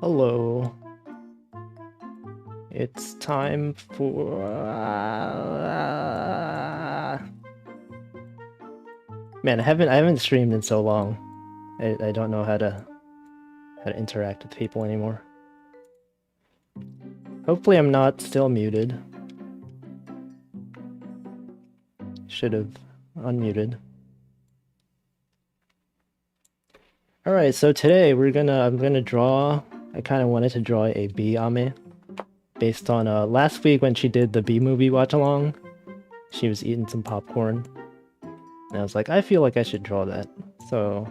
Hello. It's time for man, I haven't streamed in so long. I don't know how to interact with people anymore. Hopefully I'm not still muted. Should have unmuted. Alright, so today I'm gonna draw. I kinda wanted to draw a bee ame based on last week when she did the bee movie watch along. She was eating some popcorn. And I was like, I feel like I should draw that. So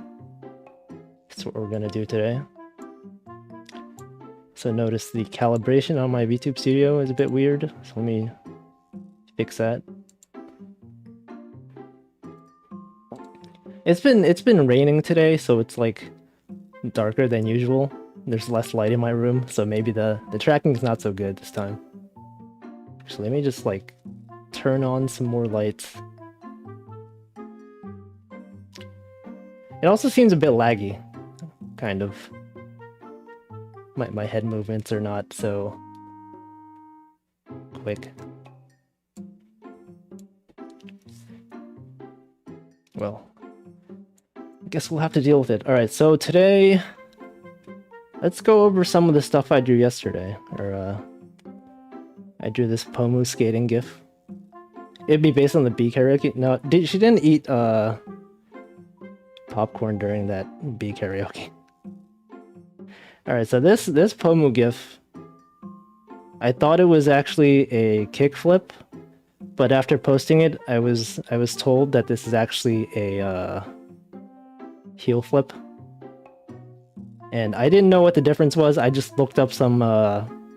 that's what we're gonna do today. So notice the calibration on my VTube Studio is a bit weird, so let me fix that. It's been raining today, so it's like darker than usual. There's less light in my room, so maybe the tracking is not so good this time. Actually, let me just like turn on some more lights. It also seems a bit laggy, kind of. My head movements are not so quick. Well, I guess we'll have to deal with it. Alright, so today, let's go over some of the stuff I drew yesterday. I drew this Pomu skating gif. It'd be based on the bee karaoke. No, she didn't eat popcorn during that bee karaoke. Alright, so this Pomu gif, I thought it was actually a kickflip, but after posting it, I was told that this is actually a heel flip. And I didn't know what the difference was. I just looked up some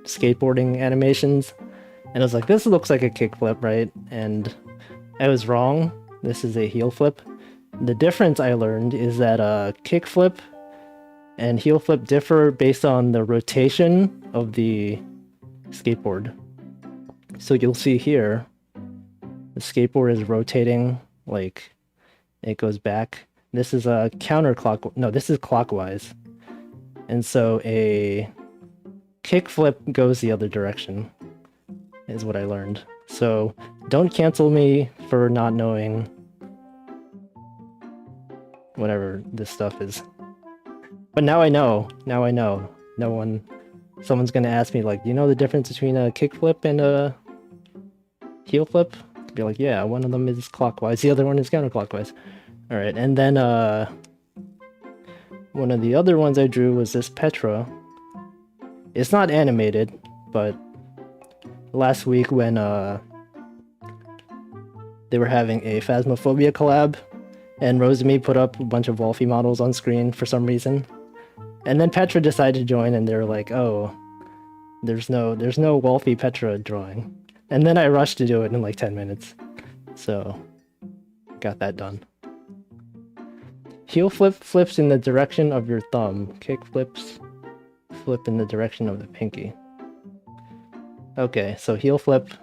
skateboarding animations, and I was like, this looks like a kickflip, right? And I was wrong. This is a heel flip. The difference I learned is that kickflip and heel flip differ based on the rotation of the skateboard. So you'll see here, the skateboard is rotating, like it goes back. This is a counterclockwise. No, this is clockwise. And so a kickflip goes the other direction, is what I learned. So don't cancel me for not knowing whatever this stuff is. But now I know. Now I know. Someone's gonna ask me like, you know the difference between a kickflip and a heel flip? I'd be like, yeah, one of them is clockwise, the other one is counterclockwise. Alright, and then one of the other ones I drew was this Petra. It's not animated, but last week when they were having a Phasmophobia collab, and Rose and me put up a bunch of Wolfie models on screen for some reason. And then Petra decided to join, and they were like, oh, there's no Wolfie Petra drawing. And then I rushed to do it in like 10 minutes. So, got that done. Heel flip flips in the direction of your thumb. Kick flips flip in the direction of the pinky. Okay, so heel flip.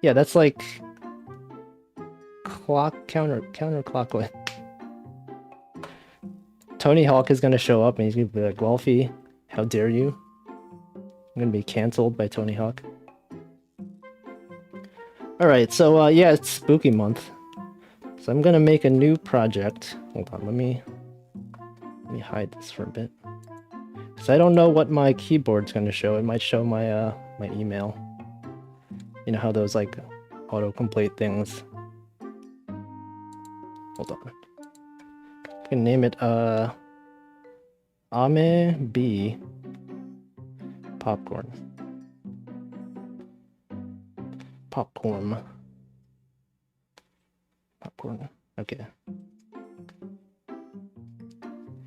Yeah, that's like counterclockwise. Tony Hawk is gonna show up and he's gonna be like, Wolfie, how dare you? I'm gonna be cancelled by Tony Hawk. Alright, so yeah, it's spooky month. So I'm gonna make a new project. Hold on, let me hide this for a bit. Because I don't know what my keyboard's gonna show. It might show my my email. You know how those like autocomplete things. Hold on. I can name it Ame B Popcorn. Popcorn. Okay.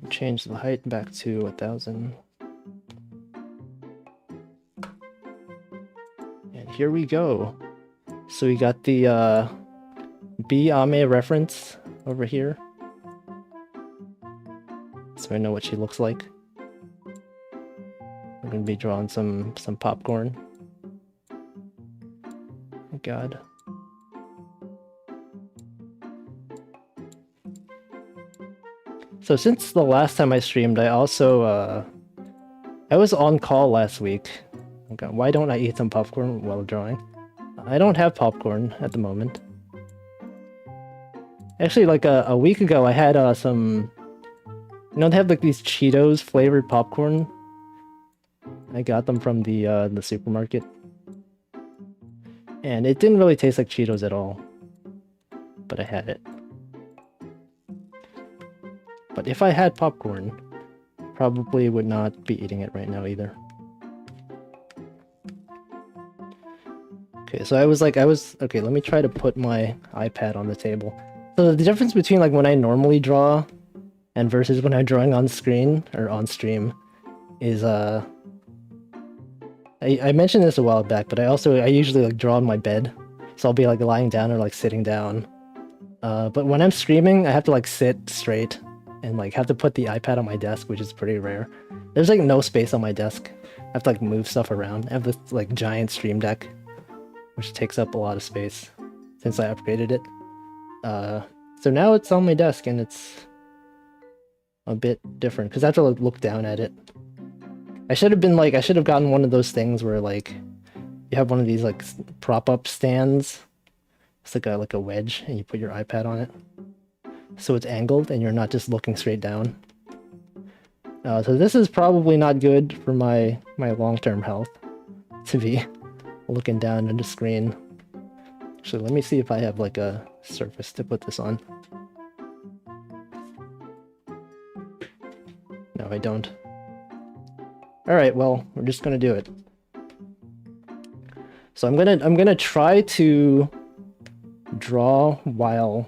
Change the height back to 1000. And here we go. So we got the B Ame reference over here. So I know what she looks like. We're gonna be drawing some popcorn. Oh god. So since the last time I streamed, I also I was on call last week. Okay, why don't I eat some popcorn while drawing? I don't have popcorn at the moment. Actually, like a week ago, I had some... You know, they have like these Cheetos flavored popcorn. I got them from the supermarket. And it didn't really taste like Cheetos at all. But I had it. But if I had popcorn, probably would not be eating it right now either. Okay, so okay, let me try to put my iPad on the table. So the difference between like when I normally draw and versus when I'm drawing on screen or on stream is I mentioned this a while back, but I usually like draw on my bed. So I'll be like lying down or like sitting down. But when I'm streaming, I have to like sit straight and like have to put the iPad on my desk, which is pretty rare. There's like no space on my desk. I have to like move stuff around. I have this like giant stream deck, which takes up a lot of space since I upgraded it. So now it's on my desk and it's a bit different because I have to like, look down at it. I should have gotten one of those things where like you have one of these like prop up stands. It's like a wedge and you put your iPad on it. So it's angled and you're not just looking straight down. So this is probably not good for my long-term health to be looking down at the screen. Actually, let me see if I have like a surface to put this on. No, I don't. Alright, well, we're just gonna do it. So I'm gonna try to draw while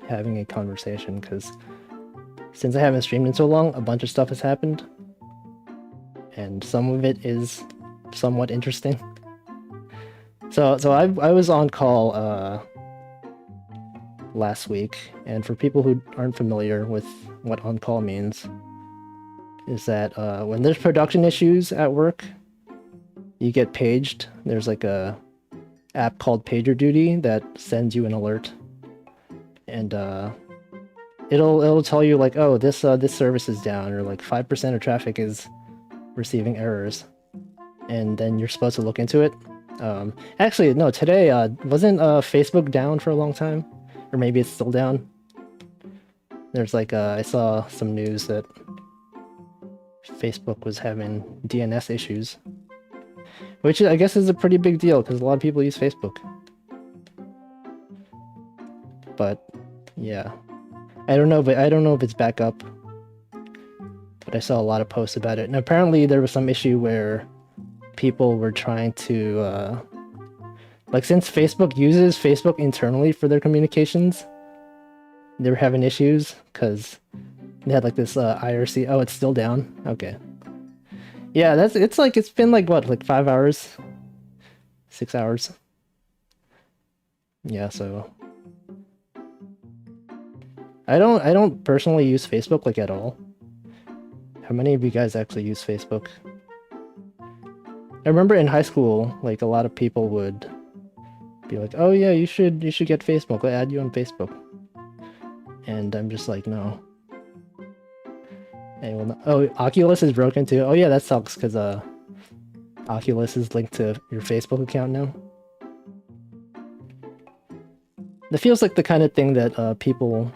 having a conversation, because since I haven't streamed in so long, a bunch of stuff has happened. And some of it is somewhat interesting. So I was on call last week, and for people who aren't familiar with what on call means, is that when there's production issues at work, you get paged. There's like a app called PagerDuty that sends you an alert, and it'll tell you like, oh, this service is down, or like 5% of traffic is receiving errors, and then you're supposed to look into it. Actually, no, today wasn't Facebook down for a long time, or maybe it's still down. There's like I saw some news that Facebook was having DNS issues, which I guess is a pretty big deal because a lot of people use Facebook. But yeah, I don't know if it's back up, but I saw a lot of posts about it, and apparently there was some issue where people were trying to like, since Facebook uses Facebook internally for their communications, they were having issues because they had like this IRC. Oh, it's still down. Okay. Yeah, it's been like what, like 5 hours, 6 hours. Yeah, so I don't personally use Facebook like at all. How many of you guys actually use Facebook? I remember in high school, like a lot of people would be like, "Oh yeah, you should get Facebook. I'll add you on Facebook." And I'm just like, no. Hey, well, no. Oh, Oculus is broken too. Oh yeah, that sucks because Oculus is linked to your Facebook account now. That feels like the kind of thing that people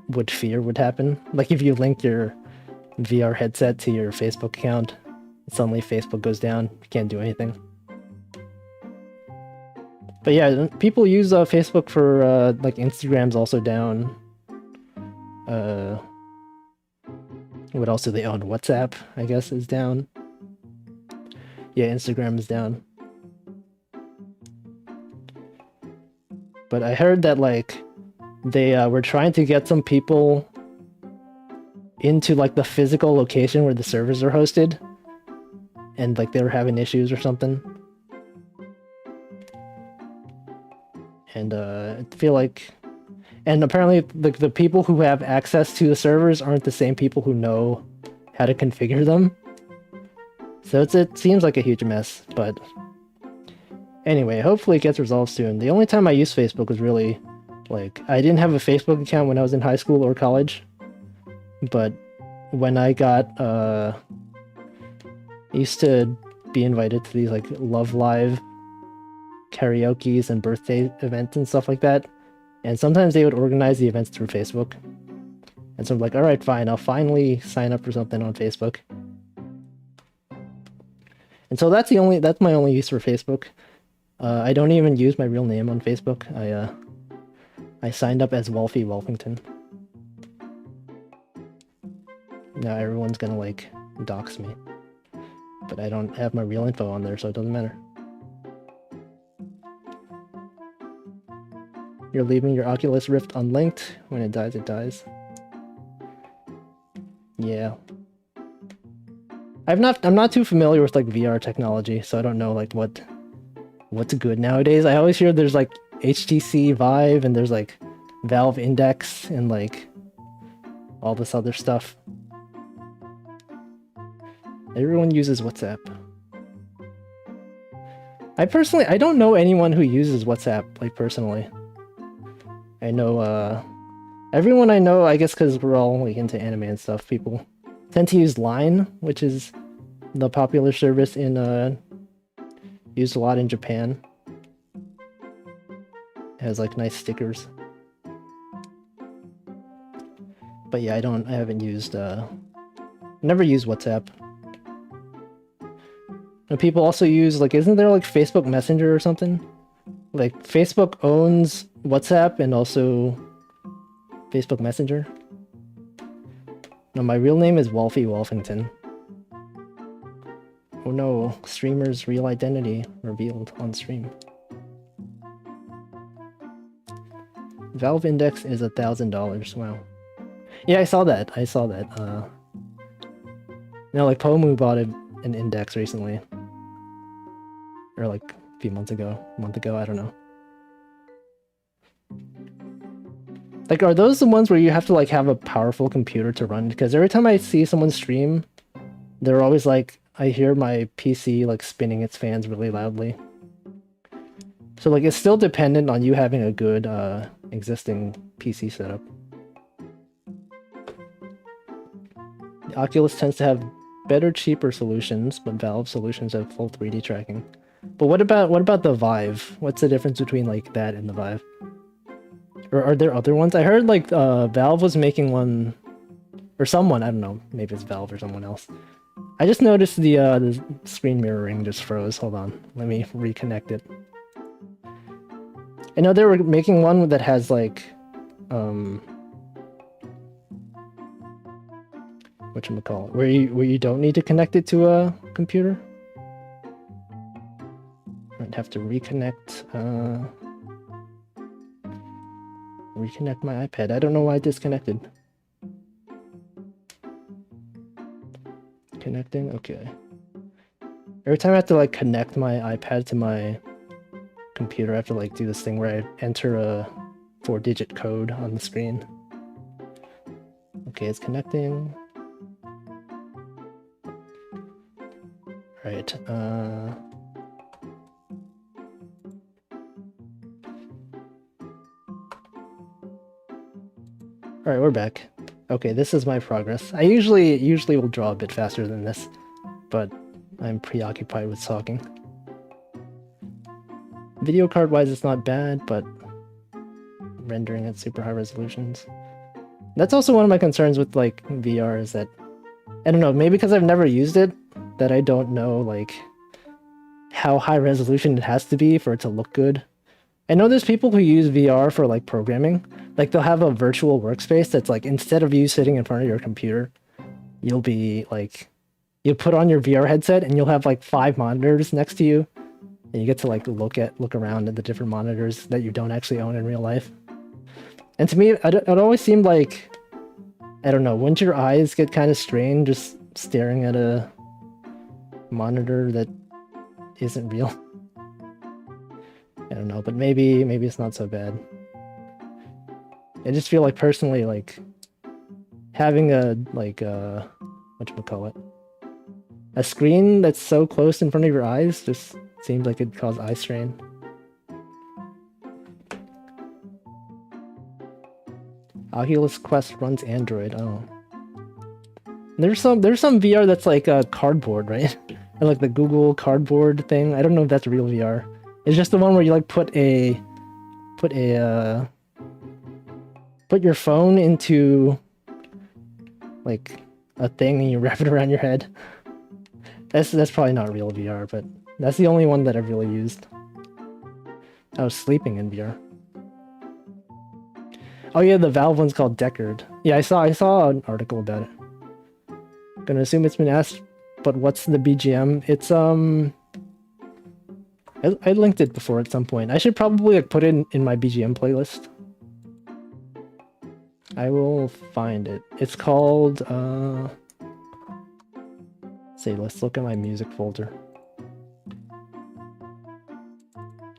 would fear would happen. Like if you link your VR headset to your Facebook account, suddenly Facebook goes down, you can't do anything. But yeah, people use Facebook for like Instagram's also down. What else do they own? WhatsApp, I guess, is down. Yeah, Instagram is down. But I heard that like they were trying to get some people into like the physical location where the servers are hosted, and like they were having issues or something. And I feel like, and apparently like the people who have access to the servers aren't the same people who know how to configure them. So it seems like a huge mess, but anyway, hopefully it gets resolved soon. The only time I used Facebook was really, like, I didn't have a Facebook account when I was in high school or college, but when I got I used to be invited to these like Love Live karaoke's and birthday events and stuff like that. And sometimes they would organize the events through Facebook. And so I'm like, all right, fine, I'll finally sign up for something on Facebook. And so that's my only use for Facebook. I don't even use my real name on Facebook. I signed up as Wolfie Wolfington. Now everyone's gonna like dox me. But I don't have my real info on there, so it doesn't matter. You're leaving your Oculus Rift unlinked. When it dies, it dies. Yeah. I'm not too familiar with like VR technology, so I don't know like what's good nowadays. I always hear there's like HTC Vive and there's like Valve Index and like all this other stuff. Everyone uses WhatsApp. I don't know anyone who uses WhatsApp, like personally. I know everyone I know, I guess because we're all like into anime and stuff, people tend to use Line, which is the popular service used a lot in Japan. It has like nice stickers. But yeah, I haven't used never used WhatsApp. And people also use like, isn't there like Facebook Messenger or something? Like Facebook owns WhatsApp and also Facebook Messenger. No, my real name is Wolfie Wolfington. Oh no, streamer's real identity revealed on stream. Valve Index is $1,000. Wow. Yeah, I saw that. Like Pomu bought an Index recently. Or like a few months ago. A month ago, I don't know. Like, are those the ones where you have to like have a powerful computer to run? Because every time I see someone stream, they're always like, I hear my PC like spinning its fans really loudly. So like it's still dependent on you having a good existing PC setup. The Oculus tends to have better, cheaper solutions, but Valve solutions have full 3D tracking. But what about the Vive? What's the difference between like that and the Vive? Or are there other ones? I heard like Valve was making one, or someone, I don't know, maybe it's Valve or someone else. I just noticed the screen mirroring just froze. Hold on, let me reconnect it. I know they were making one that has like whatchamacallit, where you don't need to connect it to a computer. I'd have to reconnect my iPad. I don't know why it disconnected. Connecting, okay. Every time I have to like connect my iPad to my computer, I have to like do this thing where I enter a 4-digit code on the screen. Okay, it's connecting. Right, Alright, we're back. Okay, this is my progress. I usually will draw a bit faster than this, but I'm preoccupied with talking. Video card wise, it's not bad, but rendering at super high resolutions. That's also one of my concerns with like VR is that, I don't know, maybe because I've never used it, that I don't know like how high resolution it has to be for it to look good. I know there's people who use VR for like programming. Like they'll have a virtual workspace that's like, instead of you sitting in front of your computer, you'll be like, you put on your VR headset and you'll have like 5 monitors next to you. And you get to like look around at the different monitors that you don't actually own in real life. And to me, it always seemed like, I don't know, wouldn't your eyes get kind of strained just staring at a monitor that isn't real? I don't know, but maybe it's not so bad. I just feel like personally, like having a whatchamacallit, a screen that's so close in front of your eyes just seems like it'd cause eye strain. Oculus Quest runs Android. Oh, there's some VR that's like cardboard, right? Or like the Google Cardboard thing. I don't know if that's real VR. It's just the one where you like put your phone into like a thing and you wrap it around your head. That's probably not real VR, but that's the only one that I've really used. I was sleeping in VR. Oh yeah, the Valve one's called Deckard. Yeah, I saw an article about it. Gonna assume it's been asked, but what's the BGM? It's I linked it before at some point. I should probably like put it in my BGM playlist. I will find it. It's called say, let's look at my music folder.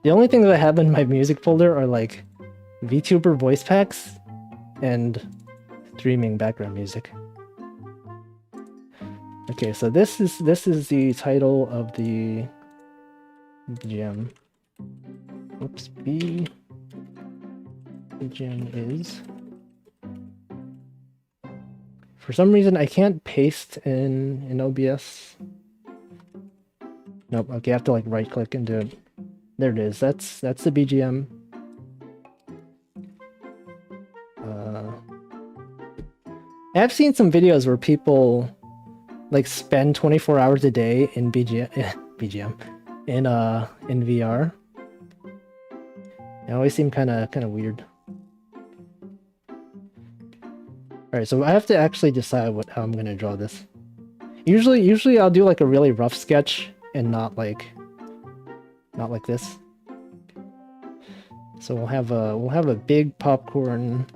The only thing that I have in my music folder are like VTuber voice packs and streaming background music. Okay, so this is the title of the BGM. Oops, BGM is. For some reason, I can't paste in OBS. Nope. Okay, I have to like right click and do it. There it is. That's the BGM. I've seen some videos where people like spend 24 hours a day in BGM in VR. It always seemed kind of weird. All right, so I have to actually decide how I'm gonna draw this. Usually I'll do like a really rough sketch and not like this. So we'll have a big popcorn.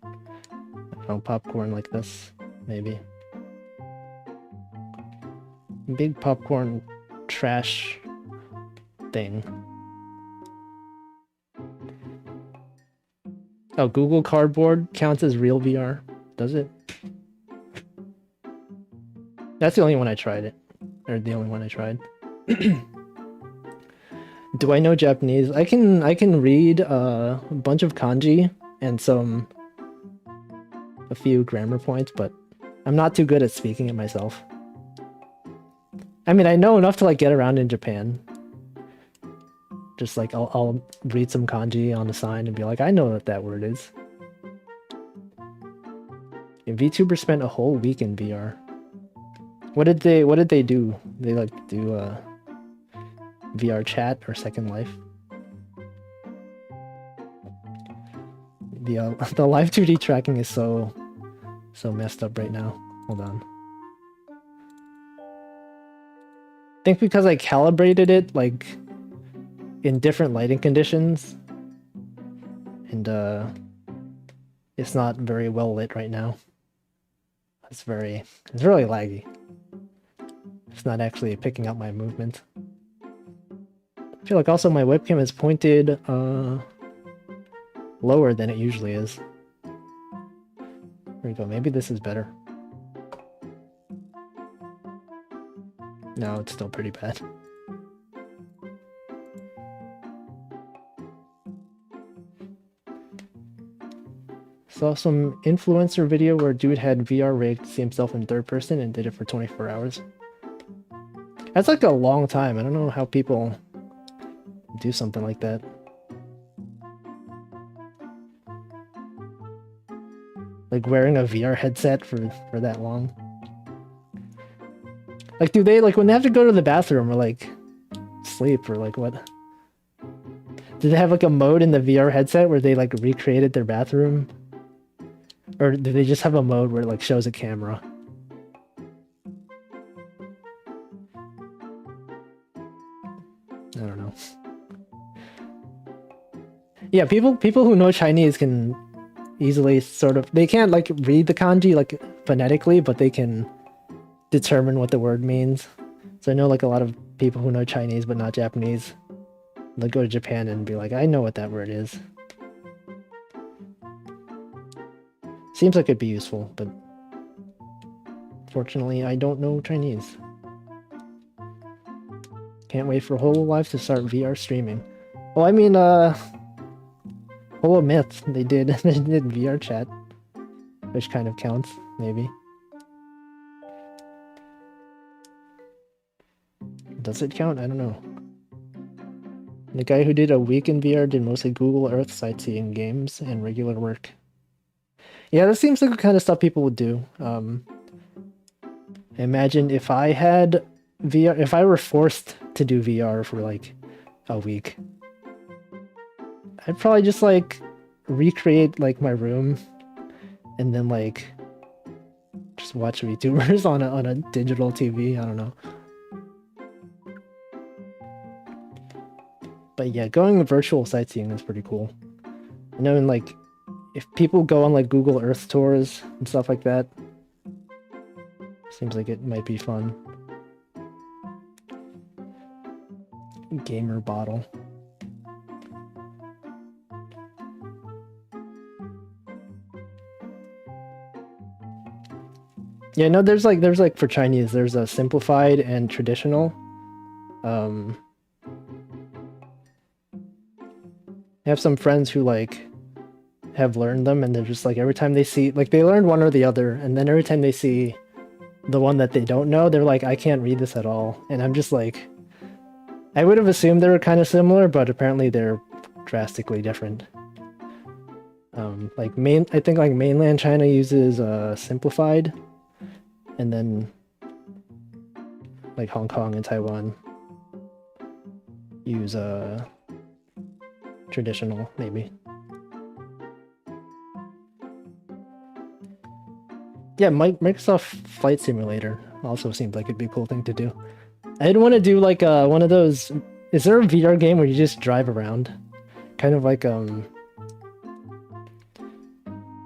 I don't know, popcorn like this, maybe. Big popcorn trash thing. Oh, Google Cardboard counts as real VR, does it? That's the only one I tried it. Or the only one I tried. Do I know Japanese? I can read a bunch of kanji and a few grammar points, but I'm not too good at speaking it myself. I mean, I know enough to like get around in Japan. Just like I'll read some kanji on a sign and be like, I know what that word is. And VTubers spent a whole week in VR. What did they do? They like do VR chat or Second Life. The live 2D tracking is so messed up right now. Hold on. I think because I calibrated it like in different lighting conditions, and it's not very well lit right now. It's really laggy. It's not actually picking up my movement. I feel like also my webcam is pointed lower than it usually is. There we go, maybe this is better. No, it's still pretty bad. Saw some influencer video where dude had VR rigged to see himself in third person and did it for 24 hours. That's like a long time. I don't know how people do something like that. Like wearing a VR headset for that long. Like, do they, like, when they have to go to the bathroom or, like, sleep or, like, what? Do they have, like, a mode in the VR headset where they, like, recreated their bathroom? Or do they just have a mode where it, like, shows a camera? I don't know. Yeah, people who know Chinese can easily sort of... They can't, like, read the kanji, like, phonetically, but they can determine what the word means. So I know like a lot of people who know Chinese but not Japanese, they'll go to Japan and be like, I know what that word is. Seems like it'd be useful, but fortunately I don't know Chinese. Can't wait for Hololive to start VR streaming. Well, I mean, Holomyth, they did VR chat, which kind of counts, maybe. Does it count? I don't know. The guy who did a week in VR did mostly Google Earth, sightseeing, games, and regular work. Yeah, that seems like the kind of stuff people would do. Imagine if I had VR, if I were forced to do VR for like a week, I'd probably just like recreate like my room and then like just watch VTubers on a digital TV. I don't know. But yeah, going virtual sightseeing is pretty cool. I know, and like, if people go on like Google Earth tours and stuff like that, seems like it might be fun. Gamer bottle. Yeah, no, there's like for Chinese, there's a simplified and traditional. I have some friends who like have learned them, and they're just like every time they see, like they learned one or the other, and then every time they see the one that they don't know, they're like, I can't read this at all. And I'm just like, I would have assumed they were kind of similar, but apparently they're drastically different. I think like mainland China uses simplified, and then like Hong Kong and Taiwan use traditional, maybe. Yeah, Microsoft Flight Simulator also seemed like it'd be a cool thing to do. I'd want to do like one of those. Is there a VR game where you just drive around, kind of like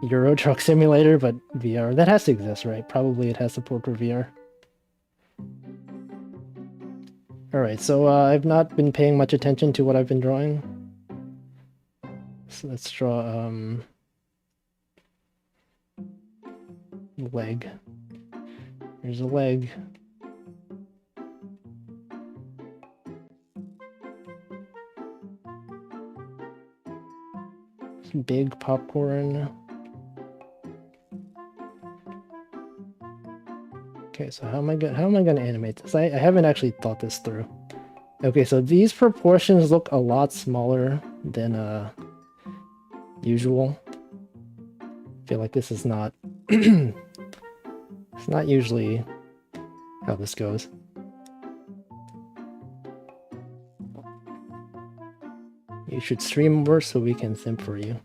Euro Truck Simulator, but VR? That has to exist, right? Probably it has support for VR. All right, so I've not been paying much attention to what I've been drawing. So let's draw leg. There's a leg. Some big popcorn. Okay, so how am I gonna animate this? I haven't actually thought this through. Okay, so these proportions look a lot smaller than usual. I feel like this is not it's not usually how this goes. You should stream more so we can simp for you.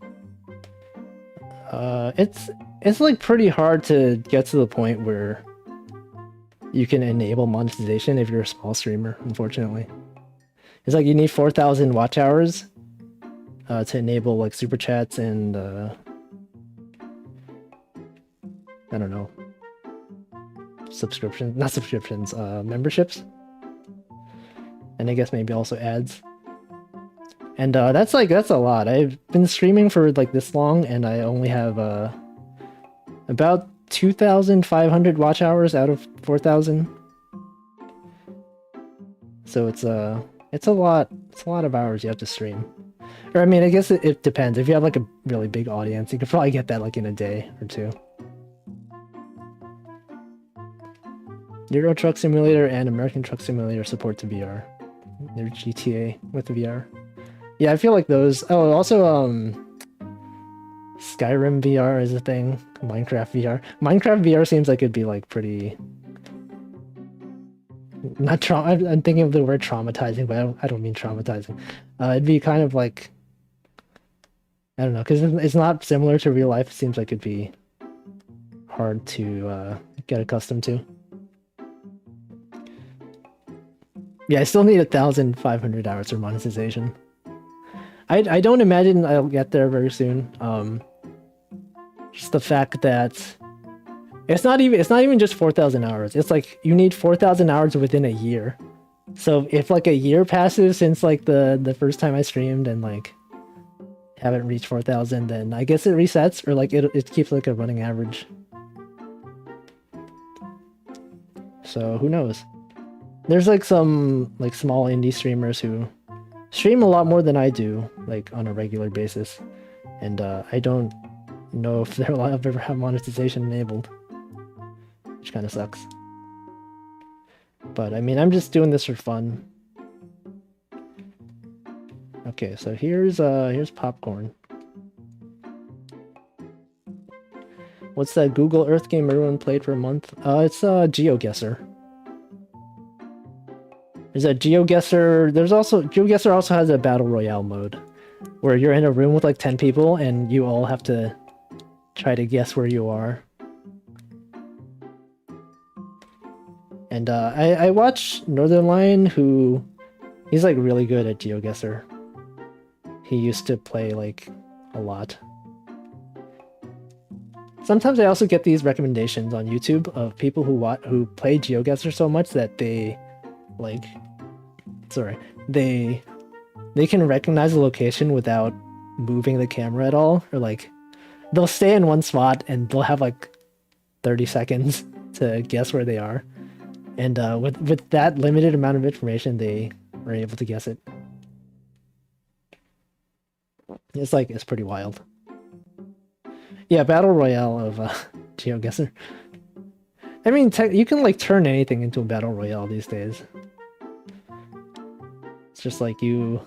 It's like pretty hard to get to the point where you can enable monetization if you're a small streamer, unfortunately. It's like you need 4,000 watch hours to enable like super chats and I don't know, memberships, and I guess maybe also ads. And that's a lot. I've been streaming for like this long, and I only have about 2,500 watch hours out of 4,000. So it's a lot. It's a lot of hours you have to stream. Or I mean, I guess it depends. If you have like a really big audience, you could probably get that like in a day or two. Euro Truck Simulator and American Truck Simulator support to VR. They're GTA with VR. Yeah, I feel like those. Oh, also Skyrim VR is a thing. Minecraft VR. Minecraft VR seems like it'd be like pretty. Not I'm thinking of the word traumatizing, but I don't mean traumatizing. It'd be kind of like, I don't know, because it's not similar to real life. It seems like it'd be hard to get accustomed to. Yeah, I still need 1,500 hours for monetization. I don't imagine I'll get there very soon. Just the fact that it's not even just 4,000 hours. It's like you need 4,000 hours within a year. So if like a year passes since like the first time I streamed and like haven't reached 4,000, then I guess it resets, or like it keeps like a running average. So who knows? There's like some like small indie streamers who stream a lot more than I do, like on a regular basis, and I don't know if they'll ever have monetization enabled, which kind of sucks. But I mean, I'm just doing this for fun. Okay, so here's popcorn. What's that Google Earth game everyone played for a month? It's GeoGuessr. There's a GeoGuessr. GeoGuessr also has a battle royale mode, where you're in a room with like 10 people and you all have to try to guess where you are. And I watch Northern Lion, who he's like really good at GeoGuessr. He used to play like a lot. Sometimes I also get these recommendations on YouTube of people who play GeoGuessr so much that they like they can recognize the location without moving the camera at all, or like they'll stay in one spot and they'll have like 30 seconds to guess where they are. And with that limited amount of information, they were able to guess it. It's pretty wild. Yeah, Battle Royale of GeoGuessr. I mean, you can like turn anything into a Battle Royale these days. It's just like you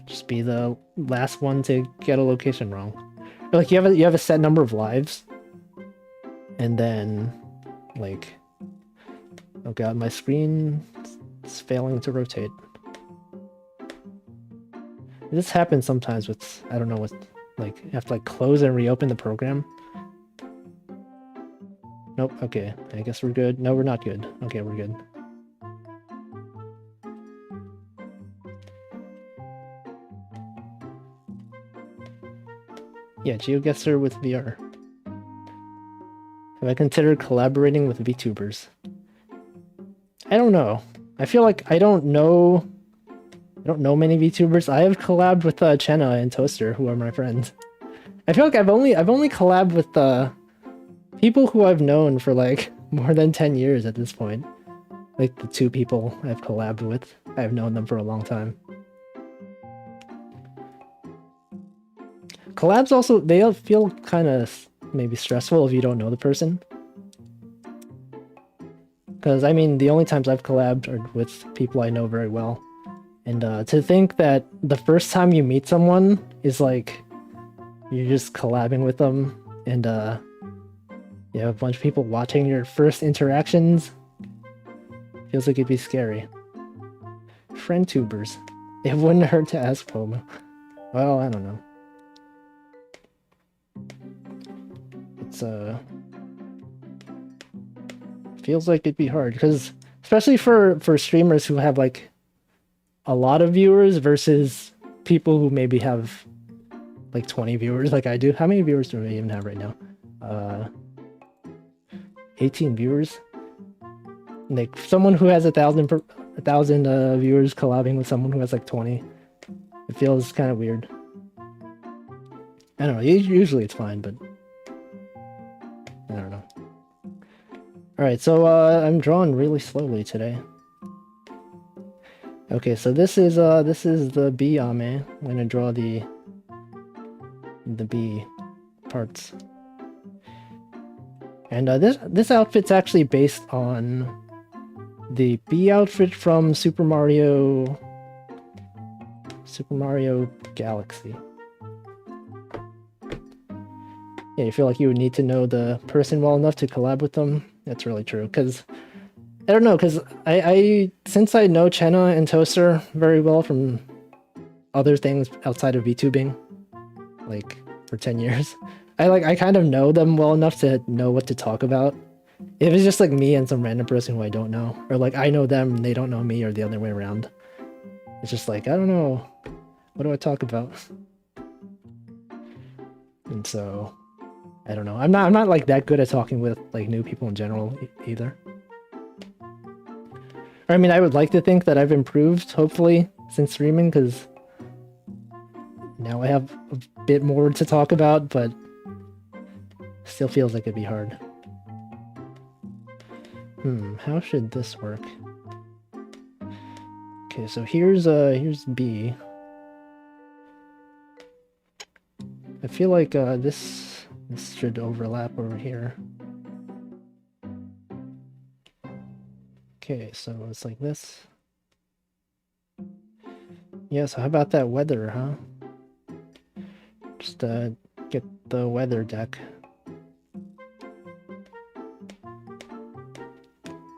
just be the last one to get a location wrong. Or like you have a set number of lives, and then like, oh god, my screen is failing to rotate. This happens sometimes with, I don't know what, like, you have to like close and reopen the program. Nope, okay, I guess we're good. No, we're not good. Okay, we're good. Yeah, GeoGuessr with VR. Have I considered collaborating with VTubers? I don't know. I feel like I don't know many VTubers. I have collabed with Chenna and Toaster, who are my friends. I feel like I've only collabed with people who I've known for like more than 10 years at this point. Like the 2 people I've collabed with. I've known them for a long time. Collabs also, they feel kind of maybe stressful if you don't know the person. Because, I mean, the only times I've collabed are with people I know very well. And to think that the first time you meet someone is like, you're just collabing with them, and you have a bunch of people watching your first interactions, feels like it'd be scary. Friendtubers. It wouldn't hurt to ask Poma. Well, I don't know. It's feels like it'd be hard, because especially for streamers who have like a lot of viewers versus people who maybe have like 20 viewers like I do. How many viewers do I even have right now? 18 viewers. Like someone who has 1,000 viewers collabing with someone who has like 20. It feels kind of weird. I don't know. Usually it's fine, but I don't know. All right, so I'm drawing really slowly today. Okay, so this is the bee ame. I'm gonna draw the bee parts. And this outfit's actually based on the bee outfit from Super Mario Galaxy. Yeah, you feel like you would need to know the person well enough to collab with them. That's really true, because I don't know, because since I know Chenna and Toaster very well from other things outside of VTubing, like for 10 years, I kind of know them well enough to know what to talk about. If it's just like me and some random person who I don't know, or like I know them and they don't know me, or the other way around, it's just like, I don't know, what do I talk about? And so I don't know. I'm not like that good at talking with like new people in general either. I mean, I would like to think that I've improved, hopefully, since streaming, because now I have a bit more to talk about, but still feels like it'd be hard. How should this work? Okay, so here's B. I feel like this should overlap over here. Okay, so it's like this. Yeah, so how about that weather, huh? Just get the weather deck.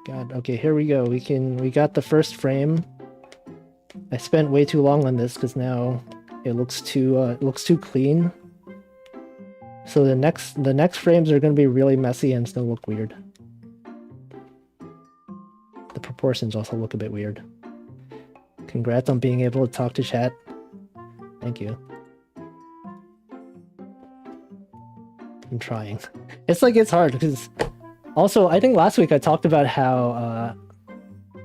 God, okay, here we go. We got the first frame. I spent way too long on this because now it looks too clean. So the next frames are gonna be really messy and still look weird. The proportions also look a bit weird. Congrats on being able to talk to chat. Thank you. I'm trying. It's like it's hard because also I think last week I talked about how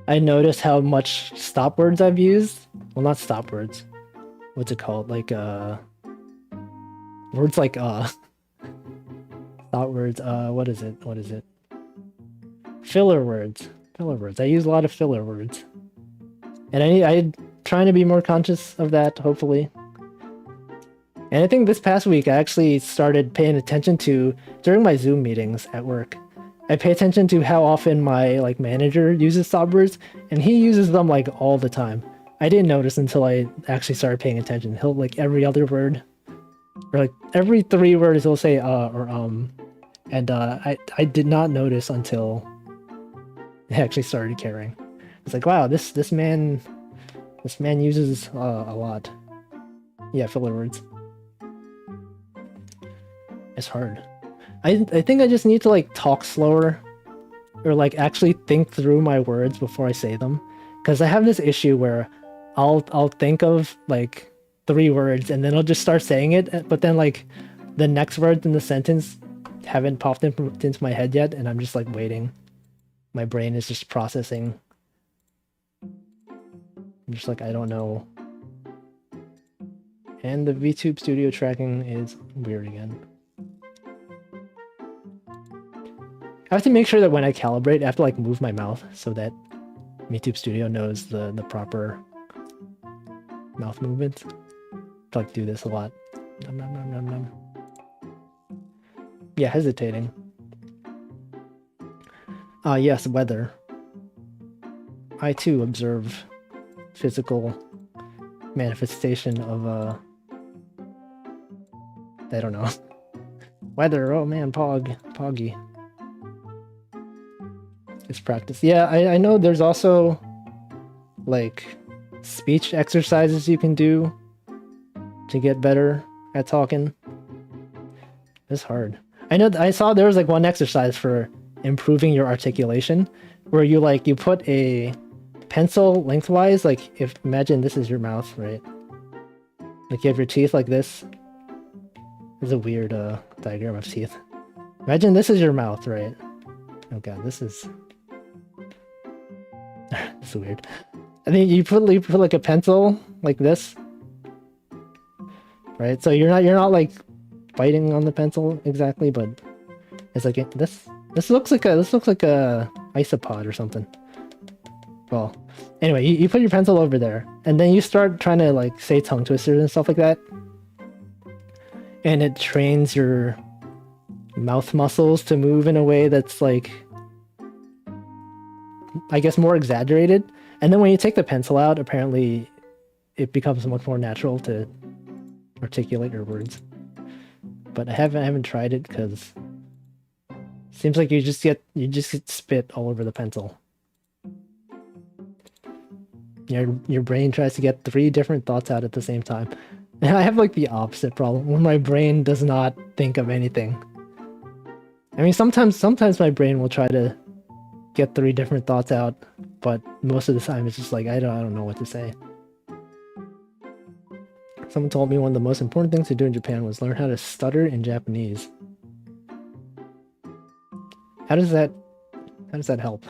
I noticed how much stop words I've used. Well, not stop words. What's it called? Like words like stop words. What is it? What is it? Filler words. Filler words. I use a lot of filler words. And I'm trying to be more conscious of that, hopefully. And I think this past week I actually started paying attention to, during my Zoom meetings at work, I pay attention to how often my like manager uses stop words, and he uses them like all the time. I didn't notice until I actually started paying attention. He'll like every other word, or like every 3 words he'll say or and I did not notice until I actually started caring. It's like, wow, this man uses a lot. Yeah, filler words. It's hard. I think I just need to like talk slower, or like actually think through my words before I say them, because I have this issue where I'll think of like 3 words and then I'll just start saying it, but then like the next words in the sentence haven't popped into my head yet, and I'm just like waiting. My brain is just processing. I'm just like, I don't know. And the VTube Studio tracking is weird again. I have to make sure that when I calibrate, I have to like move my mouth so that VTube Studio knows the proper mouth movements. To like do this a lot. Nom, nom, nom, nom, nom. Yeah, hesitating. Yes, weather. I too observe physical manifestation of I don't know. Weather, oh man, poggy. It's practice. Yeah, I know there's also like speech exercises you can do to get better at talking. It's hard. I know I saw there was like one exercise for improving your articulation where you put a pencil lengthwise, like if imagine this is your mouth, right? Like you have your teeth like this. This is a weird diagram of teeth. Imagine this is your mouth, right? Oh god, this is this is weird. I think you put like a pencil like this, right? So you're not like biting on the pencil exactly, but it's like this looks like a isopod or something. Well, anyway, you put your pencil over there, and then you start trying to like say tongue twisters and stuff like that, and it trains your mouth muscles to move in a way that's like, I guess, more exaggerated. And then when you take the pencil out, apparently it becomes much more natural to articulate your words. But I haven't tried it because it seems like you just get spit all over the pencil. Your brain tries to get 3 different thoughts out at the same time. And I have like the opposite problem where my brain does not think of anything. I mean, sometimes my brain will try to get 3 different thoughts out, but most of the time it's just like I don't know what to say. Someone told me one of the most important things to do in Japan was learn how to stutter in Japanese. How does that help?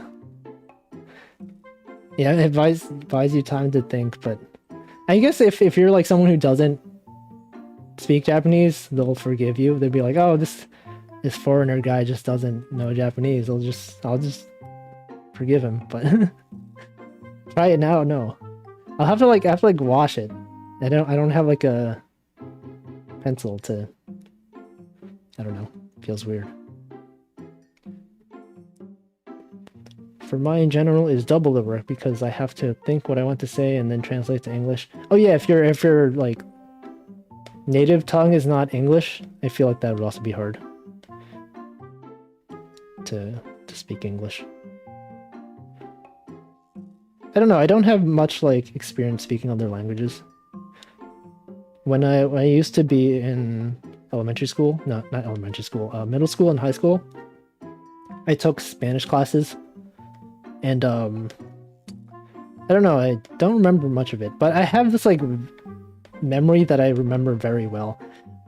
Yeah, it buys you time to think, but I guess if you're like someone who doesn't speak Japanese, they'll forgive you. They'll be like, oh, this foreigner guy just doesn't know Japanese. I'll just forgive him. But try it now. No, I'll have to like wash it. I don't have like a pencil to. I don't know. Feels weird. For mine in general is double the work because I have to think what I want to say and then translate to English. Oh yeah, if your like native tongue is not English, I feel like that would also be hard to speak English. I don't know, I don't have much like experience speaking other languages. When I used to be in elementary school, no, not elementary school, middle school and high school, I took Spanish classes, and I don't know, I don't remember much of it, but I have this like memory that I remember very well.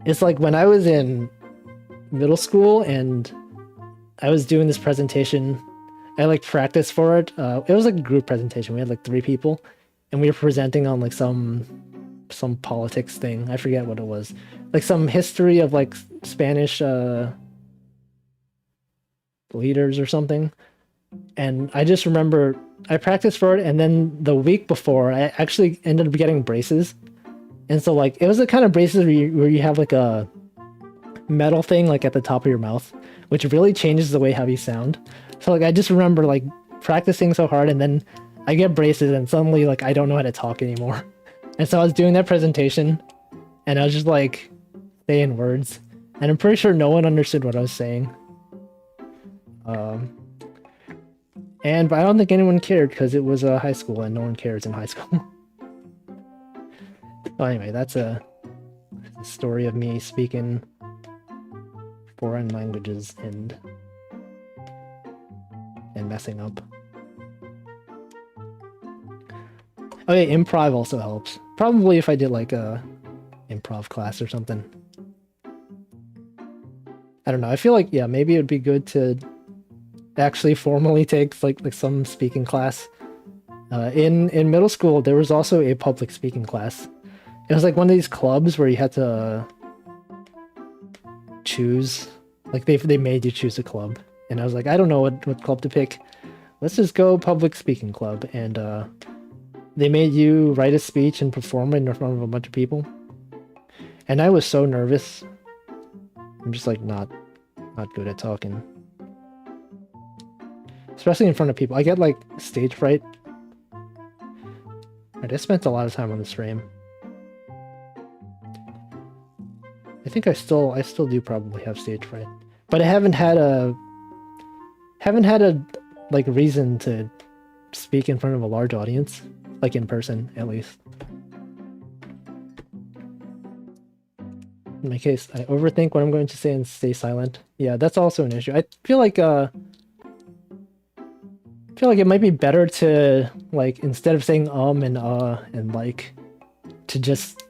It's like when I was in middle school and I was doing this presentation, I like practiced for it. It was like a group presentation. We had like 3 people, and we were presenting on like some politics thing. I forget what it was. Like some history of like Spanish leaders or something. And I just remember I practiced for it, and then the week before I actually ended up getting braces. And so like it was the kind of braces where you have like a metal thing like at the top of your mouth, which really changes the way how you sound. So like I just remember like practicing so hard, and then I get braces and suddenly like I don't know how to talk anymore. And so I was doing that presentation and I was just like saying words, and I'm pretty sure no one understood what I was saying. But I don't think anyone cared because it was high school and no one cares in high school. Well, anyway, that's a story of me speaking foreign languages and messing up. Oh yeah, improv also helps. Probably if I did like a improv class or something. I don't know. I feel like, yeah, maybe it would be good to actually formally take like some speaking class. In middle school, there was also a public speaking class. It was like one of these clubs where you had to choose. Like they made you choose a club, and I was like, I don't know what club to pick. Let's just go public speaking club, and they made you write a speech and perform it in front of a bunch of people. And I was so nervous. I'm just like not good at talking. Especially in front of people. I get like stage fright. Right, I spent a lot of time on this frame. I think I still do probably have stage fright. But I haven't had a like reason to speak in front of a large audience. Like in person, at least. In my case, I overthink what I'm going to say and stay silent. Yeah, that's also an issue. I feel like it might be better to like instead of saying and like to just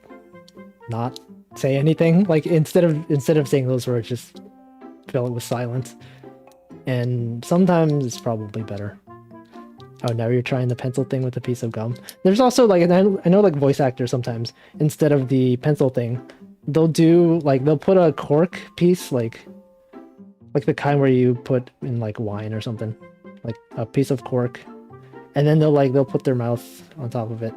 not say anything. Like instead of saying those words, just fill it with silence. And sometimes it's probably better. Oh, now you're trying the pencil thing with a piece of gum. There's also like, I know like voice actors sometimes, instead of the pencil thing, they'll put a cork piece, like the kind where you put in like wine or something, like a piece of cork, and then they'll put their mouth on top of it.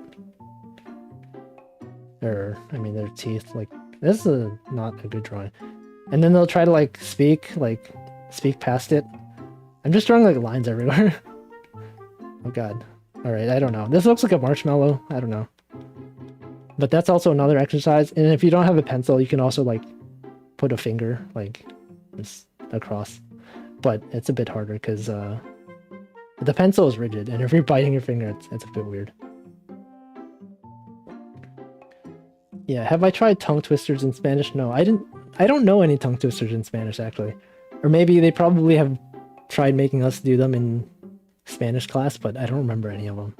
Or, I mean, their teeth, like, this is not a good drawing. And then they'll try to like speak past it. I'm just drawing like lines everywhere. Oh god. Alright, I don't know. This looks like a marshmallow. I don't know. But that's also another exercise. And if you don't have a pencil, you can also like put a finger like just across. But it's a bit harder because the pencil is rigid, and if you're biting your finger, it's a bit weird. Yeah, have I tried tongue twisters in Spanish? No, I don't know any tongue twisters in Spanish actually. Or maybe they probably have tried making us do them in Spanish class, but I don't remember any of them.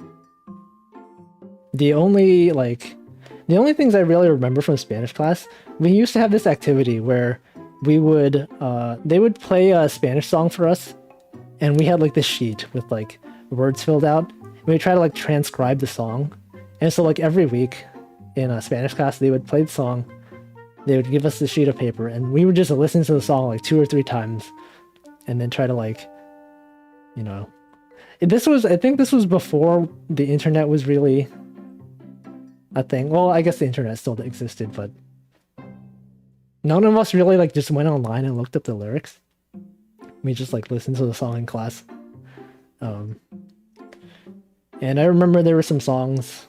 The only things I really remember from Spanish class, we used to have this activity where they would play a Spanish song for us, and we had like this sheet with like words filled out, and we try to like transcribe the song. And so like every week in a Spanish class, they would play the song, they would give us the sheet of paper, and we would just listen to the song like 2 or 3 times, and then try to like, you know, I think this was before the internet was really a thing. Well, I guess the internet still existed, but none of us really like just went online and looked up the lyrics. We just like listened to the song in class. And I remember there were some songs.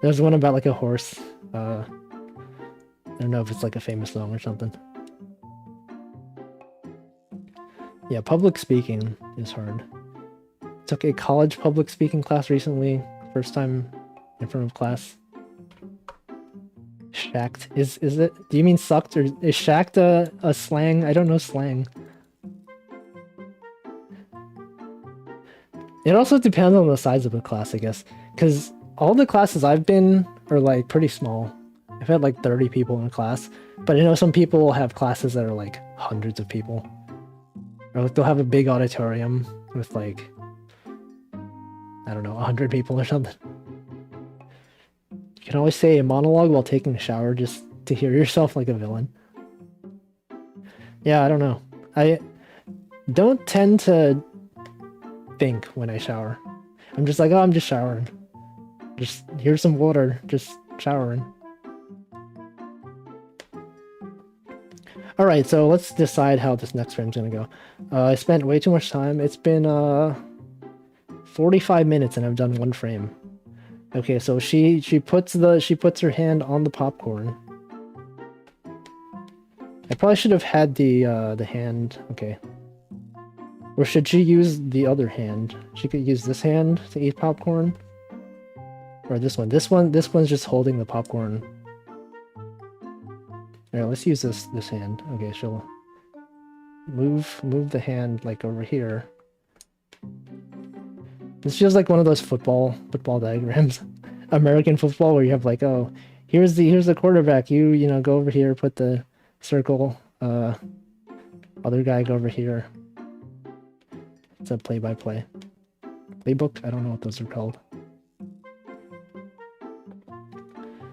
There was one about like a horse. I don't know if it's like a famous song or something. Yeah, public speaking is hard. Took a college public speaking class recently. First time in front of class. Shacked. Is it? Do you mean sucked, or is shacked a slang? I don't know slang. It also depends on the size of the class, I guess. Because all the classes I've been are like pretty small. I've had like 30 people in a class. But I know some people will have classes that are like hundreds of people. Or like they'll have a big auditorium with like, I don't know, 100 people or something. You can always say a monologue while taking a shower just to hear yourself like a villain. Yeah, I don't know. I don't tend to think when I shower. I'm just like, oh, I'm just showering. Just here's some water, just showering. Alright, so let's decide how this next frame's gonna go. I spent way too much time. It's been 45 minutes and I've done one frame. Okay, so she puts her hand on the popcorn. I probably should have had the hand. Okay. Or should she use the other hand? She could use this hand to eat popcorn. Or this one. This one's just holding the popcorn. Alright, let's use this hand. Okay, she'll move the hand like over here. This feels like one of those football diagrams. American football where you have like, oh, here's the quarterback, you know, go over here, put the circle, other guy go over here. It's a play-by-play. Playbook? I don't know what those are called.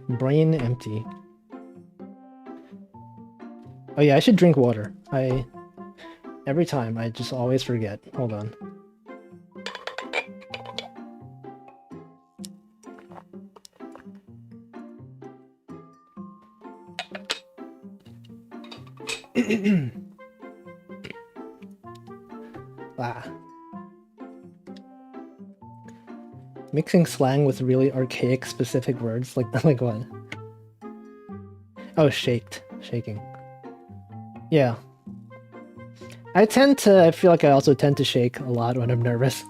Brain empty. Oh yeah, I should drink water. Every time, I just always forget. Hold on. Ah. Mixing slang with really archaic specific words, like what? Oh, shaking. Yeah. I feel like I also tend to shake a lot when I'm nervous.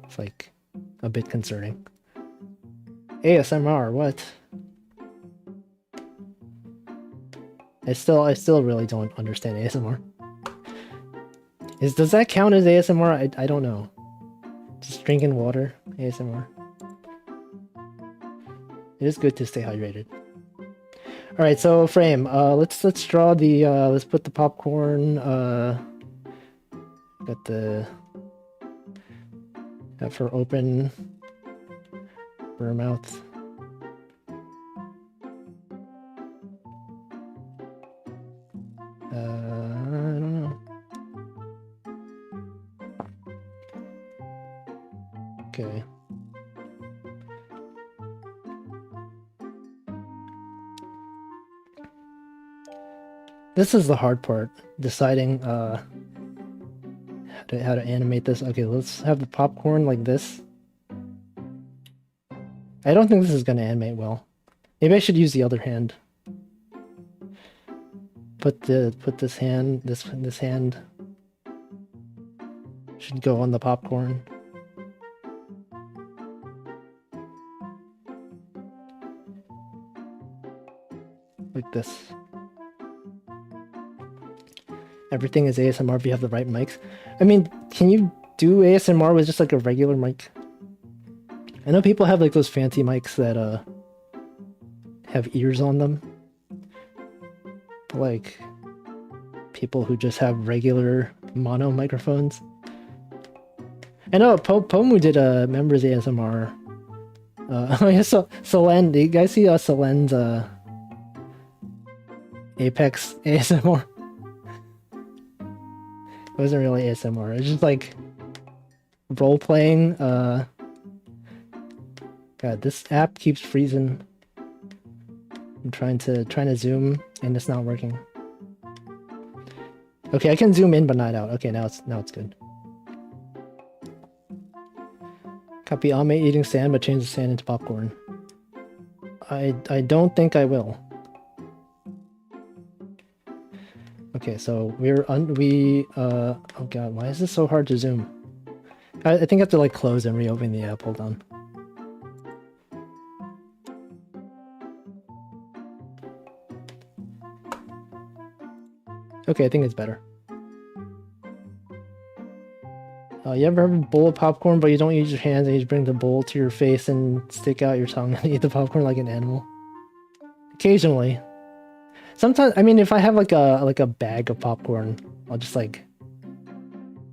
It's like a bit concerning. ASMR, what? I still really don't understand ASMR. Does that count as ASMR? I don't know. Just drinking water, ASMR. It is good to stay hydrated. All right, so frame. Let's draw the. Let's put the popcorn. Got the. Have her open her mouth. I don't know. Okay. This is the hard part, deciding how to animate this. Okay, let's have the popcorn like this. I don't think this is gonna animate well. Maybe I should use the other hand. Put this hand should go on the popcorn. Like this. Everything is ASMR if you have the right mics. I mean, can you do ASMR with just like a regular mic? I know people have like those fancy mics that have ears on them. But like people who just have regular mono microphones. I know Pomu did a members ASMR. Oh yeah, so Solen, do you guys see Solen's Apex ASMR? It wasn't really ASMR, it's just like role-playing. God, this app keeps freezing. I'm trying to zoom and it's not working. Okay, I can zoom in but not out. Okay, now it's good. Copy Ame eating sand, but change the sand into popcorn. I don't think I will. Okay, so oh god, why is this so hard to zoom? I think I have to like close and reopen the app. Hold on. Okay, I think it's better. You ever have a bowl of popcorn, but you don't use your hands and you just bring the bowl to your face and stick out your tongue and eat the popcorn like an animal? Occasionally. Sometimes, I mean, if I have like a bag of popcorn, I'll just like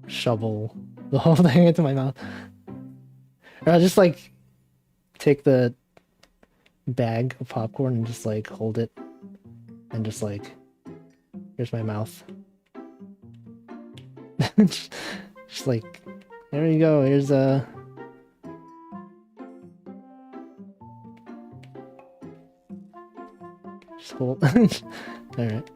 shovel the whole thing into my mouth. Or I'll just like take the bag of popcorn and just like hold it and just like, here's my mouth. Just like, there you go, here's a... Just hold... Alright.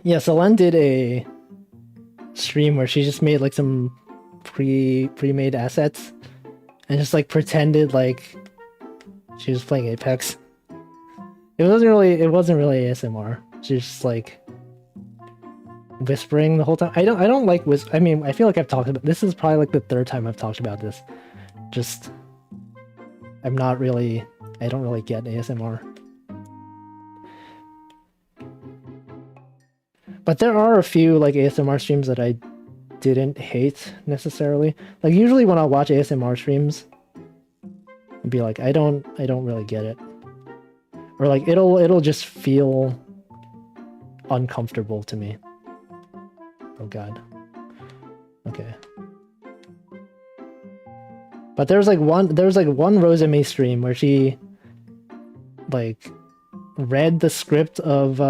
Yeah, so Len did a stream where she just made like some pre-made assets and just like pretended like she was playing Apex. It wasn't really ASMR. She was just like whispering the whole time. I don't like I mean, I feel like I've talked about this. Is probably like the third time I've talked about this. Just I don't really get ASMR. But there are a few like ASMR streams that I didn't hate necessarily. Like usually when I watch ASMR streams, I'd be like, I don't really get it. Or like it'll just feel uncomfortable to me. Oh god. Okay. But there was like one Rosame stream where she like read the script of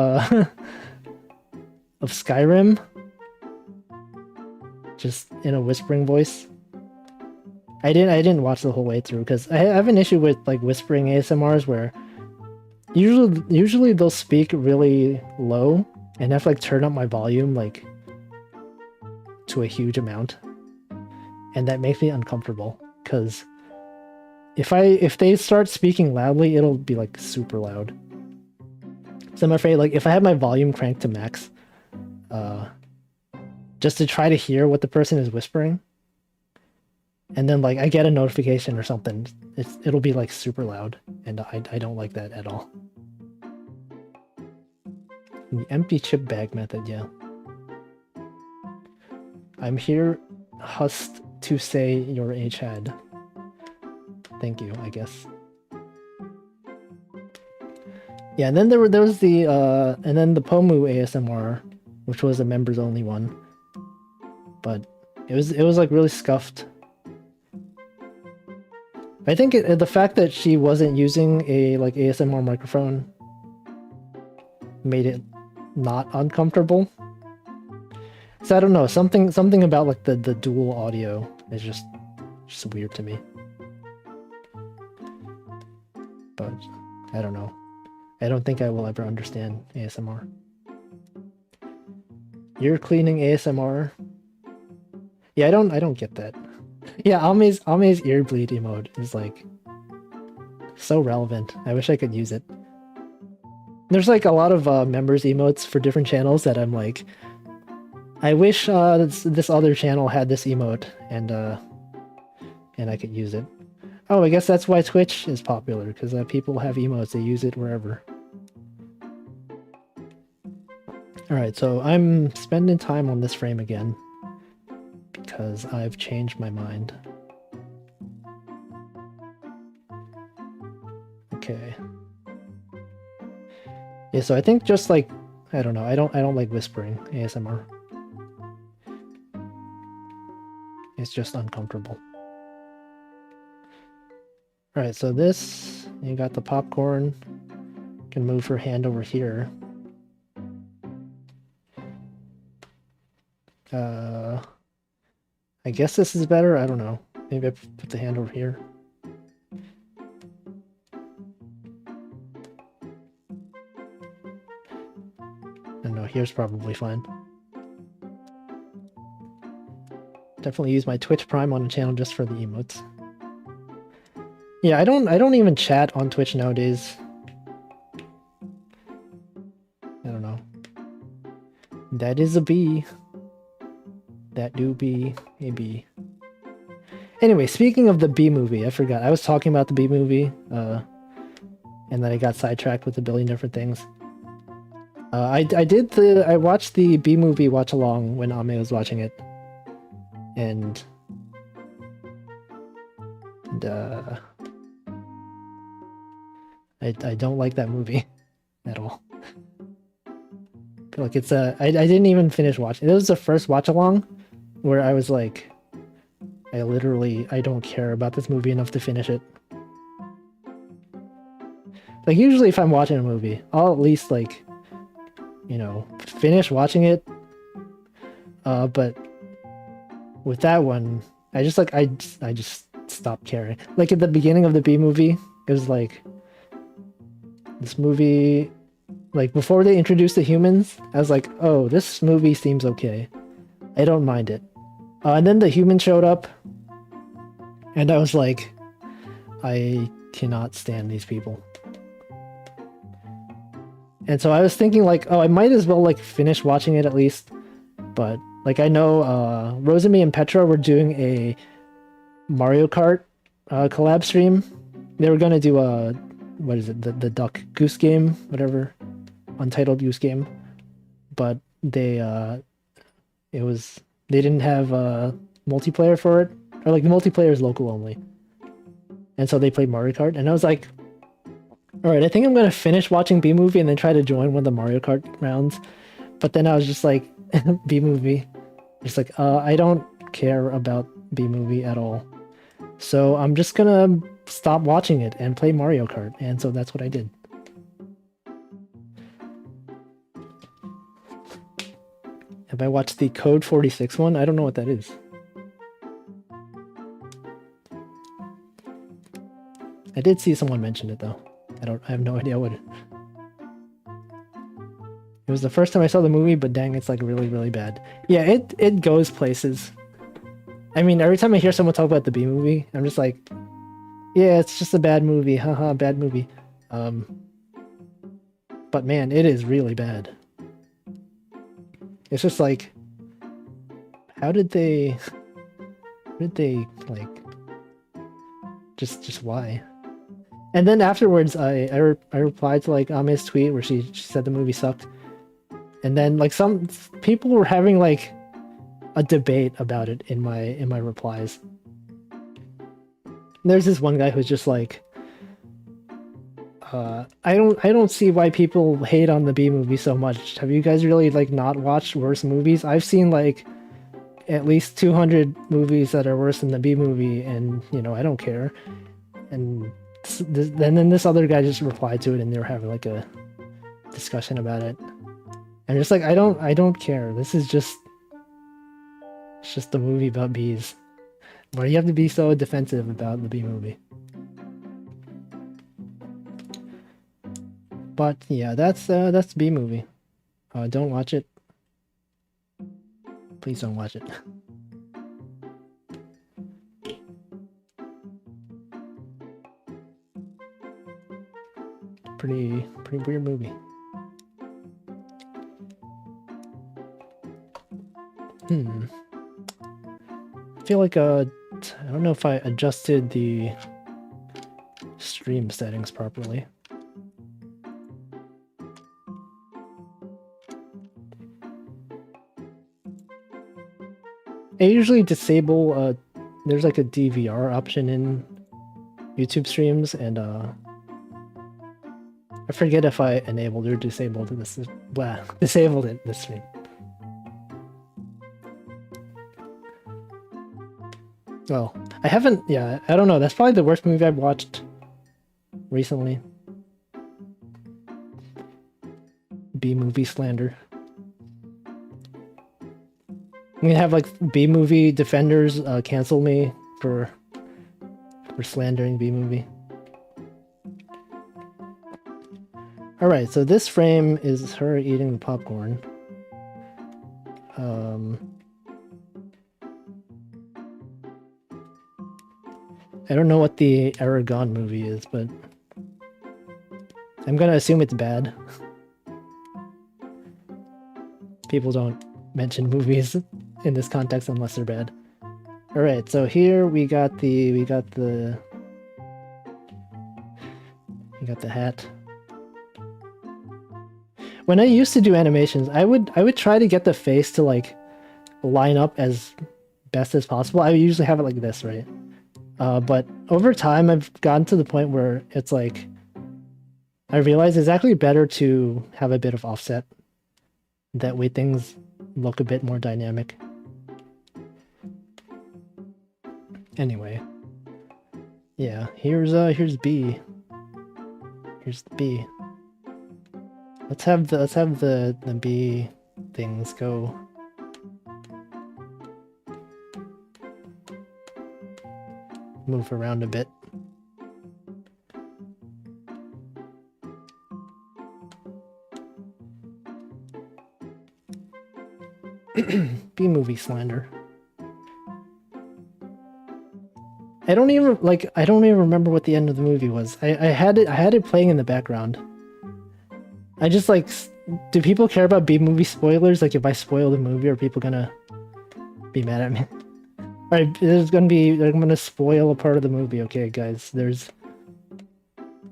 of Skyrim just in a whispering voice. I didn't watch the whole way through because I have an issue with like whispering ASMRs where usually they'll speak really low and I have to like turn up my volume like to a huge amount, and that makes me uncomfortable because if they start speaking loudly, it'll be like super loud. So I'm afraid like if I have my volume cranked to max, just to try to hear what the person is whispering, and then like I get a notification or something, it'll be like super loud, and I don't like that at all. The empty chip bag method, yeah. I'm here, Hust, to say your age had. Thank you, I guess. Yeah, and then there was the and then the Pomu ASMR, which was a members only one. But it was like really scuffed. I think the fact that she wasn't using a like ASMR microphone made it not uncomfortable. So I don't know, something about like the dual audio is just weird to me. But I don't know. I don't think I will ever understand ASMR. You're cleaning ASMR? Yeah, I don't get that. Yeah, Ame's ear bleed emote is like so relevant. I wish I could use it. There's like a lot of members emotes for different channels that I'm like, I wish this other channel had this emote and I could use it. Oh, I guess that's why Twitch is popular, because people have emotes, they use it wherever. Alright, so I'm spending time on this frame again, because I've changed my mind. Okay. Yeah, so I think just like, I don't know, I don't like whispering ASMR. It's just uncomfortable. Alright, so this, you got the popcorn. Can move her hand over here. I guess this is better, I don't know. Maybe I put the hand over here. I don't know, here's probably fine. definitely use my Twitch Prime on the channel just for the emotes. Yeah, I don't even chat on Twitch nowadays. I don't know. That is a bee. That do be a bee. Anyway, speaking of the Bee Movie, I forgot. I was talking about the Bee Movie, and then I got sidetracked with a billion different things. I watched the Bee Movie watch along when Ame was watching it, and I don't like that movie at all. I feel like it's I didn't even finish watching. It was the first watch along where I was like, I don't care about this movie enough to finish it. Like usually if I'm watching a movie, I'll at least like, you know, finish watching it. But with that one, I just stopped caring. Like at the beginning of the Bee Movie, it was like this movie, like before they introduced the humans, I was like, oh, this movie seems okay. I don't mind it. And then the humans showed up, and I was like, I cannot stand these people. And so I was thinking like, oh, I might as well like finish watching it at least. But like I know Rosemi and Petra were doing a Mario Kart collab stream. They were gonna do a, what is it, the Duck Goose Game, whatever, Untitled Goose Game. But they didn't have multiplayer for it, or like the multiplayer is local only. And so they played Mario Kart, and I was like, all right, I think I'm gonna finish watching Bee Movie and then try to join one of the Mario Kart rounds. But then I was just like, Bee Movie, just like, I don't care about Bee Movie at all. So I'm just gonna stop watching it and play Mario Kart, and so that's what I did. Have I watched the Code 46 one? I don't know what that is. I did see someone mention it though. I have no idea what it... It was the first time I saw the movie, but dang, it's like really, really bad. Yeah, it goes places. I mean, every time I hear someone talk about the Bee Movie, I'm just like, yeah, it's just a bad movie, haha, bad movie. But man, it is really bad. It's just like, how did they like, just why? And then afterwards, I replied to like Ame's tweet where she said the movie sucked. And then like some people were having like a debate about it in my replies. There's this one guy who's just like, I don't see why people hate on the Bee Movie so much. Have you guys really like not watched worse movies? I've seen like at least 200 movies that are worse than the Bee Movie, and you know, I don't care. And then this other guy just replied to it, and they were having like a discussion about it. And just like, I don't care. This is just, it's just a movie about bees. Why do you have to be so defensive about the Bee Movie? But yeah, that's the Bee Movie. Don't watch it. Please don't watch it. Pretty weird movie. I feel like I don't know if I adjusted the stream settings properly. I usually disable there's like a DVR option in YouTube streams, and I forget if I enabled or disabled this. Disabled it this stream. Well, I haven't. Yeah, I don't know. That's probably the worst movie I've watched recently. Bee Movie slander. I'm gonna have like Bee Movie defenders cancel me for slandering Bee Movie. Alright, so this frame is her eating the popcorn. I don't know what the Aragon movie is, but I'm gonna assume it's bad. People don't mention movies in this context unless they're bad. All right, so here we got the hat. When I used to do animations, I would try to get the face to like line up as best as possible. I would usually have it like this, right? But over time, I've gotten to the point where it's like I realize it's actually better to have a bit of offset. That way things look a bit more dynamic. Anyway. Yeah, here's B. Here's the B. Let's have the B things go. Move around a bit. B-movie slander. I don't even remember what the end of the movie was. I had it playing in the background. I just like, do people care about B-movie spoilers? Like if I spoil the movie, are people gonna be mad at me? Alright, I'm gonna spoil a part of the movie, okay guys. There's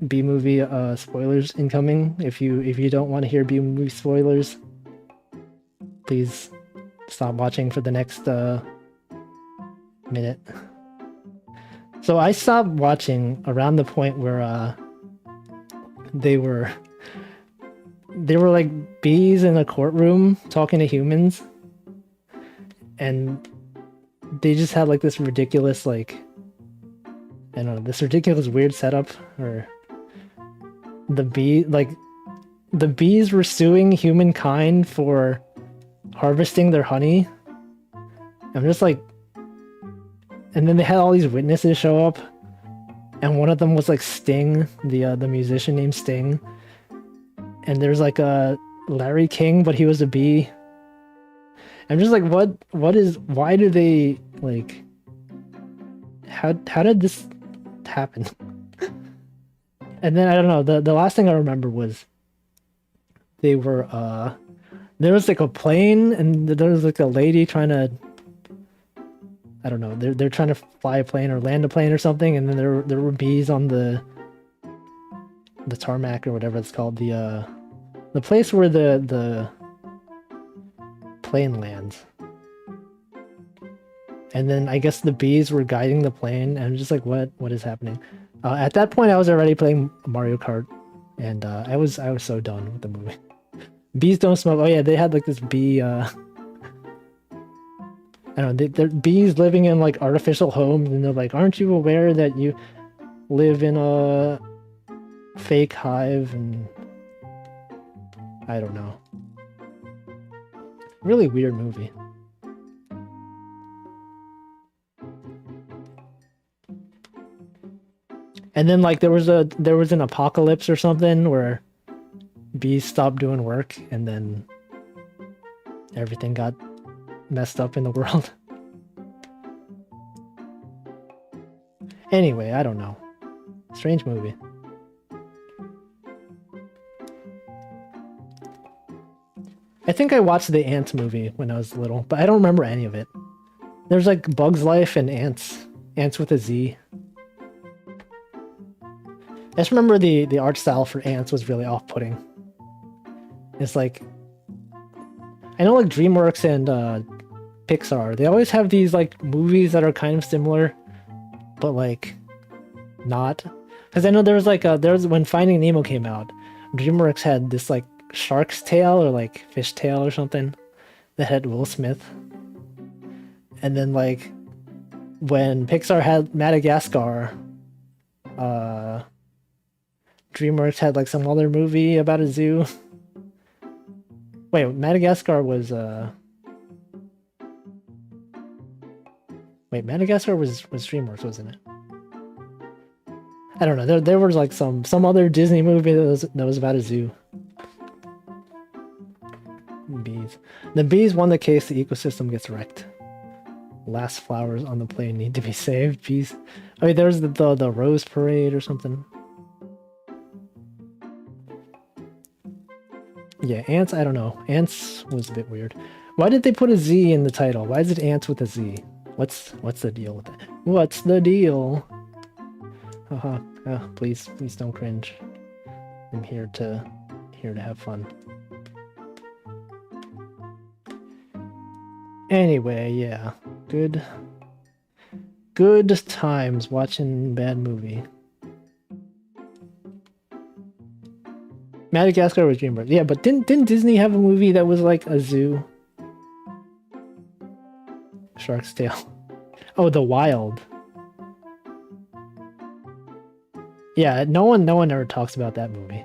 B-movie spoilers incoming. If you don't want to hear B-movie spoilers, please stop watching for the next minute. So I stopped watching around the point where they were like bees in a courtroom talking to humans, and they just had like this ridiculous like, I don't know, this ridiculous weird setup, or the bees were suing humankind for harvesting their honey. I'm just like, and then they had all these witnesses show up, and one of them was like Sting, the musician named Sting, and there's like a Larry King, but he was a bee. I'm just like, why do they like, how did this happen? And then I don't know, the last thing I remember was they were there was like a plane, and there was like a lady trying to, I don't know, they're trying to fly a plane or land a plane or something, and then there were bees on the tarmac or whatever it's called, the place where the plane lands. And then I guess the bees were guiding the plane, and I'm just like, what is happening? At that point, I was already playing Mario Kart, and I was so done with the movie. Bees don't smoke. Oh yeah, they had like this bee. I don't know. They're bees living in like artificial homes, and they're like, "Aren't you aware that you live in a fake hive?" And I don't know. Really weird movie. And then like there was an apocalypse or something where bees stopped doing work, and then everything got messed up in the world. Anyway, I don't know. Strange movie. I think I watched the Ants movie when I was little, but I don't remember any of it. There's like Bug's Life and Ants. Ants with a Z. I just remember the art style for Ants was really off-putting. It's like, I know like DreamWorks and Pixar, they always have these like movies that are kind of similar, but like not. Because I know there was when Finding Nemo came out, DreamWorks had this like shark's tail or like fish tail or something that had Will Smith. And then like when Pixar had Madagascar, DreamWorks had like some other movie about a zoo. Wait, Madagascar was wait, Madagascar was DreamWorks, wasn't it? I don't know. There was like some other Disney movie that was about a zoo. Bees. The bees won the case. The ecosystem gets wrecked. Last flowers on the plane need to be saved. Jeez. I mean, there's the rose parade or something. Yeah, ants. I don't know. Ants was a bit weird. Why did they put a Z in the title? Why is it ants with a Z? What's the deal with that? What's the deal? Haha. Please don't cringe. I'm here to have fun. Anyway, yeah. Good times watching bad movie. Madagascar was DreamWorks. Yeah, but didn't Disney have a movie that was like a zoo? Shark's Tale. Oh, The Wild. Yeah, no one ever talks about that movie.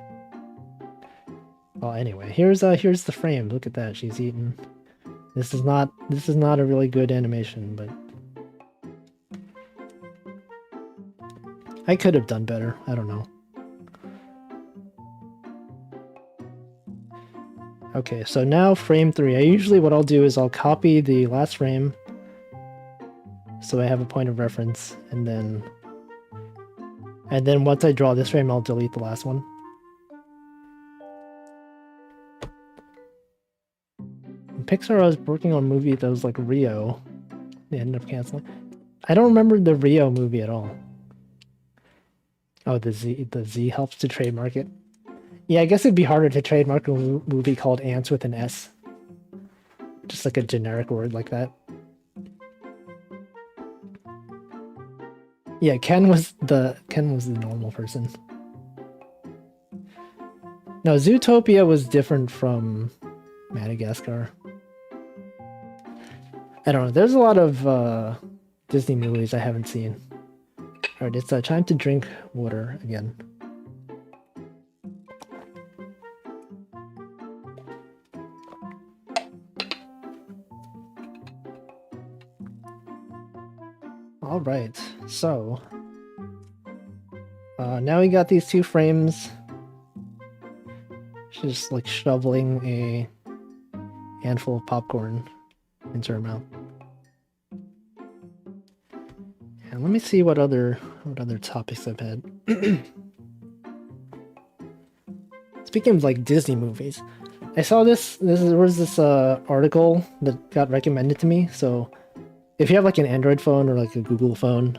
Well, anyway, here's the frame. Look at that. She's eating. This is not a really good animation, but I could have done better. I don't know. Okay, so now frame 3. Usually what I'll do is I'll copy the last frame so I have a point of reference, and then once I draw this frame, I'll delete the last one. In Pixar, I was working on a movie that was like Rio. They ended up canceling. I don't remember the Rio movie at all. Oh, the Z helps to trademark it. Yeah, I guess it'd be harder to trademark a movie called Ants with an S. Just like a generic word like that. Yeah, Ken was the normal person. No, Zootopia was different from Madagascar. I don't know. There's a lot of Disney movies I haven't seen. Alright, it's time to drink water again. Alright, so now we got these 2 frames. She's just like shoveling a handful of popcorn into her mouth. And let me see what other topics I've had. Speaking of like Disney movies, I saw there was this article that got recommended to me. So if you have like an Android phone or like a Google phone,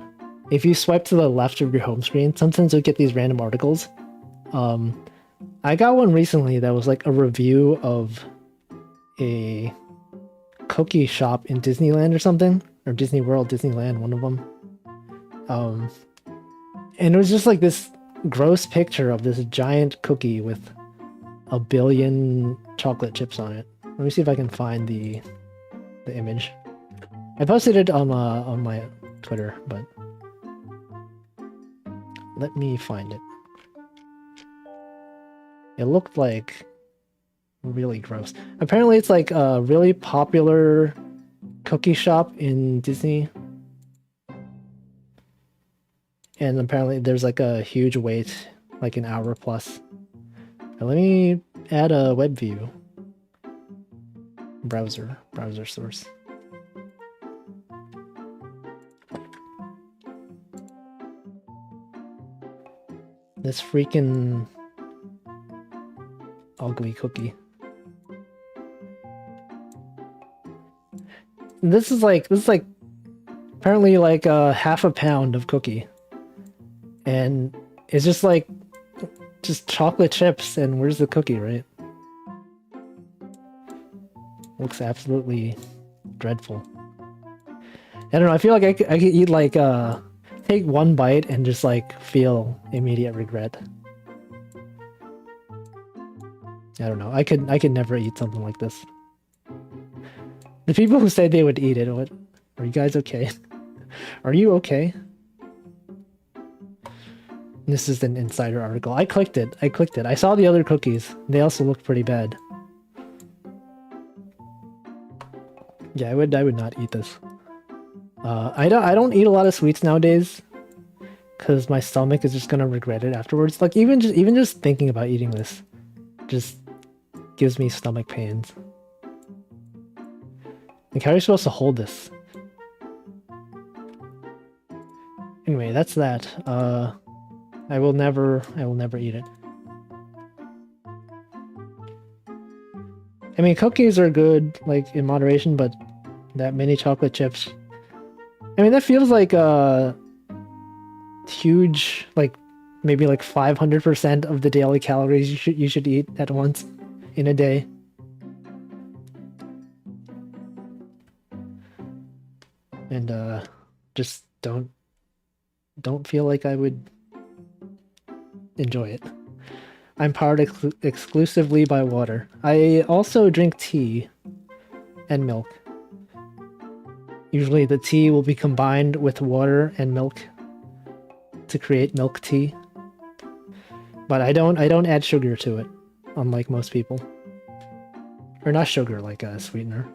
if you swipe to the left of your home screen, sometimes you'll get these random articles. I got one recently that was like a review of a cookie shop in Disneyland or something, or Disney World, Disneyland, one of them. And it was just like this gross picture of this giant cookie with a billion chocolate chips on it. Let me see if I can find the image. I posted it on my Twitter, but let me find it. It looked like really gross. Apparently it's like a really popular cookie shop in Disney. And apparently there's like a huge wait, like an hour plus. Now let me add a web view. Browser source. This freaking ugly cookie. This is like apparently like half a pound of cookie. And it's just like chocolate chips, and where's the cookie, right? Looks absolutely dreadful. I don't know, I feel like I could eat like take one bite and just like feel immediate regret. I don't know. I could never eat something like this. The people who said they would eat it, what? Are you guys okay? Are you okay? This is an insider article. I clicked it. I saw the other cookies. They also looked pretty bad. Yeah, I would not eat this. I don't eat a lot of sweets nowadays, because my stomach is just gonna regret it afterwards. Like even just thinking about eating this just gives me stomach pains. Like how are you supposed to hold this? Anyway, that's that. I will never eat it. I mean, cookies are good, like, in moderation, but that mini chocolate chips... I mean, that feels like a huge, like, maybe like 500% of the daily calories you should eat at once in a day. And just don't feel like I would enjoy it. I'm powered exclusively by water. I also drink tea and milk. Usually the tea will be combined with water and milk to create milk tea. But I don't add sugar to it, unlike most people. Or not sugar, like a sweetener.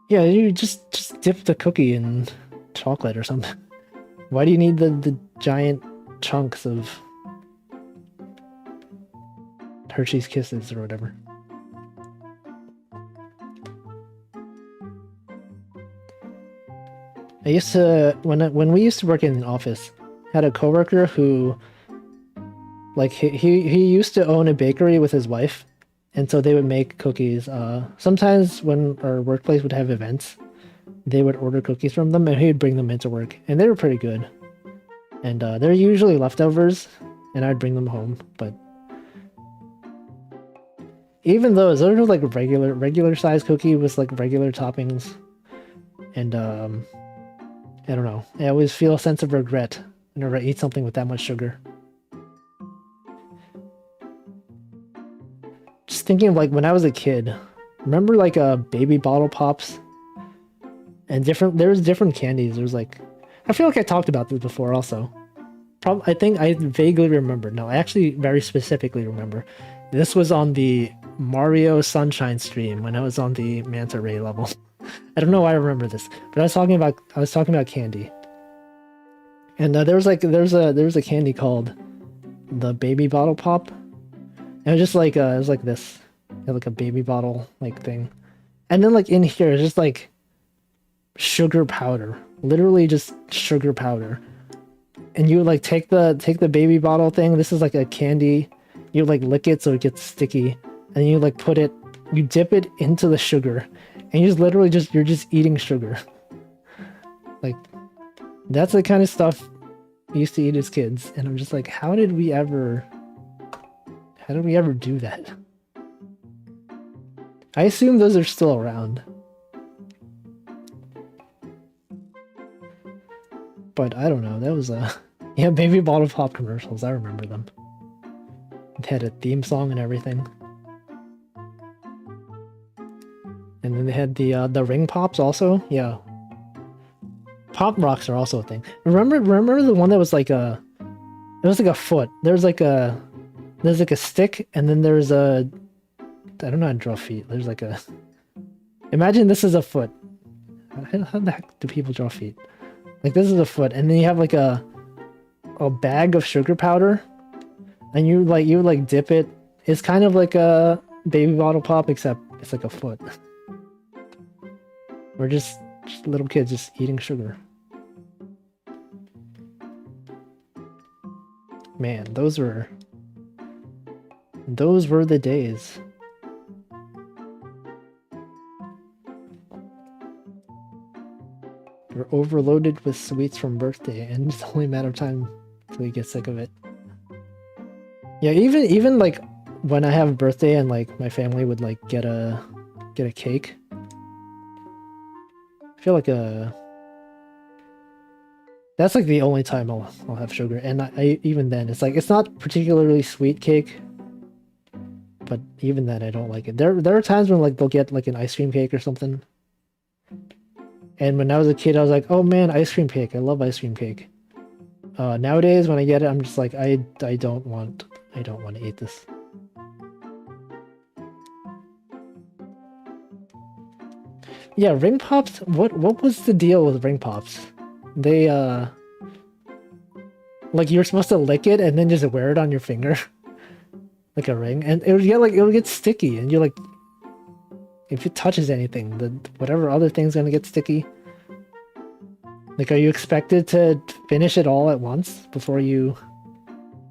Yeah, you just dip the cookie in chocolate or something. Why do you need the giant chunks of Hershey's Kisses or whatever? I used to, when we used to work in an office, had a coworker who, like, he used to own a bakery with his wife, and so they would make cookies. Sometimes when our workplace would have events, they would order cookies from them, and he would bring them into work, and they were pretty good. And they're usually leftovers, and I'd bring them home, but even those were like regular size cookie with like regular toppings, and I don't know. I always feel a sense of regret whenever I eat something with that much sugar. Just thinking of like when I was a kid, remember like baby bottle pops? And there's different candies. There's like, I feel like I talked about this before also. I think I vaguely remember. No, I actually very specifically remember. This was on the Mario Sunshine stream when I was on the Manta Ray level. I don't know why I remember this, but I was talking about candy. And there was a candy called the baby bottle pop. And it was just like it was like this. It had like a baby bottle like thing. And then like in here it's just like sugar powder. Literally just sugar powder. And you would like take the baby bottle thing. This is like a candy. You like lick it so it gets sticky. And you like you dip it into the sugar. And you just literally you're just eating sugar. Like, that's the kind of stuff we used to eat as kids. And I'm just like, how did we ever do that? I assume those are still around. But I don't know, that was yeah, baby bottle pop commercials, I remember them. It had a theme song and everything. And then they had the ring pops also, yeah. Pop rocks are also a thing. Remember the one that was like it was like a foot. There's like a stick, and then there's I don't know how to draw feet. There's like imagine this is a foot. How the heck do people draw feet? Like this is a foot, and then you have like a bag of sugar powder, and you like dip it. It's kind of like a baby bottle pop, except it's like a foot. We're just little kids just eating sugar. Man, those were the days. We're overloaded with sweets from birthday, and it's only a matter of time till you get sick of it. Yeah, even like when I have a birthday and like my family would like get a cake. I feel like that's like the only time I'll have sugar, and I even then it's like it's not particularly sweet cake, but even then I don't like it. There are times when like they'll get like an ice cream cake or something, and when I was a kid I was like, oh man, ice cream cake, I love ice cream cake. Nowadays when I get it I'm just like I don't want to eat this. Yeah, ring pops. What was the deal with ring pops? They like you're supposed to lick it and then just wear it on your finger, like a ring, and it would get sticky, and you're like, if it touches anything, whatever other thing's gonna get sticky. Like, are you expected to finish it all at once before you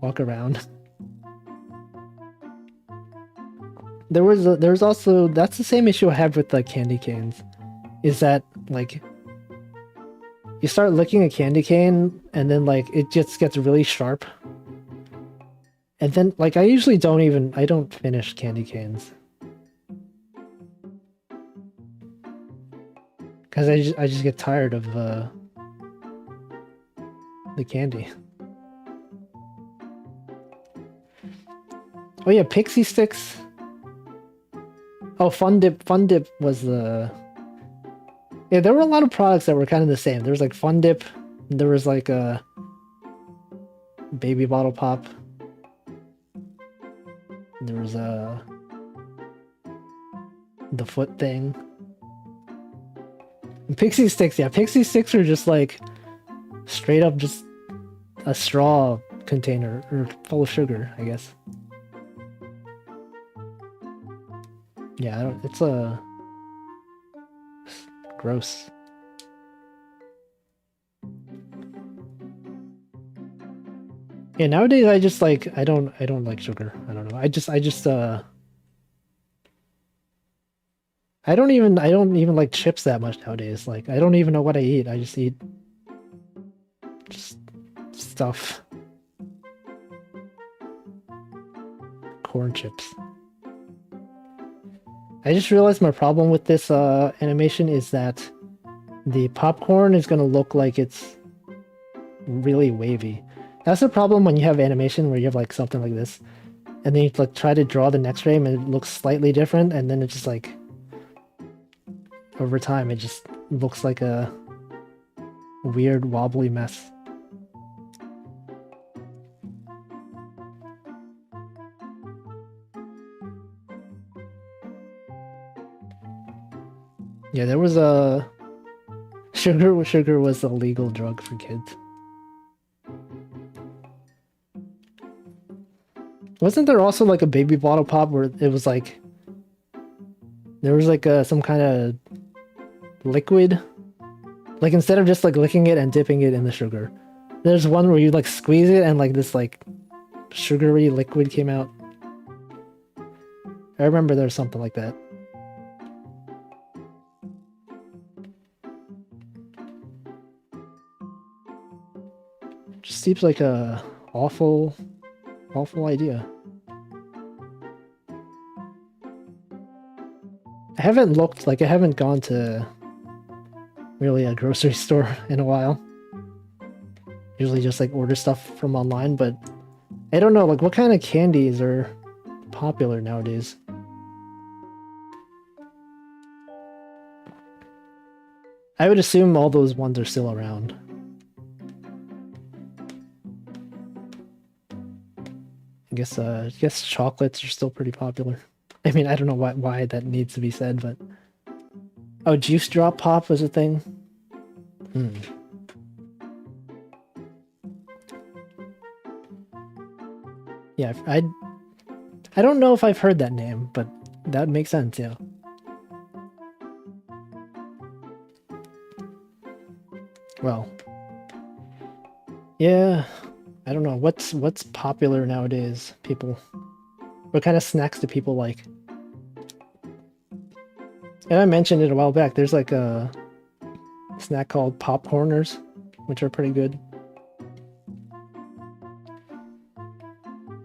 walk around? There's also, that's the same issue I have with the candy canes, is that like you start licking a candy cane and then like it just gets really sharp. And then like I don't finish candy canes. Because I just get tired of the candy. Oh yeah, pixie sticks. Oh, Fun Dip was the... Yeah, there were a lot of products that were kind of the same. There was like Fun Dip, there was like a Baby Bottle Pop. There was the foot thing. And Pixie Sticks, yeah, Pixie Sticks are just like straight up just a straw container or full of sugar, I guess. Yeah, I don't, it's gross. Yeah, nowadays I just like I don't like sugar. I don't know. I don't even like chips that much nowadays. Like I don't even know what I eat. I just eat just stuff. Corn chips. I just realized my problem with this animation is that the popcorn is gonna look like it's really wavy. That's the problem when you have animation where you have like something like this, and then you like try to draw the next frame and it looks slightly different, and then it just like over time it just looks like a weird wobbly mess. Yeah, there was a sugar was a legal drug for kids. Wasn't there also like a Baby Bottle Pop where it was like there was like some kind of liquid, like instead of just like licking it and dipping it in the sugar, there's one where you like squeeze it and like this like sugary liquid came out. I remember there was something like that. Just seems like a awful idea. I haven't gone to really a grocery store in a while. Usually just like order stuff from online, but I don't know, like what kind of candies are popular nowadays? I would assume all those ones are still around. I guess chocolates are still pretty popular. I mean, I don't know why that needs to be said, but... Oh, Juice Drop Pop was a thing? Yeah, I don't know if I've heard that name, but that makes sense, yeah. Well... Yeah... I don't know, what's popular nowadays, people? What kind of snacks do people like? And I mentioned it a while back, there's like a snack called Popcorners, which are pretty good.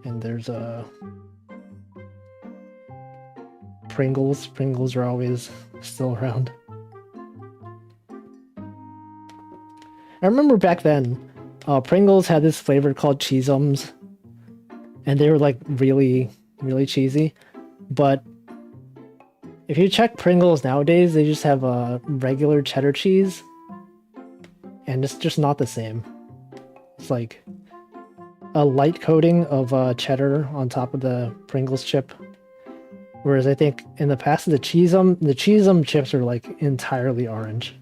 And there's Pringles. Pringles are always still around. I remember back then, Pringles had this flavor called Cheez-Ums, and they were like really, really cheesy. But if you check Pringles nowadays, they just have a regular cheddar cheese, and it's just not the same. It's like a light coating of cheddar on top of the Pringles chip. Whereas I think in the past, the Cheez-Um chips are like entirely orange.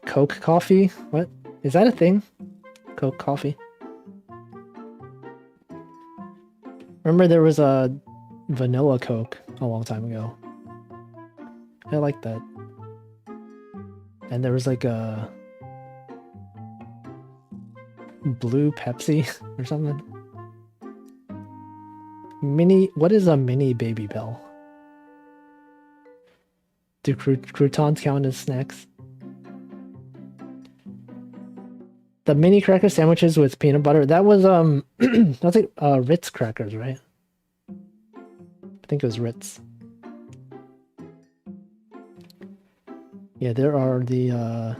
Coke coffee? What? Is that a thing? Coke coffee? Remember there was a vanilla Coke a long time ago. I like that. And there was like a blue Pepsi or something. What is a mini Baby Bell? Do croutons count as snacks? The mini cracker sandwiches with peanut butter, that was that's like Ritz crackers, right? I think it was Ritz. Yeah, there are the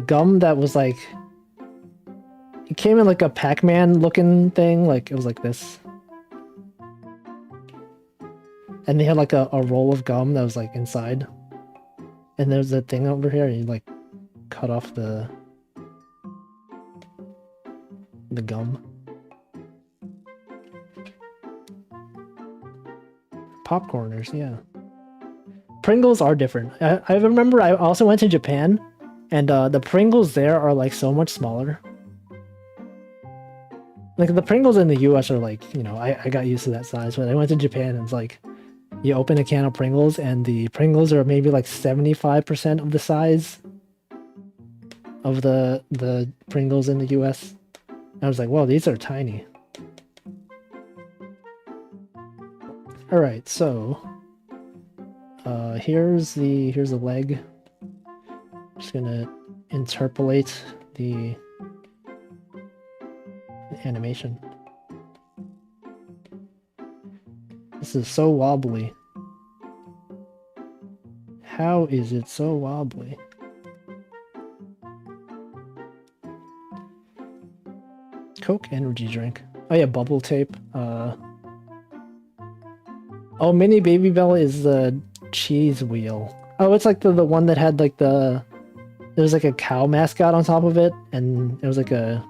gum that was like, it came in like a Pac-Man looking thing, like it was like this. And they had like a roll of gum that was like inside. And there's a thing over here, and you like cut off the gum. Popcorners, yeah. Pringles are different. I remember I also went to Japan, and the Pringles there are like so much smaller. Like the Pringles in the US are like, you know, I got used to that size, but I went to Japan and it's like, you open a can of Pringles and the Pringles are maybe like 75% of the size of the Pringles in the US. I was like, whoa, these are tiny. Alright, so here's the leg. Just gonna interpolate the animation. This is so wobbly. How is it so wobbly? Coke energy drink. Oh yeah, bubble tape. Oh, mini Baby Bell is the cheese wheel. Oh, it's like the one that had like there was like a cow mascot on top of it, and it was like a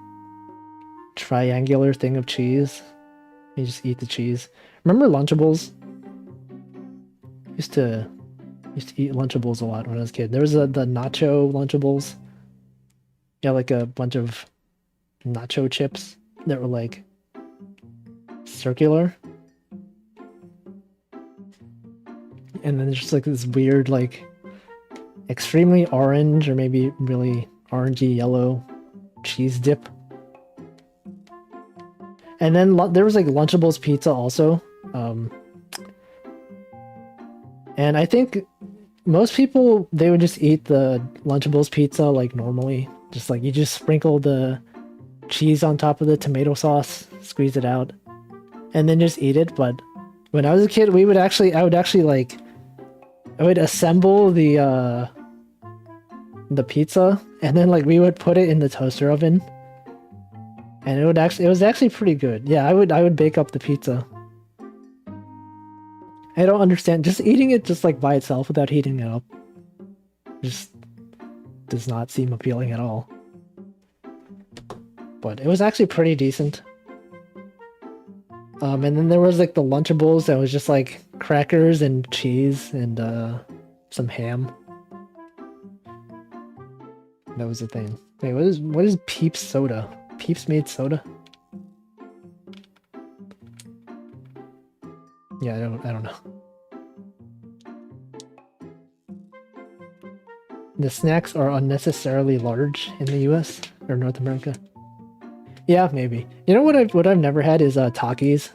triangular thing of cheese. You just eat the cheese. Remember Lunchables? Used to eat Lunchables a lot when I was a kid. There was the nacho Lunchables. Yeah, like a bunch of nacho chips that were like circular. And then there's just like this weird, like extremely orange or maybe really orangey yellow cheese dip. And then there was like Lunchables pizza also. And I think most people, they would just eat the Lunchables pizza like normally. Just like you just sprinkle the cheese on top of the tomato sauce, squeeze it out, and then just eat it. But when I was a kid, I would assemble the pizza, and then like we would put it in the toaster oven. And it was actually pretty good. Yeah, I would bake up the pizza. I don't understand, just eating it just like by itself without heating it up just does not seem appealing at all. But it was actually pretty decent. And then there was like the Lunchables that was just like crackers and cheese and some ham. That was the thing. Wait, what is Peeps soda? Peeps made soda? Yeah, I don't know. The snacks are unnecessarily large in the US or North America. Yeah, maybe. You know what I've never had is Takis.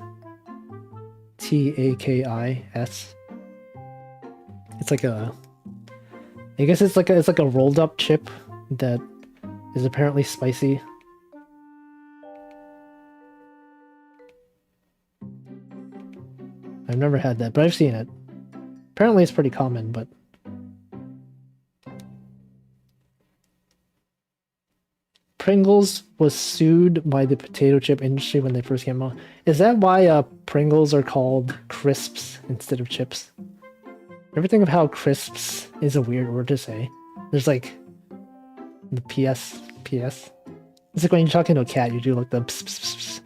Takis. It's like I guess it's like a rolled up chip that is apparently spicy. I've never had that, but I've seen it. Apparently it's pretty common, but Pringles was sued by the potato chip industry when they first came out. Is that why Pringles are called crisps instead of chips? Ever think of how crisps is a weird word to say? There's like the PS. It's like when you're talking to a cat, you do like the pss, pss, pss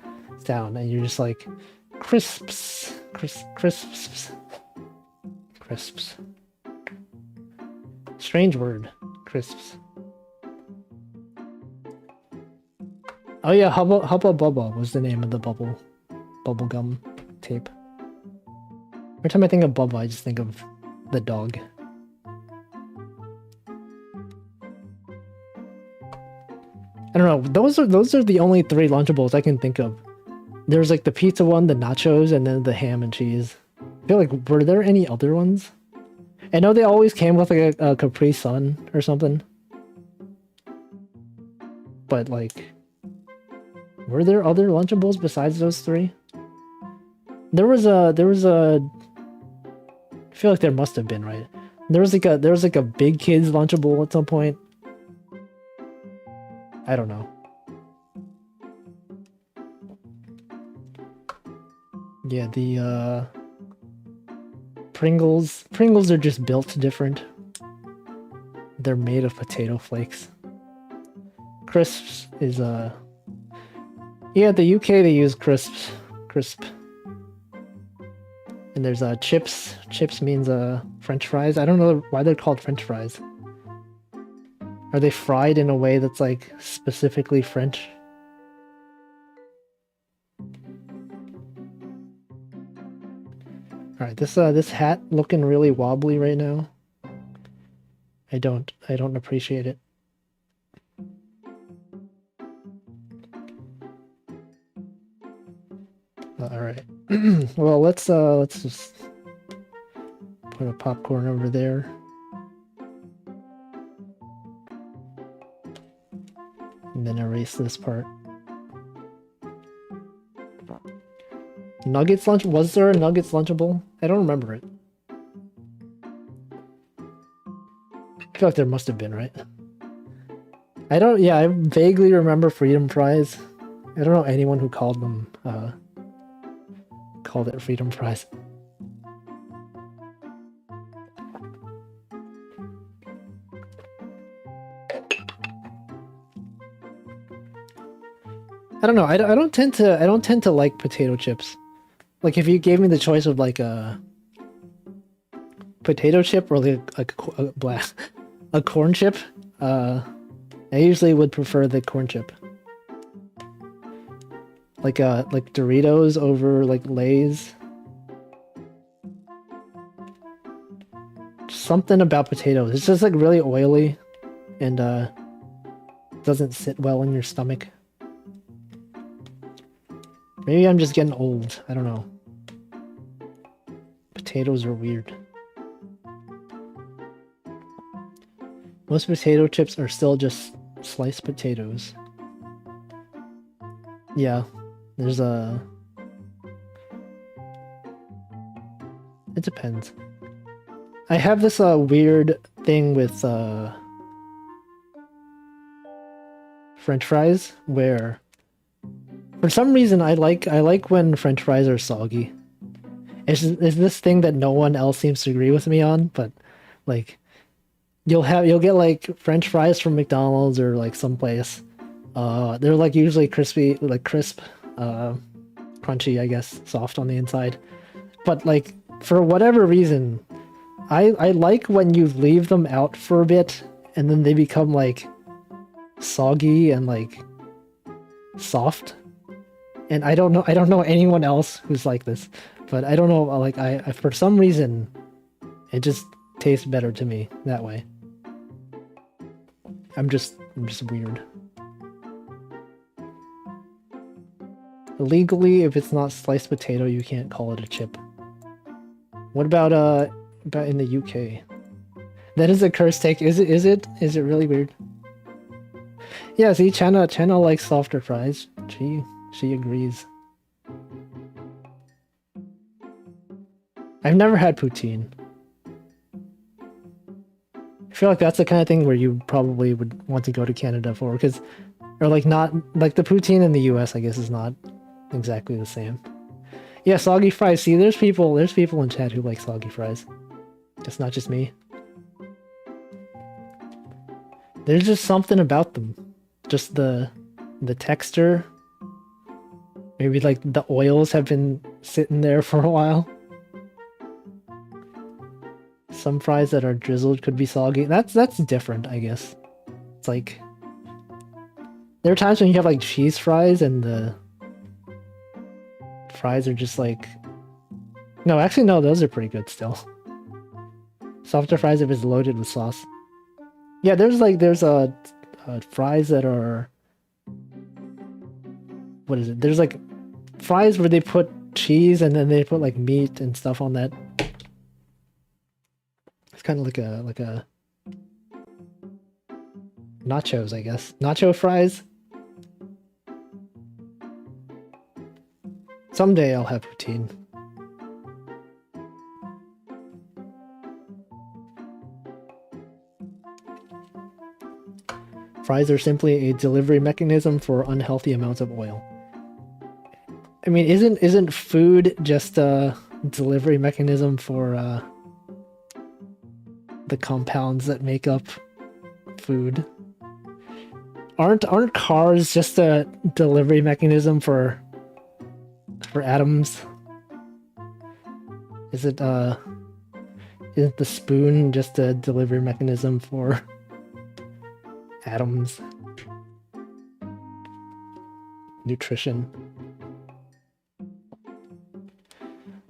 sound, and you're just like crisps. Crisps. Strange word. Crisps. Oh yeah, Hubba Bubba was the name of the bubblegum tape. Every time I think of Bubba, I just think of the dog. I don't know. Those are the only 3 Lunchables I can think of. There's like the pizza one, the nachos, and then the ham and cheese. I feel like, were there any other ones? I know they always came with like a Capri Sun or something. But like, were there other Lunchables besides those 3? There was a I feel like there must have been, right? There was like a big kids Lunchable at some point. I don't know. Yeah, the Pringles are just built different. They're made of potato flakes. Crisps is yeah, the UK they use crisp. And there's chips. Chips means French fries. I don't know why they're called French fries. Are they fried in a way that's like specifically French? All right, this hat looking really wobbly right now. I don't appreciate it. All right. Well, let's just put a popcorn over there. And then erase this part. Nuggets lunch? Was there a Nuggets Lunchable? I don't remember it. I feel like there must have been, right? I vaguely remember Freedom Fries. I don't know anyone who called them, called it Freedom Fries. I don't know. I don't tend to like potato chips. Like if you gave me the choice of like a potato chip or like a corn chip, I usually would prefer the corn chip. Like Doritos over like Lay's. Something about potatoes. It's just like really oily and doesn't sit well in your stomach. Maybe I'm just getting old. I don't know. Potatoes are weird. Most potato chips are still just sliced potatoes. Yeah, there's a... It depends. I have this weird thing with French fries where for some reason I like when French fries are soggy. It's this thing that no one else seems to agree with me on, but like you'll get like French fries from McDonald's or like someplace. They're like usually crispy, like crisp, crunchy, I guess, soft on the inside. But like for whatever reason, I like when you leave them out for a bit and then they become like soggy and like soft. And I don't know anyone else who's like this, but I don't know, like I for some reason it just tastes better to me that way. I'm just weird. Legally, if it's not sliced potato, you can't call it a chip. What about in the UK? That is a curse take. Is it really weird? Yeah, see, Chana likes softer fries. She agrees. I've never had poutine. I feel like that's the kind of thing where you probably would want to go to Canada for, or like not like the poutine in the US, I guess, is not exactly the same. Yeah, soggy fries. See, there's people in chat who like soggy fries. It's not just me. There's just something about them. Just the texture. Maybe like the oils have been sitting there for a while. Some fries that are drizzled could be soggy. That's different, I guess. It's like there are times when you have like cheese fries and the fries are just like... No, actually no, those are pretty good still. Softer fries if it's loaded with sauce. Yeah, there's fries that are what is it? There's like fries where they put cheese and then they put like meat and stuff on that. It's kind of like a nachos, I guess. Nacho fries. Someday I'll have poutine. Fries are simply a delivery mechanism for unhealthy amounts of oil. I mean, isn't food just a delivery mechanism for the compounds that make up food? Aren't cars just a delivery mechanism for atoms? Isn't the spoon just a delivery mechanism for atoms? Nutrition.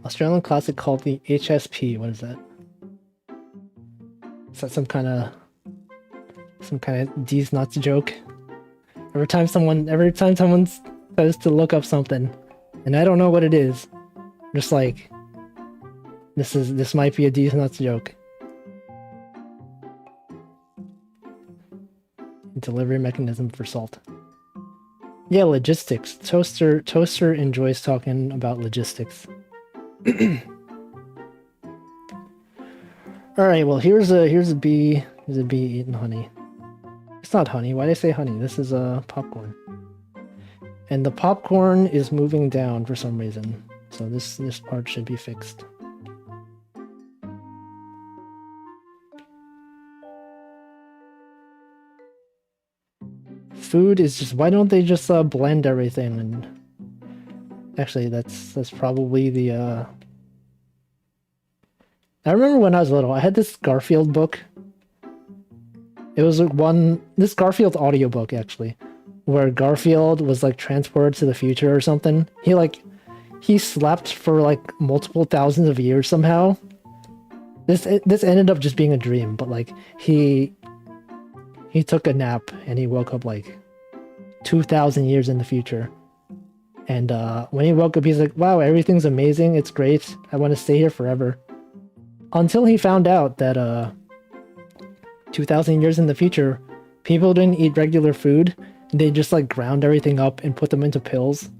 Australian classic called the HSP. What is that? Is that some kind of D's nuts joke? Every time someone says to look up something, and I don't know what it is, I'm just like, this might be a D's nuts joke. Delivery mechanism for salt. Yeah, logistics. Toaster enjoys talking about logistics. All right, well here's a bee eating honey. It's not honey. Why did I say honey? This is popcorn. And the popcorn is moving down for some reason. So this part should be fixed. Food is just, why don't they just blend everything? And actually that's probably the I remember when I was little, I had this Garfield book. It was this Garfield audiobook actually, where Garfield was like transported to the future or something. He slept for like multiple thousands of years somehow. This ended up just being a dream, but like he took a nap and he woke up like 2,000 years in the future. And when he woke up, he's like, wow, everything's amazing. It's great. I want to stay here forever. Until he found out that 2,000 years in the future, people didn't eat regular food. They just like ground everything up and put them into pills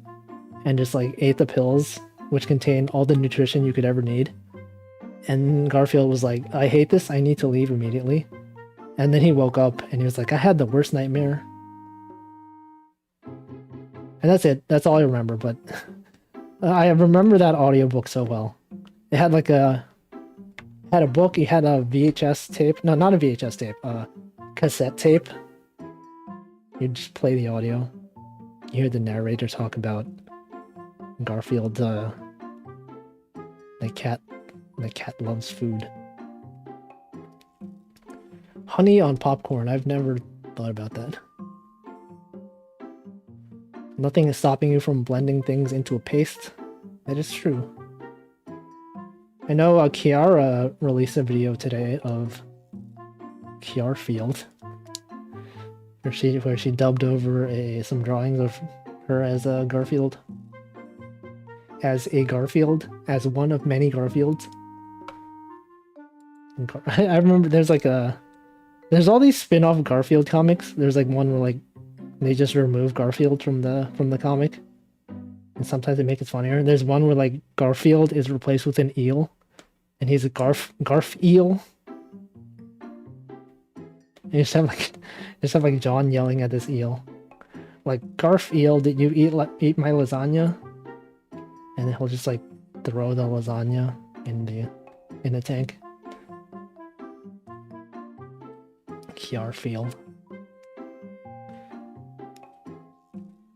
and just like ate the pills, which contain all the nutrition you could ever need. And Garfield was like, I hate this. I need to leave immediately. And then he woke up and he was like, I had the worst nightmare. And that's it. That's all I remember. But I remember that audiobook so well. It had like a book. It had a VHS tape. No, not a VHS tape. Cassette tape. You just play the audio. You hear the narrator talk about Garfield. The cat loves food. Honey on popcorn. I've never thought about that. Nothing is stopping you from blending things into a paste. That is true. I know Kiara released a video today of Kiarfield, where she dubbed over some drawings of her as a Garfield. As as one of many Garfields. I remember there's all these spin-off Garfield comics. There's like one where like they just remove Garfield from the comic, and sometimes they make it funnier. There's one where like Garfield is replaced with an eel, and he's a garf eel. And you just have like John yelling at this eel, like, Garf eel, did you eat my lasagna? And then he'll just like throw the lasagna in the tank. Kiarfield.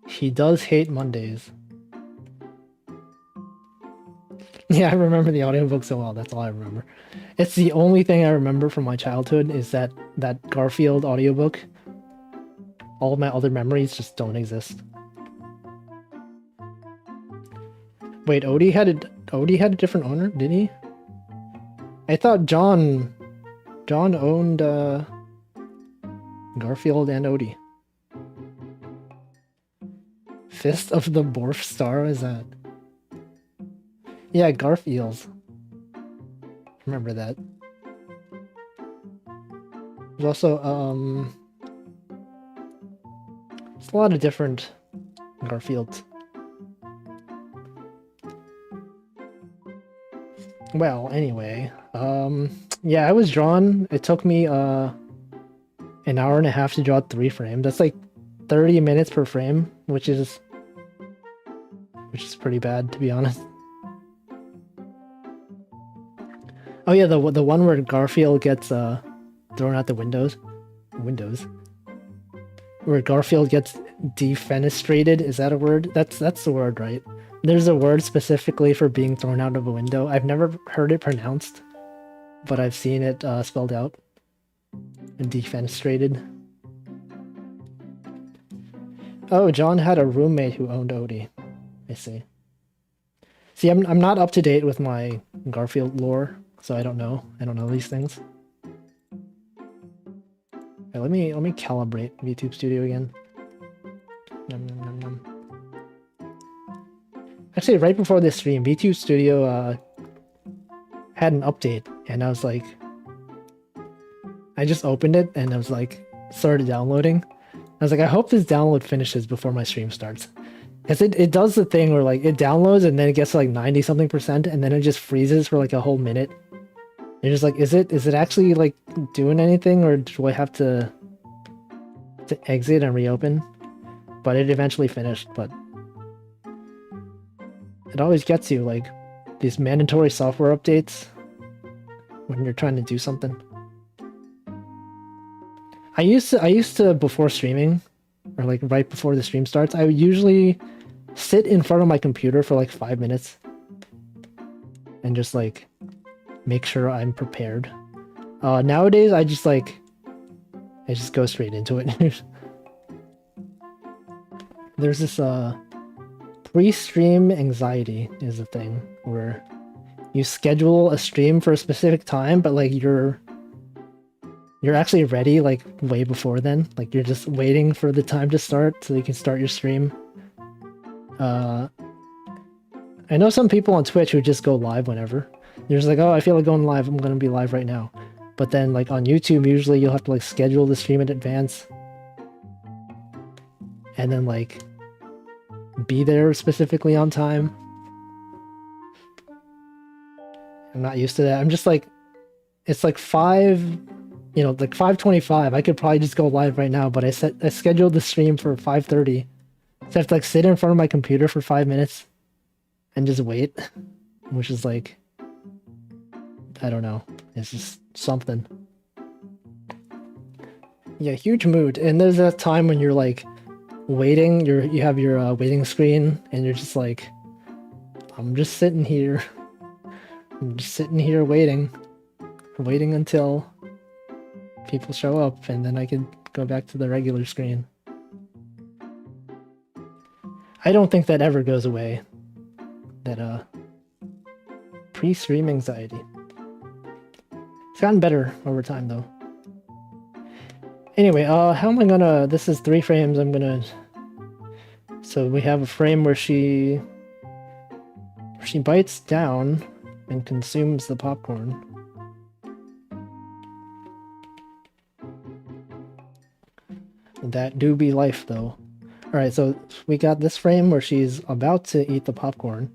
He does hate Mondays. Yeah, I remember the audiobook so well. That's all I remember. It's the only thing I remember from my childhood is that Garfield audiobook. All of my other memories just don't exist. Wait, Odie had a different owner, did he? I thought John owned Garfield and Odie. Fist of the Morph Star, is that? Yeah, Garf Eels. Remember that. There's also, there's a lot of different Garfields. Well, anyway, yeah, I was drawn. It took me, an hour and a half to draw 3 frames. That's like 30 minutes per frame, which is pretty bad, to be honest. Oh yeah, the one where Garfield gets thrown out the windows, where Garfield gets defenestrated. Is that a word? That's the word, right? There's a word specifically for being thrown out of a window. I've never heard it pronounced, but I've seen it spelled out. Defenestrated. Oh, John had a roommate who owned Odie. I see. See, I'm not up to date with my Garfield lore, so I don't know. I don't know these things. Okay, let me calibrate VTube Studio again. Nom, nom, nom, nom. Actually, right before this stream, VTube Studio had an update, and I was like, I just opened it and I was like, started downloading. I was like, I hope this download finishes before my stream starts. Because it does the thing where like it downloads and then it gets to like 90 something percent and then it just freezes for like a whole minute. You're just like, is it actually like doing anything, or do I have to exit and reopen? But it eventually finished. But it always gets you like these mandatory software updates when you're trying to do something. I used to before streaming, or like right before the stream starts, I would usually sit in front of my computer for like 5 minutes and just like make sure I'm prepared. Nowadays I just go straight into it. There's this pre-stream anxiety is a thing where you schedule a stream for a specific time, but like you're actually ready like way before then. Like you're just waiting for the time to start so you can start your stream. I know some people on Twitch who just go live whenever. You're just like, oh, I feel like going live, I'm gonna be live right now. But then like on YouTube, usually you'll have to like schedule the stream in advance. And then like be there specifically on time. I'm not used to that. I'm just like, it's like 5:25. I could probably just go live right now, but I scheduled the stream for 5:30. So I have to like sit in front of my computer for 5 minutes and just wait, which is like, I don't know. It's just something. Yeah, huge mood. And there's that time when you're like waiting, you have your waiting screen and you're just like, I'm just sitting here. I'm just sitting here waiting until people show up, and then I can go back to the regular screen. I don't think that ever goes away. That pre-stream anxiety. It's gotten better over time though. Anyway, how am I gonna... This is 3 frames. I'm gonna... So we have a frame where she bites down and consumes the popcorn. That do be life, though. Alright, so we got this frame where she's about to eat the popcorn.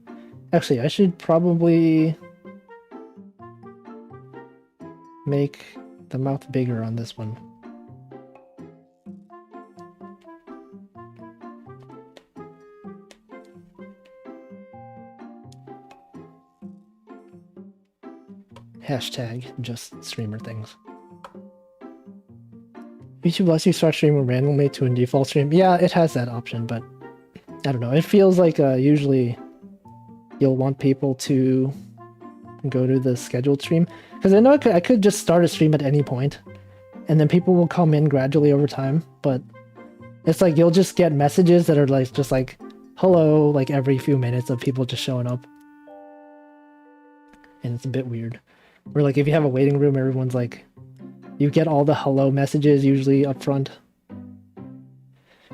Actually, I should probably make the mouth bigger on this one. Hashtag just streamer things. YouTube lets you start streaming randomly to a default stream. Yeah, it has that option, but I don't know. It feels like usually you'll want people to go to the scheduled stream. Because I know I could just start a stream at any point, and then people will come in gradually over time, but it's like you'll just get messages that are like just like, hello, like every few minutes of people just showing up. And it's a bit weird. Where like if you have a waiting room, everyone's like, you get all the hello messages usually up front.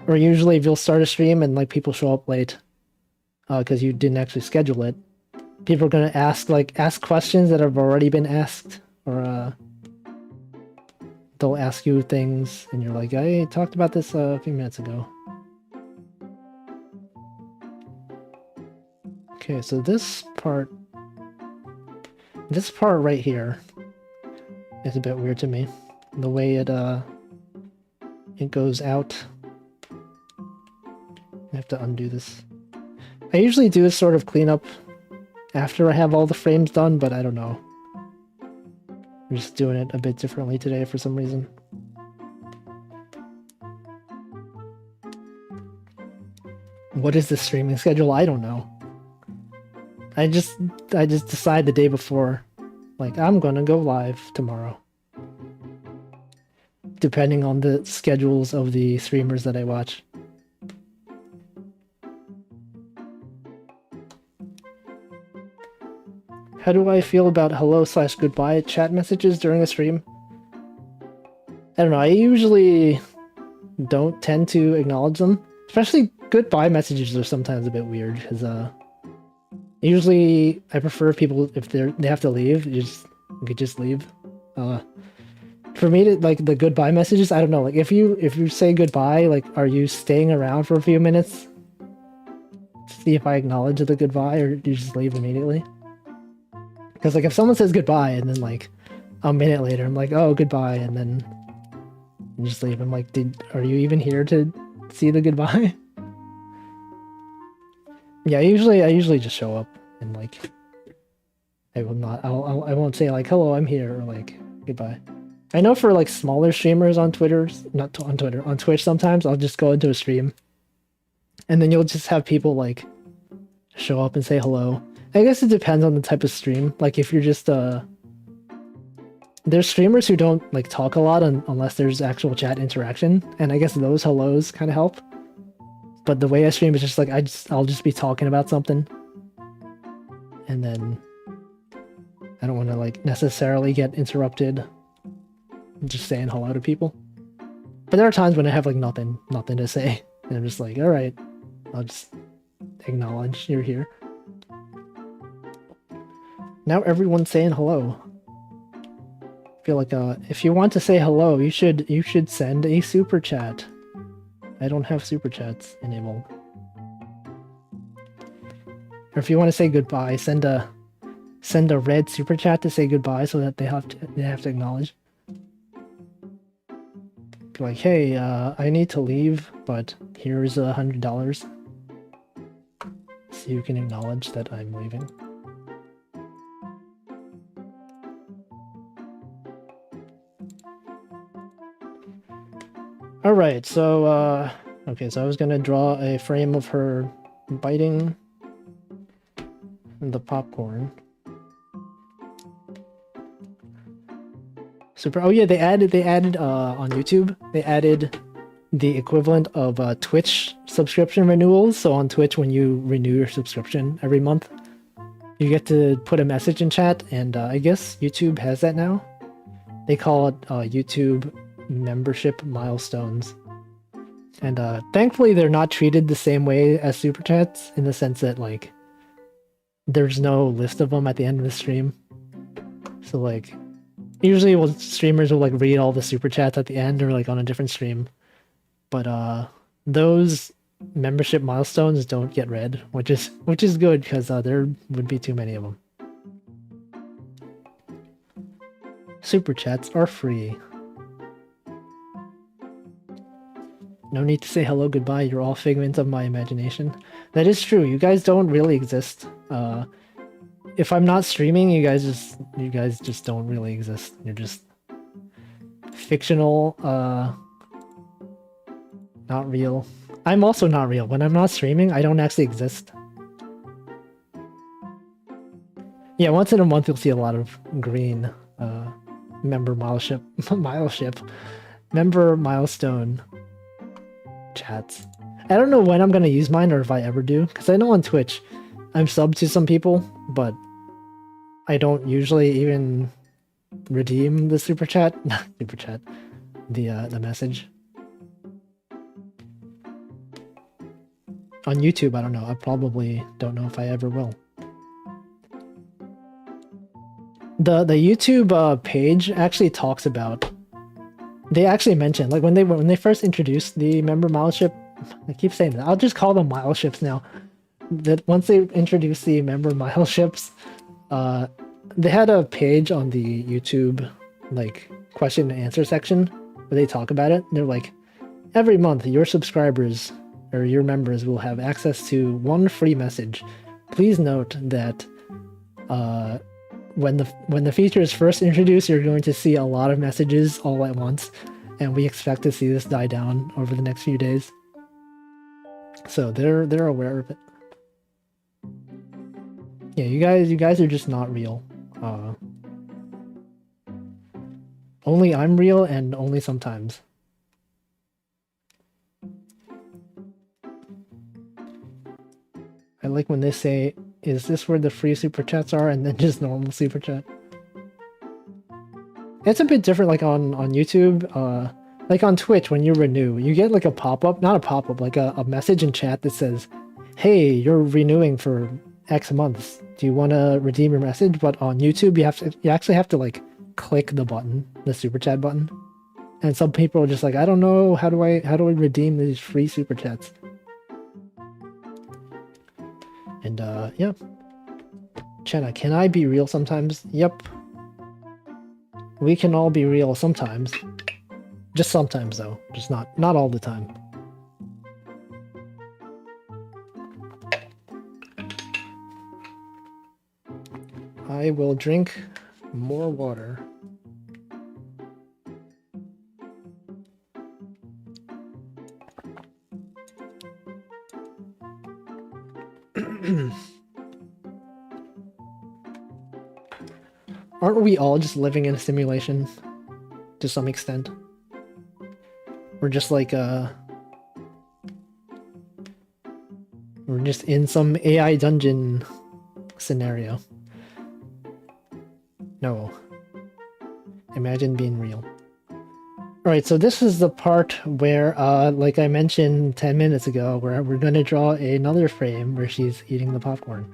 Or usually if you'll start a stream and like people show up late because you didn't actually schedule it, people are gonna ask questions that have already been asked, or they'll ask you things and you're like, I talked about this a few minutes ago. Okay, so this part right here is a bit weird to me. The way it goes out. I have to undo this. I usually do a sort of cleanup after I have all the frames done, but I don't know. I'm just doing it a bit differently today for some reason. What is the streaming schedule? I don't know. I just decide the day before, like, I'm gonna go live tomorrow. Depending on the schedules of the streamers that I watch. How do I feel about hello/goodbye chat messages during a stream? I don't know, I usually don't tend to acknowledge them. Especially goodbye messages are sometimes a bit weird, because usually I prefer people, if they have to leave, you could just leave. For me, to like the goodbye messages, I don't know, like if you say goodbye, like are you staying around for a few minutes to see if I acknowledge the goodbye, or do you just leave immediately? Because like if someone says goodbye and then like a minute later I'm like, oh, goodbye, and then you just leave, I'm like, are you even here to see the goodbye? Yeah, I usually just show up and like I won't say like, hello, I'm here, or like goodbye. I know for like smaller streamers on on Twitch, sometimes I'll just go into a stream and then you'll just have people like show up and say hello. I guess it depends on the type of stream. Like if you're just there's streamers who don't like talk a lot unless there's actual chat interaction, and I guess those hellos kind of help. But the way I stream is just like I'll just be talking about something, and then I don't want to like necessarily get interrupted just saying hello to people. But there are times when I have like nothing to say, and I'm just like, all right, I'll just acknowledge you're here. Now everyone's saying hello. I feel like if you want to say hello, you should send a super chat. I don't have super chats enabled. Or if you want to say goodbye, send a red super chat to say goodbye so that they have to acknowledge. Be like, hey, I need to leave, but here's $100. So you can acknowledge that I'm leaving. Alright, so, okay, so I was gonna draw a frame of her biting the popcorn. Super. Oh yeah, they added on YouTube, they added the equivalent of Twitch subscription renewals. So on Twitch, when you renew your subscription every month, you get to put a message in chat, and I guess YouTube has that now. They call it YouTube membership milestones. And thankfully they're not treated the same way as super chats, in the sense that like there's no list of them at the end of the stream. So like usually streamers will like read all the super chats at the end or like on a different stream. But those membership milestones don't get read, which is good, because there would be too many of them. Super chats are free. No need to say hello, goodbye, you're all figments of my imagination. That is true, you guys don't really exist. If I'm not streaming, you guys just don't really exist. You're just fictional, not real. I'm also not real. When I'm not streaming, I don't actually exist. Yeah, once in a month you'll see a lot of green member member milestone chats. I don't know when I'm gonna use mine, or if I ever do, because I know on Twitch I'm subbed to some people, but I don't usually even redeem the super chat, the message. On YouTube, I don't know. I probably don't know if I ever will. The YouTube page actually talks about. They actually mentioned, like, when they first introduced the member mile ship. I keep saying that. I'll just call them mile ships now. That once they introduced the member mile ships, they had a page on the YouTube like question and answer section where they talk about it. And they're like, every month your subscribers or your members will have access to one free message. Please note that when the feature is first introduced, you're going to see a lot of messages all at once, and we expect to see this die down over the next few days. So they're aware of it. Yeah, you guys are just not real. Only I'm real, and only sometimes. I like when they say, "Is this where the free super chats are?" and then just normal super chat. It's a bit different, like on YouTube. Like on Twitch, when you renew, you get like a pop-up, not a pop-up, like a message in chat that says, "Hey, you're renewing for X months. Do you want to redeem your message?" But on YouTube, you actually have to like click the button, the super chat button. And some people are just like, "I don't know, how do I redeem these free super chats?" And yeah. Chenna, can I be real sometimes? Yep. We can all be real sometimes. Just sometimes though. Just not all the time. I will drink more water. Aren't we all just living in a simulation to some extent? We're just like we're just in some AI dungeon scenario. No. Imagine being real. Alright, so this is the part where, like I mentioned 10 minutes ago, where we're gonna draw another frame where she's eating the popcorn.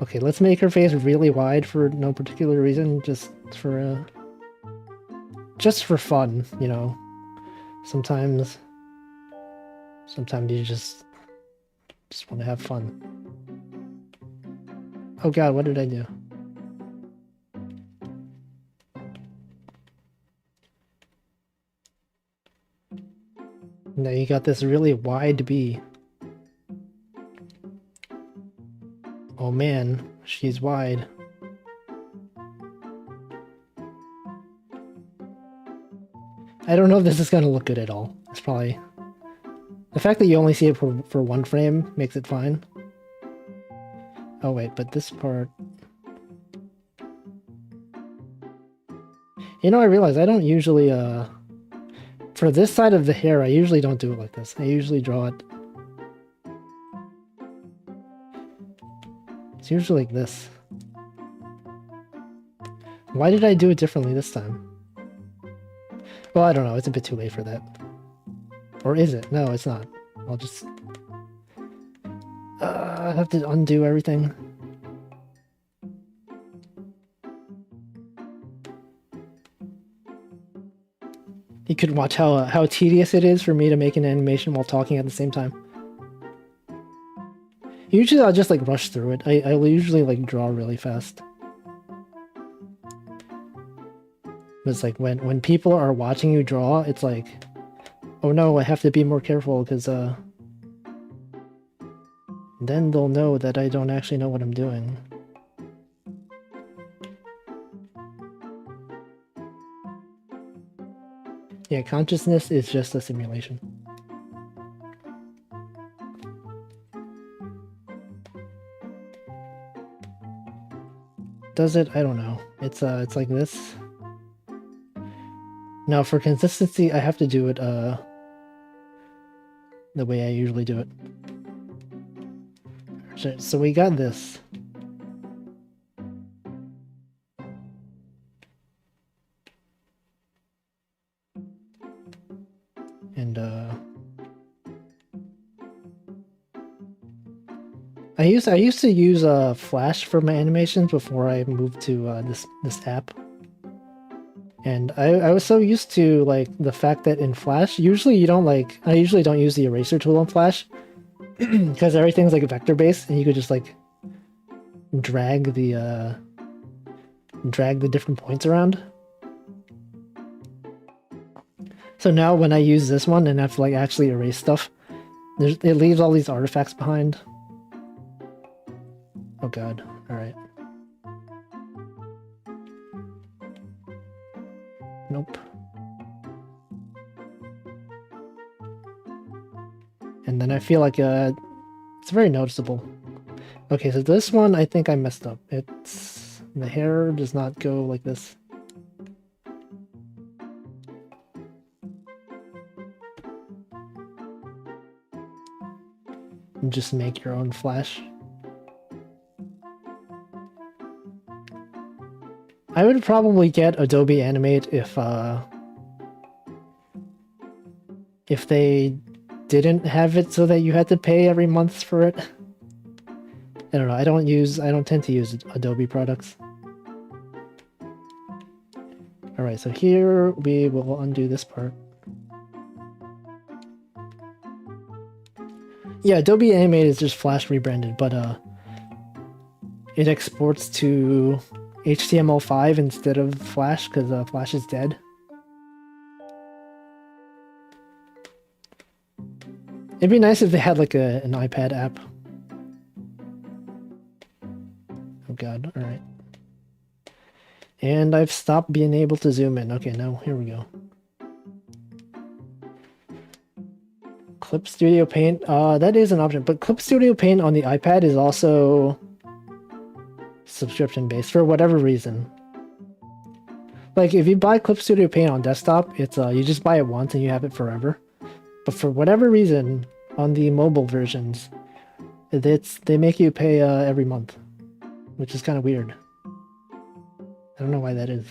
Okay, let's make her face really wide for no particular reason, just for fun, you know. Sometimes you just want to have fun. Oh god, what did I do? Now you got this really wide bee. Oh man, she's wide. I don't know if this is gonna look good at all. It's probably... The fact that you only see it for one frame makes it fine. Oh wait, but this part... You know, I realize I don't usually, for this side of the hair, I usually don't do it like this. I usually draw it... It's usually like this. Why did I do it differently this time? Well, I don't know. It's a bit too late for that. Or is it? No, it's not. I'll just... I have to undo everything. You could watch how tedious it is for me to make an animation while talking at the same time. Usually I'll just like rush through it. I'll usually like draw really fast. But it's like when people are watching you draw, it's like, oh no, I have to be more careful because then they'll know that I don't actually know what I'm doing. Yeah, consciousness is just a simulation. Does it? I don't know. It's like this. Now for consistency, I have to do it the way I usually do it. So we got this. And I used to use Flash for my animations before I moved to this app. And I was so used to like the fact that in Flash, usually you don't like I usually don't use the eraser tool in Flash because everything's like vector based and you could just like drag the different points around. So now when I use this one and have to like actually erase stuff, it leaves all these artifacts behind. Oh god, alright. Nope. And then I feel like it's very noticeable. Okay, so this one I think I messed up. It's the hair does not go like this. Just make your own Flash. I would probably get Adobe Animate if they didn't have it so that you had to pay every month for it. I don't know, I don't tend to use Adobe products. Alright, so here we will undo this part. Yeah, Adobe Animate is just Flash rebranded, but it exports to HTML5 instead of Flash because Flash is dead. It'd be nice if they had like an iPad app. Oh god, alright. And I've stopped being able to zoom in. Okay, now here we go. Clip Studio Paint, that is an option, but Clip Studio Paint on the iPad is also subscription based for whatever reason. Like if you buy Clip Studio Paint on desktop, it's you just buy it once and you have it forever. But for whatever reason, on the mobile versions, they make you pay every month, which is kind of weird. I don't know why that is.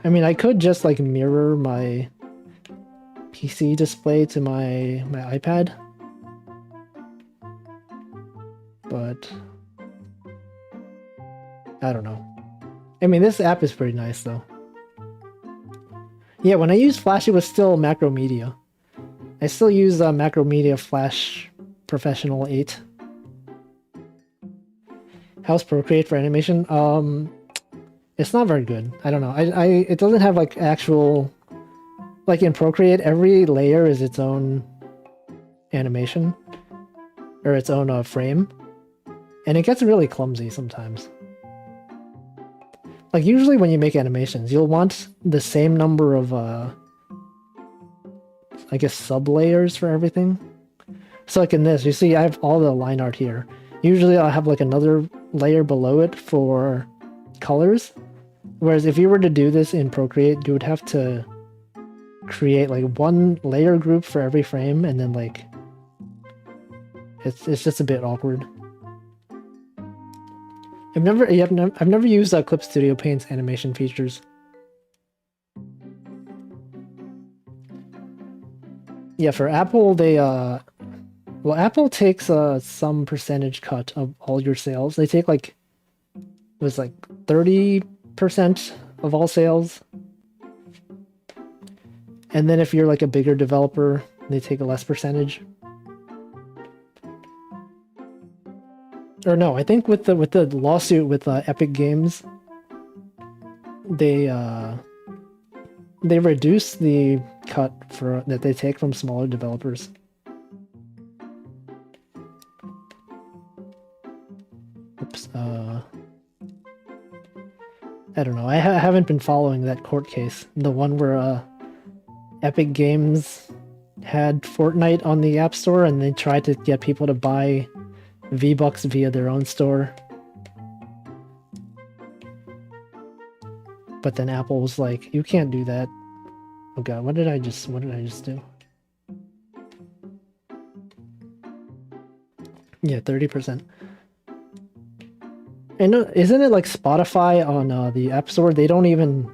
I mean, I could just like mirror my PC display to my iPad, but I don't know. I mean, this app is pretty nice though. Yeah, when I used Flash, it was still Macromedia. I still use Macromedia Flash Professional 8. How's Procreate for animation? It's not very good. I don't know. It doesn't have like actual, like in Procreate, every layer is its own animation or its own frame, and it gets really clumsy sometimes. Like usually when you make animations, you'll want the same number of I guess sub layers for everything. So like in this, you see I have all the line art here. Usually I'll have like another layer below it for colors. Whereas if you were to do this in Procreate, you would have to create like one layer group for every frame, and then like it's just a bit awkward. I've never used Clip Studio Paint's animation features. Yeah, for Apple, they well, Apple takes some percentage cut of all your sales. They take like, it was like 30% of all sales. And then if you're like a bigger developer, they take a less percentage. Or no, I think with the lawsuit with Epic Games, they reduce the cut that they take from smaller developers. Oops. I don't know. I haven't been following that court case. The one where Epic Games had Fortnite on the App Store and they tried to get people to buy V-Bucks via their own store. But then Apple was like, you can't do that. Oh god, what did I just do? Yeah, 30%. And isn't it like Spotify on the App Store? They don't even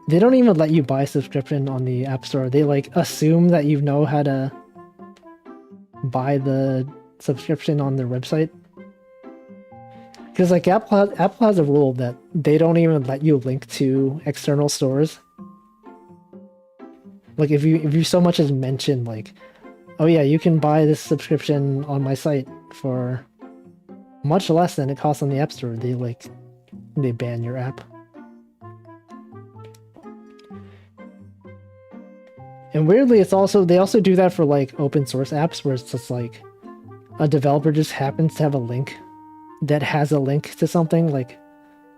let you buy subscription on the App Store. They like assume that you know how to buy the subscription on their website. Because like Apple has a rule that they don't even let you link to external stores. Like if you so much as mention like, oh yeah, you can buy this subscription on my site for much less than it costs on the App Store, they ban your app. And weirdly, they also do that for like open source apps where it's just like a developer just happens to have a link that has a link to something like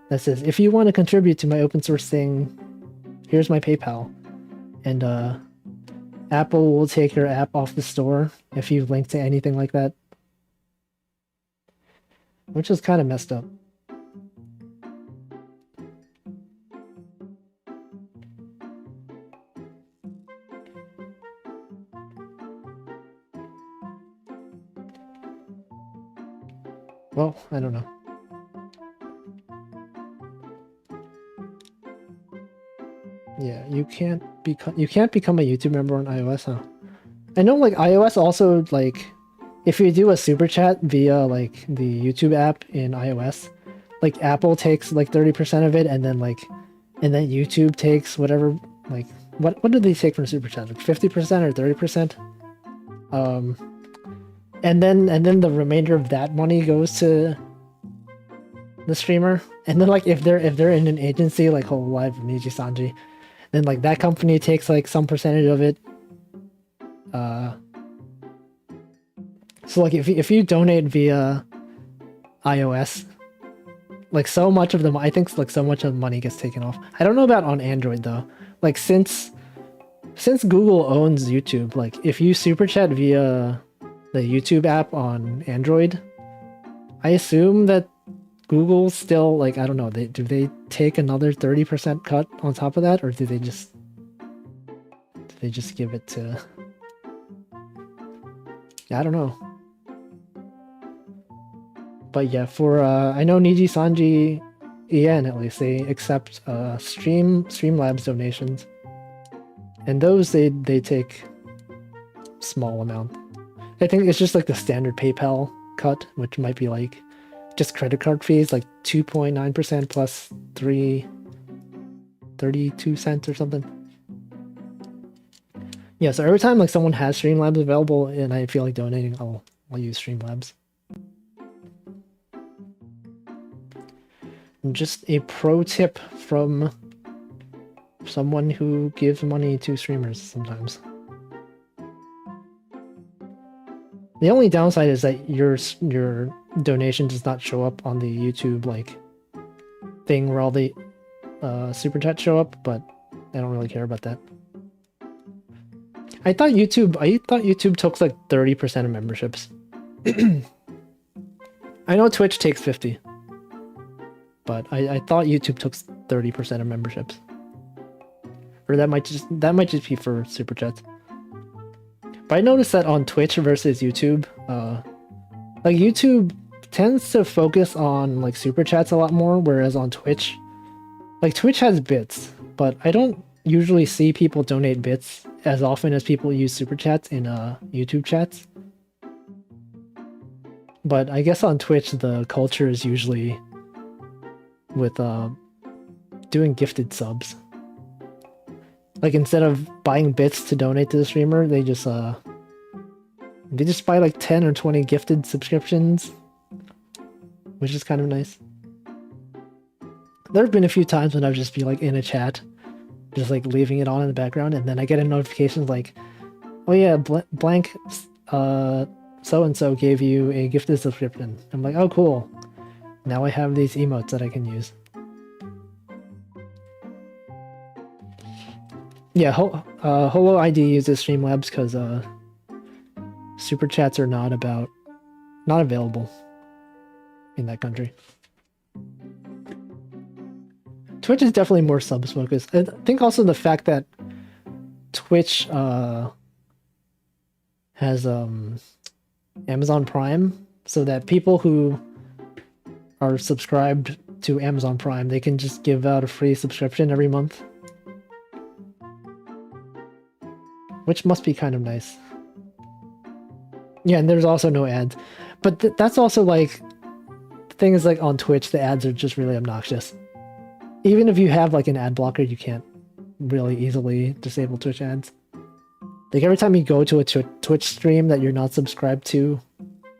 that says, if you want to contribute to my open source thing, here's my PayPal. And Apple will take your app off the store if you link to anything like that. Which is kind of messed up. Well, I don't know. Yeah, you can't become a YouTube member on iOS, huh? I know like iOS also like if you do a super chat via like the YouTube app in iOS, like Apple takes like 30% of it and then YouTube takes whatever like what do they take from super chat? Like 50% or 30%? And then the remainder of that money goes to the streamer. And then like if they're in an agency like Hololive or Niji Sanji, then like that company takes like some percentage of it. So like if you donate via iOS, like so much of them, I think like so much of the money gets taken off. I don't know about on Android though. Like since Google owns YouTube, like if you super chat via the YouTube app on Android, I assume that Google still like I don't know. Do they take another 30% cut on top of that, or do they just give it to? I don't know. But yeah, for I know Niji Sanji, EN at least they accept Streamlabs donations, and those they take small amount. I think it's just like the standard PayPal cut, which might be like just credit card fees, like 2.9% plus 32 cents or something. Yeah, so every time like someone has Streamlabs available and I feel like donating, I'll use Streamlabs. And just a pro tip from someone who gives money to streamers sometimes. The only downside is that your donation does not show up on the YouTube like thing where all the super chats show up, but I don't really care about that. I thought YouTube took like 30% of memberships. I know Twitch takes 50, but I thought YouTube took 30% of memberships. Or that might just be for super chats. But I noticed that on Twitch versus YouTube, like YouTube tends to focus on like super chats a lot more, whereas on Twitch, like Twitch has bits, but I don't usually see people donate bits as often as people use super chats in YouTube chats. But I guess on Twitch the culture is usually with doing gifted subs. Like instead of buying bits to donate to the streamer, they just buy like 10 or 20 gifted subscriptions, which is kind of nice. There have been a few times when I've just be like in a chat, just like leaving it on in the background, and then I get a notification like, oh yeah, blank so-and-so gave you a gifted subscription. I'm like, oh cool. Now I have these emotes that I can use. Yeah, Holo ID uses Streamlabs because super chats are not available in that country. Twitch is definitely more subs focused. I think also the fact that Twitch has Amazon Prime, so that people who are subscribed to Amazon Prime, they can just give out a free subscription every month. Which must be kind of nice. Yeah, and there's also no ads. But that's also like the thing is like on Twitch, the ads are just really obnoxious. Even if you have like an ad blocker, you can't really easily disable Twitch ads. Like every time you go to a Twitch stream that you're not subscribed to,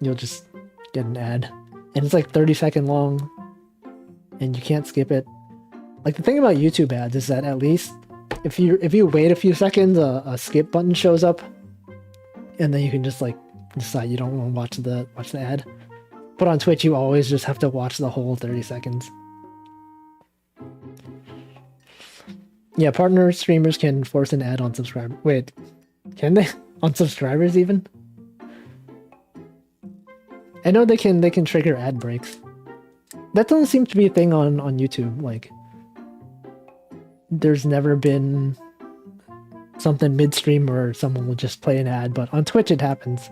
you'll just get an ad. And it's like 30-second long and you can't skip it. Like the thing about YouTube ads is that at least if you wait a few seconds, a skip button shows up and then you can just like decide you don't want to watch the ad. But on Twitch you always just have to watch the whole 30 seconds. Yeah, partner streamers can force an ad on subscriber. Wait, can they? On subscribers even? I know they can trigger ad breaks. That doesn't seem to be a thing on YouTube. Like, there's never been something midstream where someone will just play an ad, but on Twitch it happens.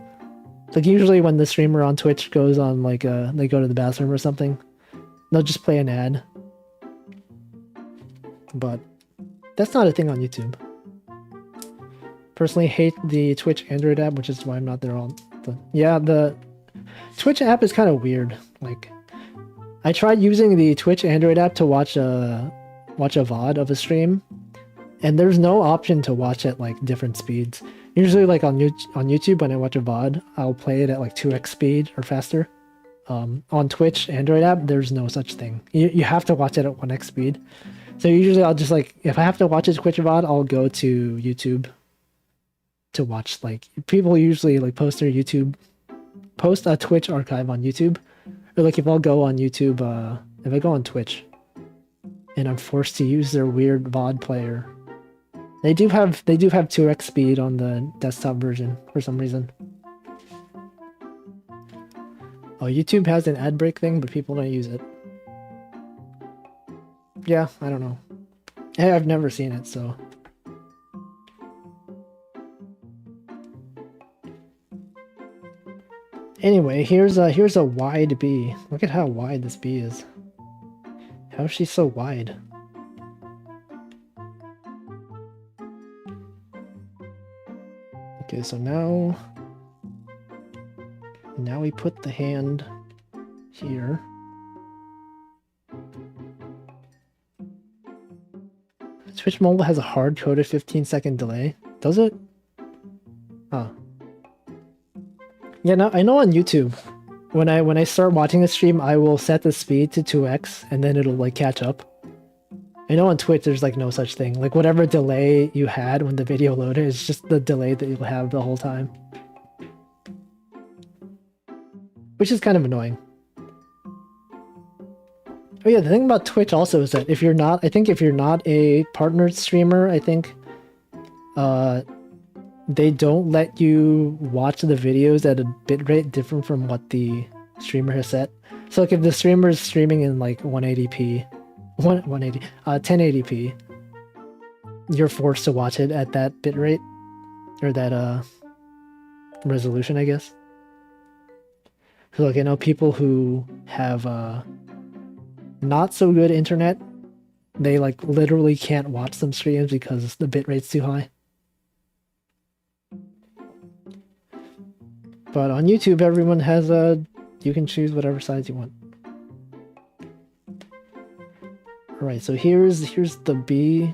Like usually when the streamer on Twitch goes on like they go to the bathroom or something, they'll just play an ad. But that's not a thing on YouTube. Personally hate the Twitch Android app, which is why I'm not there all the... Yeah, the Twitch app is kind of weird. Like, I tried using the Twitch Android app to watch a VOD of a stream, and there's no option to watch at like different speeds. Usually like on YouTube when I watch a VOD, I'll play it at like 2x speed or faster. On Twitch Android app, there's no such thing. You have to watch it at 1x speed. So usually I'll just like, if I have to watch a Twitch VOD, I'll go to YouTube to watch. Like people usually like post a Twitch archive on YouTube. Or like if I'll go on YouTube, if I go on Twitch and I'm forced to use their weird VOD player, they do have 2x speed on the desktop version for some reason. Oh, YouTube has an ad break thing, but people don't use it. Yeah, I don't know. Hey, I've never seen it, so. Anyway, here's a wide bee. Look at how wide this bee is. How is she so wide? Okay, so now we put the hand here. Twitch Mobile has a hard-coded 15-second delay. Does it? Huh. Yeah, no, I know on YouTube, when I start watching a stream, I will set the speed to 2x, and then it'll like catch up. I know on Twitch there's like no such thing. Like whatever delay you had when the video loaded is just the delay that you'll have the whole time. Which is kind of annoying. Oh yeah, the thing about Twitch also is that if you're not a partnered streamer, I think they don't let you watch the videos at a bitrate different from what the streamer has set. So like if the streamer is streaming in like 1080p, you're forced to watch it at that bitrate or that resolution, I guess. So like I know people who have not so good internet, they like literally can't watch some streams because the bitrate's too high. But on YouTube, everyone has you can choose whatever size you want. Alright, so here's the bee.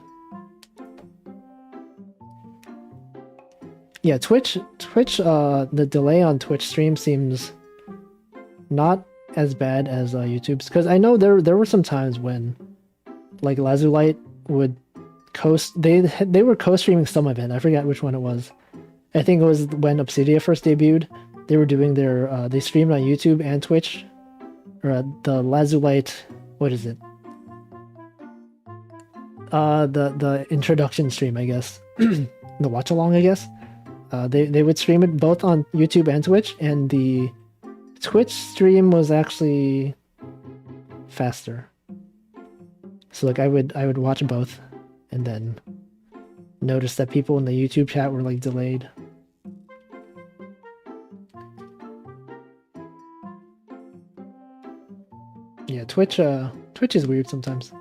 Yeah, Twitch, the delay on Twitch stream seems not as bad as YouTube's, because I know there were some times when like Lazulite would they were co-streaming some of it. I forget which one it was. I think it was when Obsidia first debuted. They were doing their they streamed on YouTube and Twitch, or the Lazulite, what is it? The introduction stream, I guess. The watch along, I guess. They would stream it both on YouTube and Twitch, and the Twitch stream was actually faster. So like I would watch both and then notice that people in the YouTube chat were like delayed. Yeah, Twitch is weird sometimes.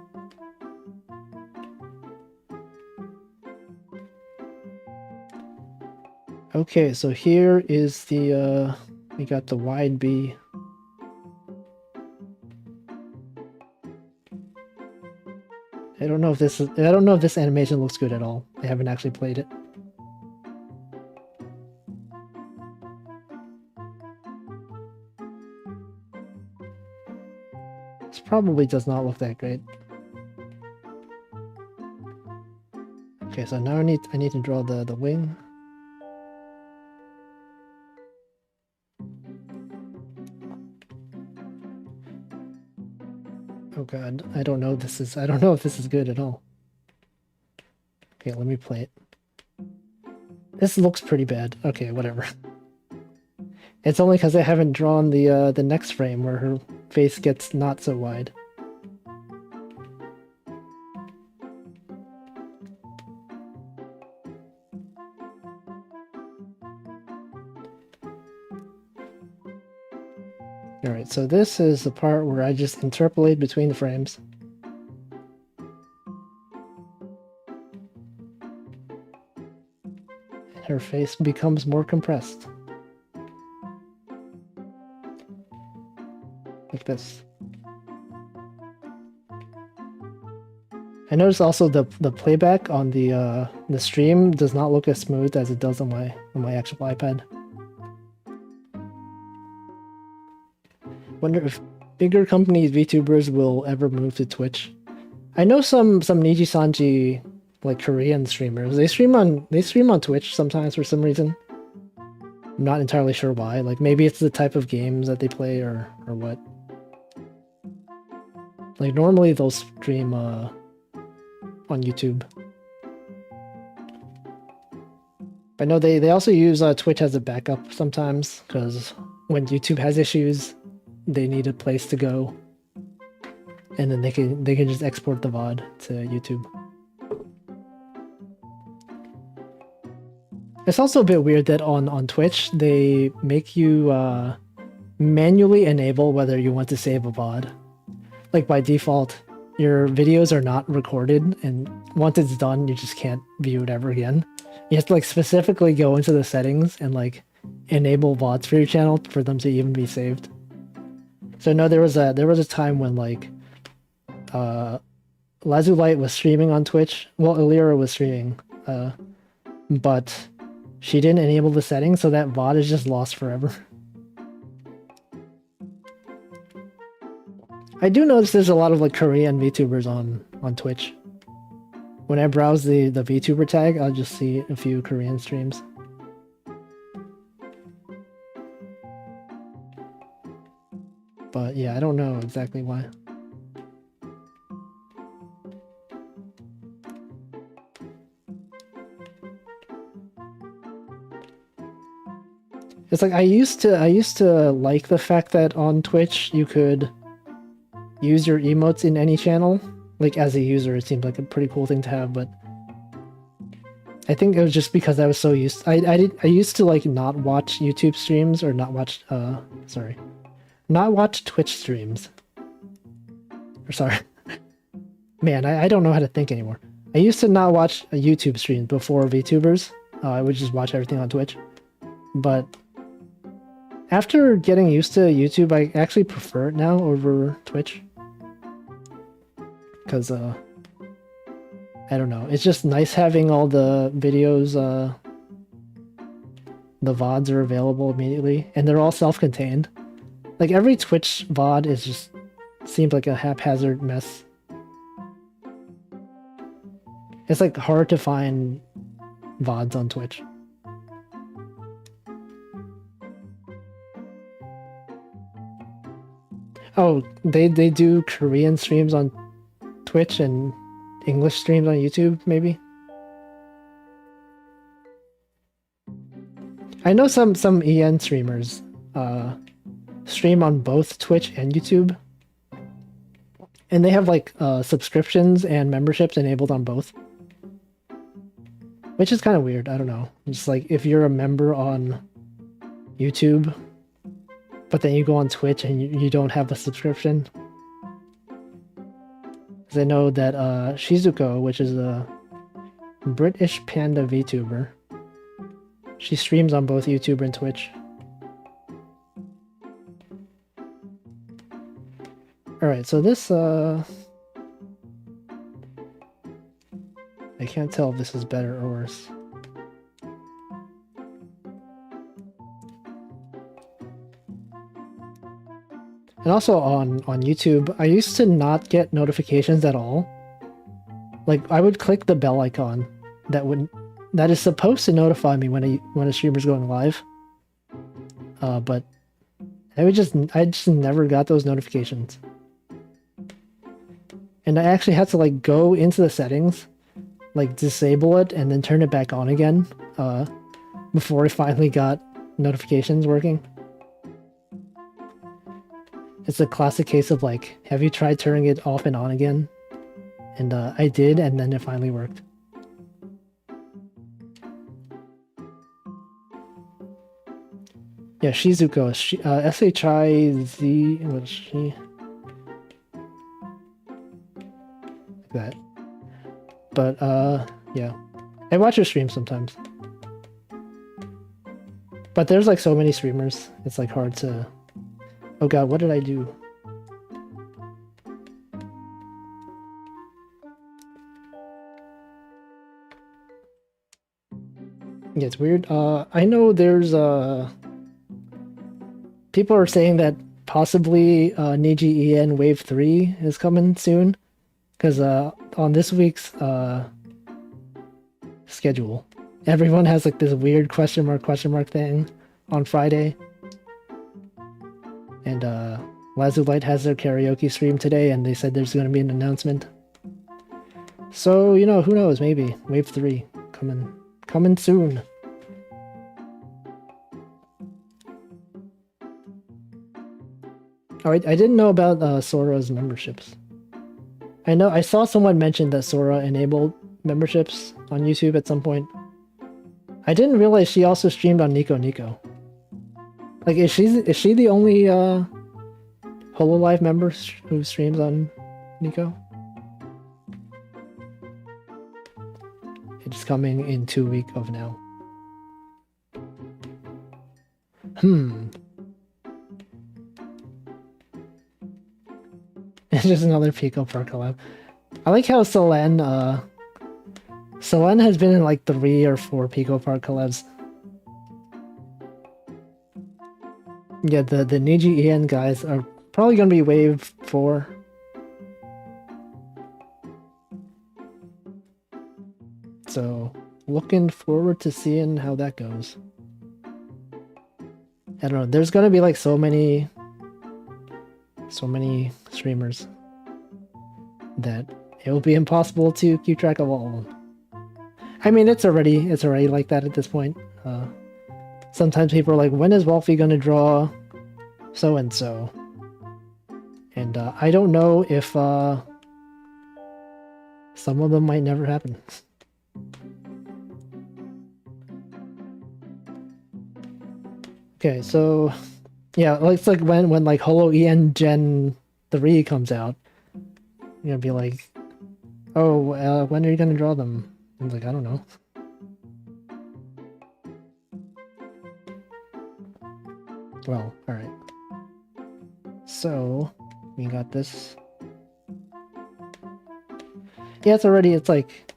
Okay, so here is the we got the wide B. I don't know if this animation looks good at all. I haven't actually played it. This probably does not look that great. Okay, so now I need to draw the wing. Oh god, I don't know if this is good at all. Okay, let me play it. This looks pretty bad. Okay, whatever. It's only because I haven't drawn the next frame where her face gets not so wide. Alright, so this is the part where I just interpolate between the frames. Her face becomes more compressed. Like this. I noticed also the playback on the stream does not look as smooth as it does on my actual iPad. Wonder if bigger companies, VTubers, will ever move to Twitch. I know some Niji Sanji, like Korean streamers. They stream on Twitch sometimes for some reason. I'm not entirely sure why. Like maybe it's the type of games that they play or what. Like normally they'll stream on YouTube. I know they also use Twitch as a backup sometimes because when YouTube has issues, they need a place to go, and then they can just export the VOD to YouTube. It's also a bit weird that on Twitch they make you manually enable whether you want to save a VOD. Like by default, your videos are not recorded, and once it's done, you just can't view it ever again. You have to like specifically go into the settings and like enable VODs for your channel for them to even be saved. So no, there was a time when like Lazulite was streaming on Twitch. Well, Illyra was streaming, but she didn't enable the settings, so that VOD is just lost forever. I do notice there's a lot of like Korean VTubers on Twitch. When I browse the VTuber tag, I'll just see a few Korean streams. But yeah, I don't know exactly why. It's like I used to like the fact that on Twitch you could use your emotes in any channel. Like as a user, it seemed like a pretty cool thing to have, but I think it was just because I was so used. I used to like not watch YouTube streams or not watch Twitch streams. Or sorry, man, I don't know how to think anymore. I used to not watch a YouTube stream before VTubers. I would just watch everything on Twitch, but after getting used to YouTube, I actually prefer it now over Twitch. Because, I don't know, it's just nice having all the videos, the VODs are available immediately, and they're all self-contained. Like, every Twitch VOD is just, seems like a haphazard mess. It's, like, hard to find VODs on Twitch. Oh, they do Korean streams on Twitch and English streams on YouTube, maybe? I know some EN streamers stream on both Twitch and YouTube. And they have like subscriptions and memberships enabled on both. Which is kind of weird, I don't know. Just like if you're a member on YouTube, but then you go on Twitch and you don't have a subscription. Because I know that Shizuko, which is a British panda VTuber, She streams on both YouTube and Twitch. Alright, so this, I can't tell if this is better or worse. And also on YouTube, I used to not get notifications at all. Like, I would click the bell icon that is supposed to notify me when a streamer's going live. But I just never got those notifications. And I actually had to like go into the settings, like disable it and then turn it back on again, before I finally got notifications working. It's a classic case of like, have you tried turning it off and on again? And I did, and then it finally worked. Yeah, Shizuko, S-H-I-Z, what is she? Like that. But, yeah. I watch her stream sometimes. But there's like so many streamers, it's like hard to... Oh god, what did I do? Yeah, it's weird. I know there's, people are saying that possibly, Niji EN Wave 3 is coming soon. Because, on this week's, schedule, everyone has like this weird question mark thing on Friday. And, Lazulite has their karaoke stream today, and they said there's going to be an announcement. So, you know, who knows, maybe. Wave 3 coming soon. Oh, I didn't know about Sora's memberships. I saw someone mention that Sora enabled memberships on YouTube at some point. I didn't realize she also streamed on Nico Nico. Like, is she the only HoloLive member who streams on Nico? It's coming in 2 weeks of now. It's just another Pico Park collab. I like how Selene has been in like 3 or 4 Pico Park collabs. Yeah, the Niji EN guys are probably gonna be Wave 4. So, looking forward to seeing how that goes. I don't know, there's gonna be like so many streamers that it will be impossible to keep track of all of them. I mean, it's already like that at this point. Sometimes people are like, when is Wolfie gonna draw so-and-so? And I don't know if some of them might never happen. Okay, so yeah, it's like when like Holo EN Gen 3 comes out, you're gonna be like, oh, when are you gonna draw them? I'm like, I don't know. Well, alright. So, we got this. Yeah, it's like...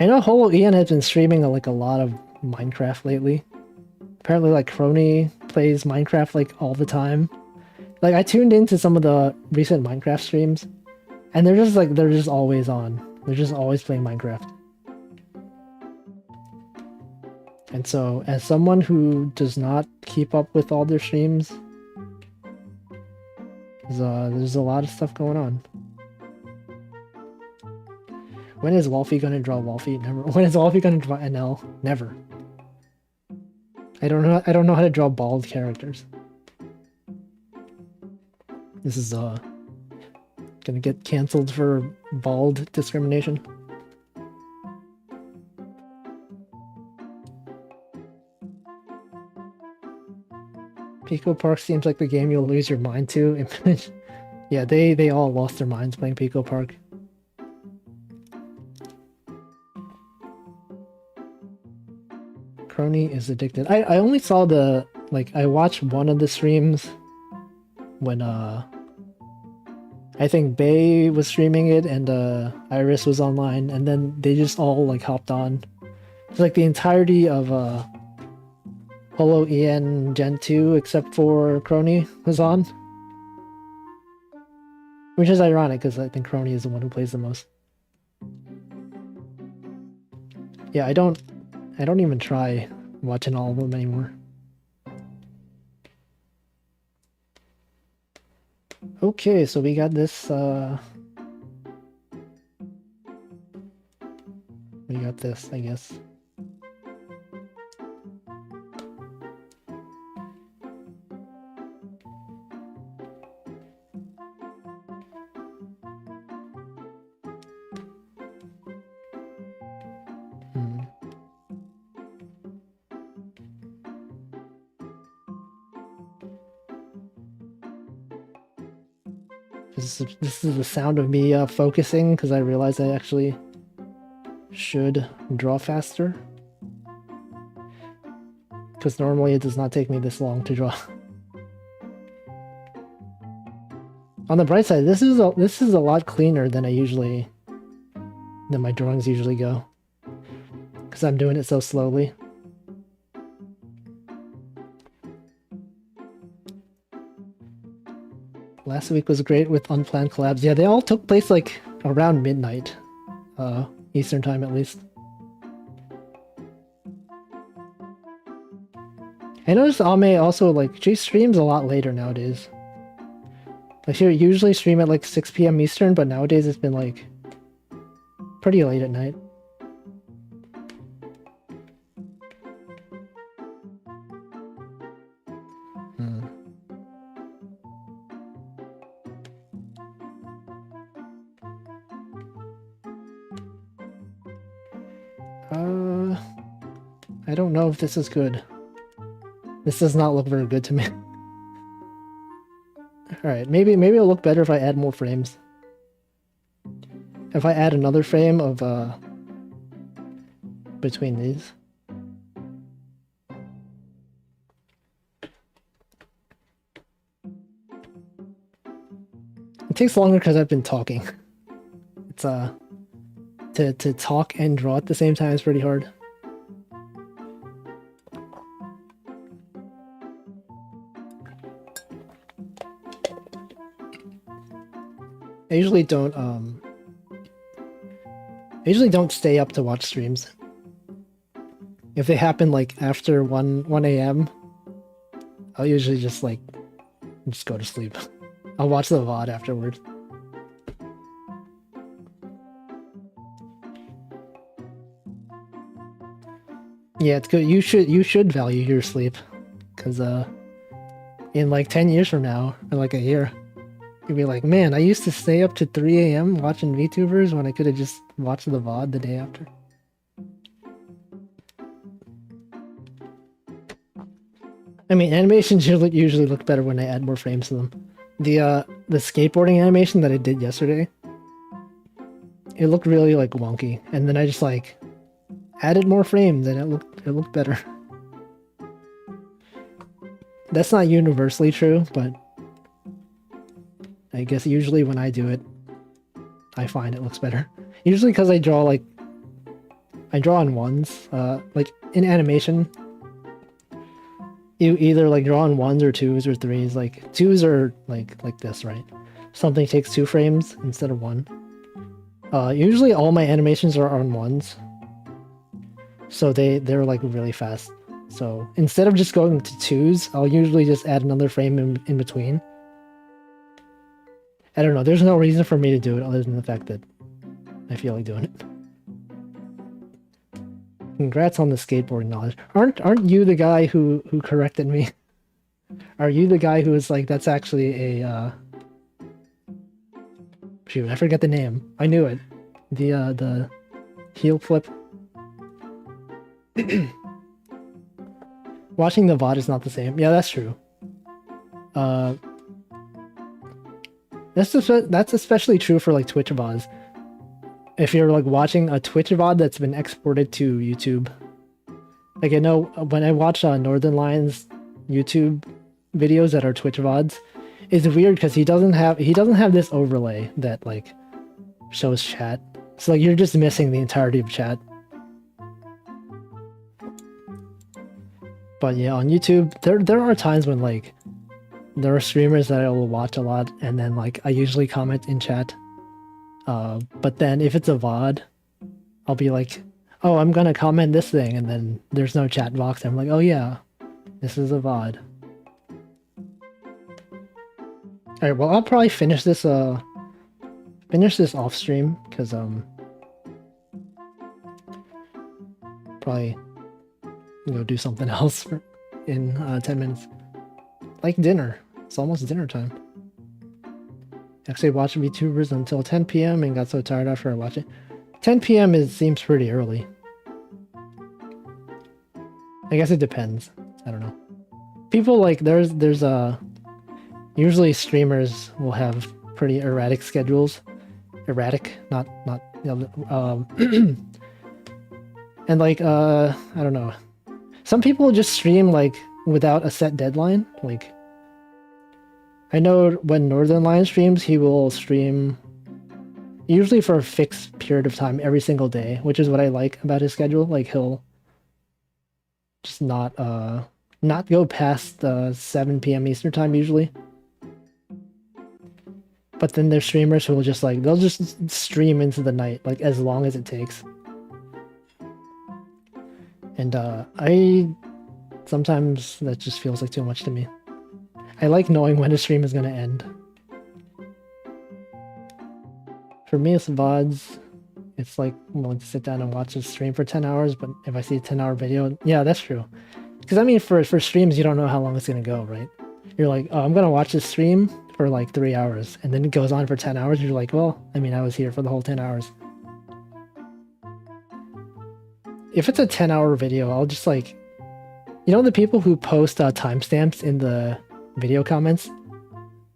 I know Holo EN has been streaming like a lot of Minecraft lately. Apparently, like, Crony plays Minecraft like all the time. Like, I tuned into some of the recent Minecraft streams, and they're just always on. They're just always playing Minecraft. And so, as someone who does not keep up with all their streams, there's a lot of stuff going on. When is Wolfie gonna draw Wolfie? Never. When is Wolfie gonna draw NL? Never. I don't know how to draw bald characters. This is gonna get cancelled for bald discrimination. Pico Park seems like the game you'll lose your mind to. Yeah, they all lost their minds playing Pico Park. Crony is addicted. I only saw the, like, I watched one of the streams when, I think Bay was streaming it and, Iris was online, and then they just all, like, hopped on. It's like the entirety of, Holo EN Gen 2, except for Crony, was on. Which is ironic, because I think Crony is the one who plays the most. Yeah, I don't even try watching all of them anymore. Okay, so we got this, we got this, I guess. This is the sound of me focusing, because I realized I actually should draw faster. Because normally it does not take me this long to draw. On the bright side, this is a lot cleaner than my drawings usually go. Because I'm doing it so slowly. Last week was great with unplanned collabs. Yeah, they all took place like around midnight. Eastern time at least. I noticed Ame also, like, she streams a lot later nowadays. Like, she usually stream at like 6 PM Eastern, but nowadays it's been like pretty late at night. I don't know if this is good. This does not look very good to me. Alright, maybe it'll look better if I add more frames. If I add another frame of, between these. It takes longer because I've been talking. It's, to talk and draw at the same time is pretty hard. I usually don't stay up to watch streams. If they happen like after 1 AM, I'll usually just go to sleep. I'll watch the VOD afterwards. Yeah, it's good. You should value your sleep, because in like 10 years from now, or like a year, you'll be like, man, I used to stay up to 3 AM watching VTubers when I could have just watched the VOD the day after. I mean, animations usually look better when I add more frames to them. The skateboarding animation that I did yesterday, it looked really like wonky, and then I just like added more frames and it looked better. That's not universally true, but I guess usually when I do it, I find it looks better. Usually because I draw on ones. Like in animation, you either like draw on ones or twos or threes. Like twos are like this, right? Something takes 2 frames instead of 1. Usually all my animations are on ones, so they're like really fast. So instead of just going to 2s, I'll usually just add another frame in between. I don't know, there's no reason for me to do it other than the fact that I feel like doing it. Congrats on the skateboarding knowledge. Aren't you the guy who corrected me? Are you the guy who was like, that's actually a shoot, I forget the name. I knew it. The heel flip. Watching the VOD is not the same. Yeah, that's true. That's especially true for like Twitch VODs. If you're like watching a Twitch VOD that's been exported to YouTube, Like I know when I watch Northern Lions YouTube videos that are Twitch VODs, it's weird because he doesn't have this overlay that like shows chat. So like you're just missing the entirety of chat. But yeah, on YouTube, there are times when like there are streamers that I will watch a lot, and then like I usually comment in chat. But then if it's a VOD, I'll be like, oh, I'm gonna comment this thing, and then there's no chat box. I'm like, oh yeah, this is a VOD. All right, well I'll probably finish this off stream because probably go do something else in 10 minutes. Like dinner. It's almost dinner time. Actually watched VTubers until 10 p.m. and got so tired after I watched it. 10 p.m. seems pretty early. I guess it depends. I don't know. People like there's usually streamers will have pretty erratic schedules. Erratic, not you know, and like I don't know. Some people just stream like without a set deadline. Like I know when Northern Lion streams, he will stream usually for a fixed period of time every single day, which is what I like about his schedule. Like he'll just not go past 7 p.m. Eastern time usually. But then there's streamers who will just like they'll just stream into the night, like as long as it takes. And I sometimes that just feels like too much to me. I like knowing when a stream is gonna end. For me, it's VODs. It's like I'm willing to sit down and watch a stream for 10 hours, but if I see a 10-hour video, yeah, that's true. Because I mean, for streams, you don't know how long it's gonna go, right? You're like, oh, I'm gonna watch this stream for like 3 hours, and then it goes on for 10 hours. You're like, well, I mean, I was here for the whole 10 hours. If it's a 10-hour video, I'll just like, you know, the people who post timestamps in the video comments,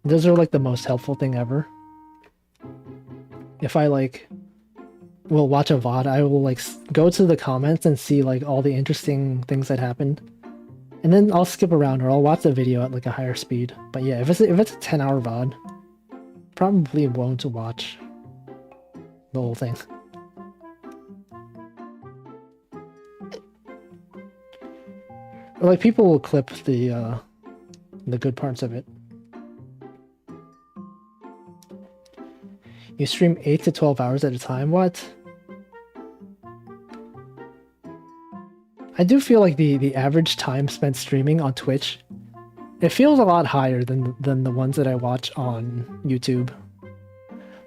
those are like the most helpful thing ever. If I like will watch a VOD, I will like go to the comments and see like all the interesting things that happened, and then I'll skip around or I'll watch the video at like a higher speed. But yeah, if it's a 10-hour VOD, probably won't watch the whole thing. Or, like people will clip the good parts of it. You stream 8 to 12 hours at a time? What? I do feel like the average time spent streaming on Twitch, it feels a lot higher than the ones that I watch on YouTube.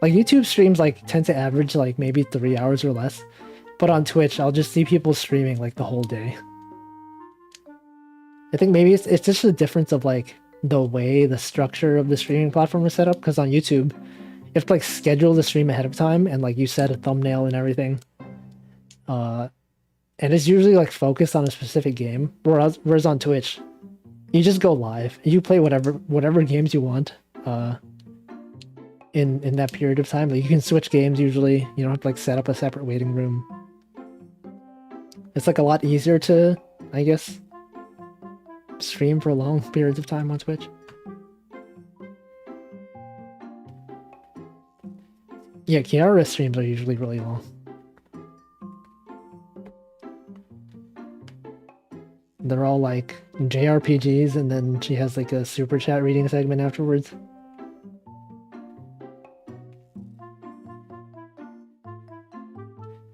Like YouTube streams like tend to average like maybe 3 hours or less, but on Twitch I'll just see people streaming like the whole day. I think maybe it's just a difference of like the way the structure of the streaming platform is set up, because on YouTube you have to like schedule the stream ahead of time and like you set a thumbnail and everything. And it's usually like focused on a specific game, whereas on Twitch, you just go live. You play whatever games you want in that period of time. Like you can switch games usually. You don't have to like set up a separate waiting room. It's like a lot easier to, I guess, stream for long periods of time on Twitch. Yeah, Kiara's streams are usually really long. They're all like JRPGs, and then she has like a super chat reading segment afterwards.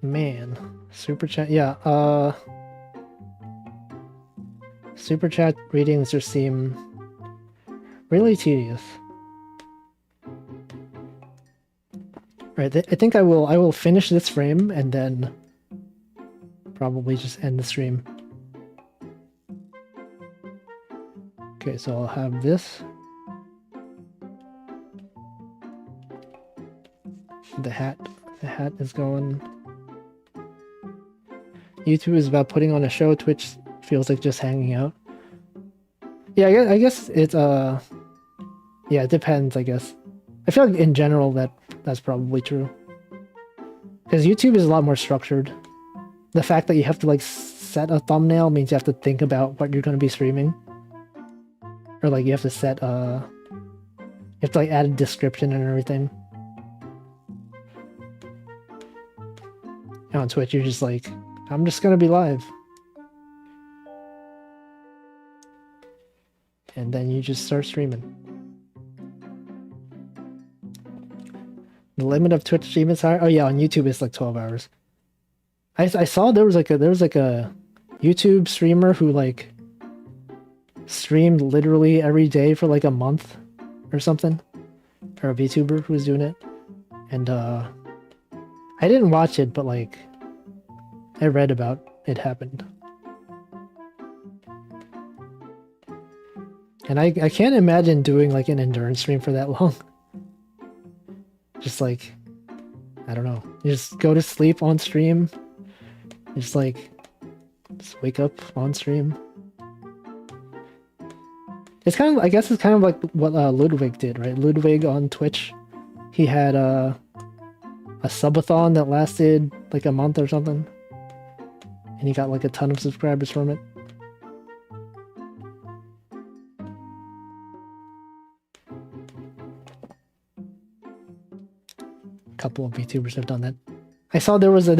Man, super chat, yeah, super chat readings just seem really tedious. Right, I think I will finish this frame and then probably just end the stream. Okay, so I'll have this. The hat is going. YouTube is about putting on a show. Twitch feels like just hanging out. Yeah, I guess it's yeah, it depends, I guess. I feel like in general that's probably true. Because YouTube is a lot more structured. The fact that you have to like set a thumbnail means you have to think about what you're going to be streaming. Or like you have to set you have to like add a description and everything. And on Twitch you're just like, I'm just going to be live. And then you just start streaming. The limit of Twitch stream is higher. Oh yeah, on YouTube it's like 12 hours. I saw there was like a YouTube streamer who like streamed literally every day for like a month or something. Or a VTuber who was doing it. And I didn't watch it, but like I read about it happened. And I can't imagine doing like an endurance stream for that long. Just like, I don't know. You just go to sleep on stream. You just like, just wake up on stream. It's kind of, I guess it's kind of like what Ludwig did, right? Ludwig on Twitch, he had a subathon that lasted like a month or something. And he got like a ton of subscribers from it. Couple of VTubers have done that. I saw there was a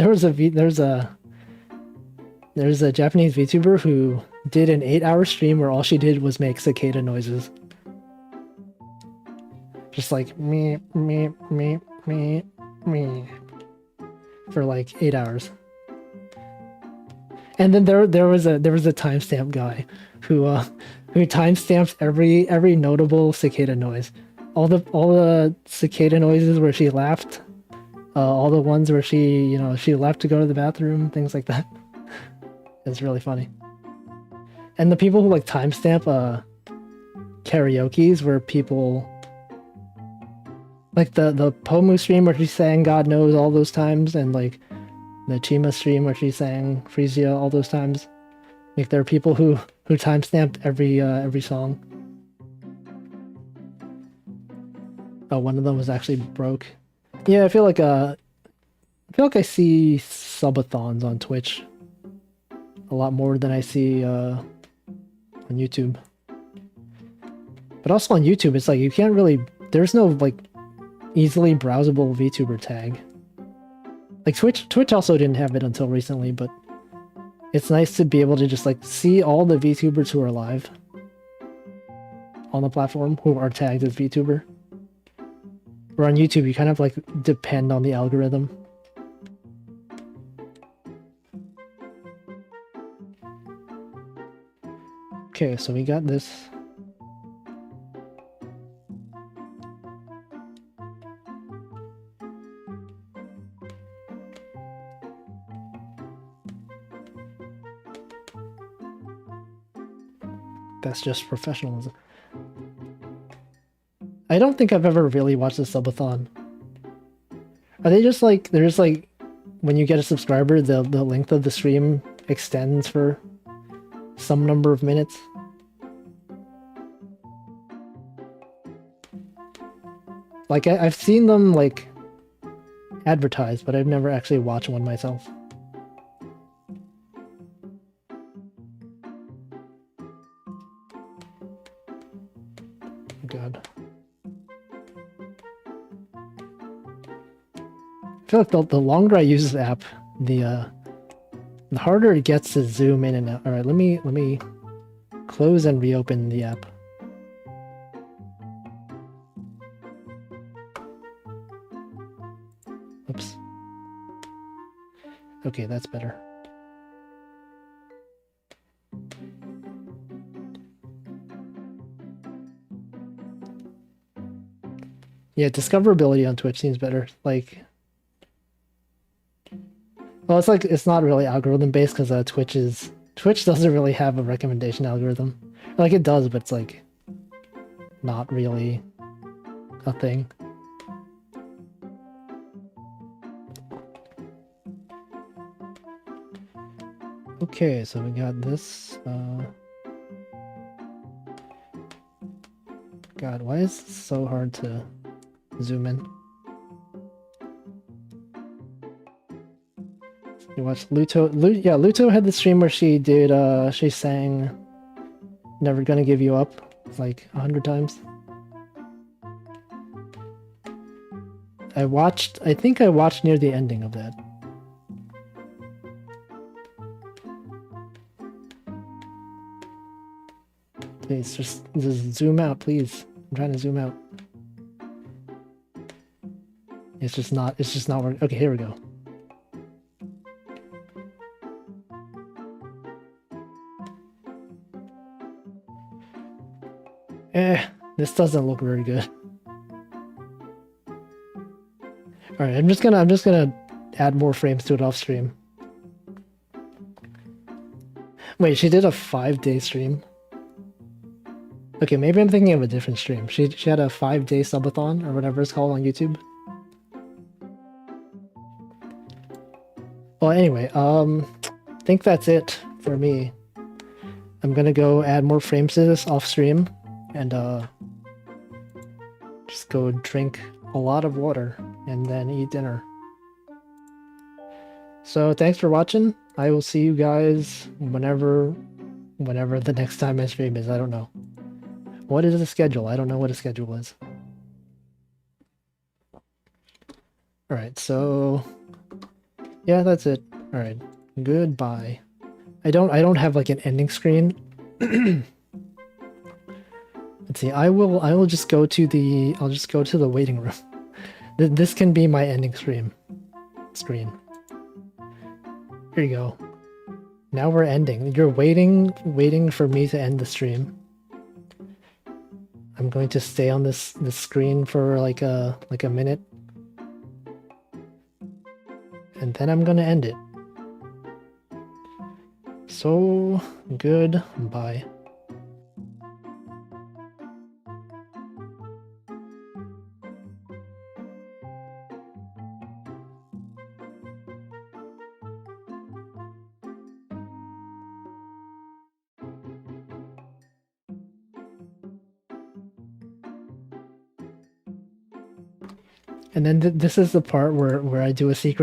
Japanese VTuber who did an 8-hour stream where all she did was make cicada noises. Just like me for like 8 hours. And then there was a timestamp guy who timestamps every notable cicada noise. All the cicada noises where she laughed. All the ones where she left to go to the bathroom, things like that. It's really funny. And the people who like timestamp karaoke's where people like the Pomu stream where she sang God Knows all those times, and like the Chima stream where she sang Frisia all those times. Like there are people who timestamped every song. Oh, one of them was actually broke. Yeah, I feel like I see subathons on Twitch a lot more than I see on YouTube. But also on YouTube, it's like you can't really, there's no like easily browsable VTuber tag. Like Twitch also didn't have it until recently, but it's nice to be able to just like see all the VTubers who are live on the platform who are tagged as VTuber. Or on YouTube, you kind of like depend on the algorithm. Okay, so we got this. That's just professionalism. I don't think I've ever really watched a subathon. Are they just like, they're just like, when you get a subscriber, the length of the stream extends for some number of minutes? Like, I've seen them, like, advertised, but I've never actually watched one myself. God. I feel like the longer I use this app, the harder it gets to zoom in and out. All right, let me close and reopen the app. Oops. Okay, that's better. Yeah, discoverability on Twitch seems better. Like, well, it's not really algorithm based because Twitch doesn't really have a recommendation algorithm. Like it does, but it's like not really a thing. Okay, so we got this. God, why is it so hard to zoom in? You watched Luto. Yeah, Luto had the stream where she did. She sang "Never Gonna Give You Up" like 100 times. I think I watched near the ending of that. Please, just zoom out, please. I'm trying to zoom out. It's just not working. Okay, here we go. This doesn't look very good. Alright, I'm just gonna add more frames to it off stream. Wait, she did a 5-day stream? Okay, maybe I'm thinking of a different stream. She had a 5-day subathon, or whatever it's called on YouTube. Well, anyway, I think that's it for me. I'm gonna go add more frames to this off stream, and just go drink a lot of water, and then eat dinner. So thanks for watching. I will see you guys whenever the next time I stream is. I don't know. What is the schedule? I don't know what a schedule is. Alright, so yeah, that's it. Alright. Goodbye. I don't have like an ending screen. Let's see, I'll just go to the waiting room. This can be my ending screen. Here you go. Now we're ending. You're waiting for me to end the stream. I'm going to stay on this screen for like a minute. And then I'm gonna end it. So goodbye. And then this is the part where I do a secret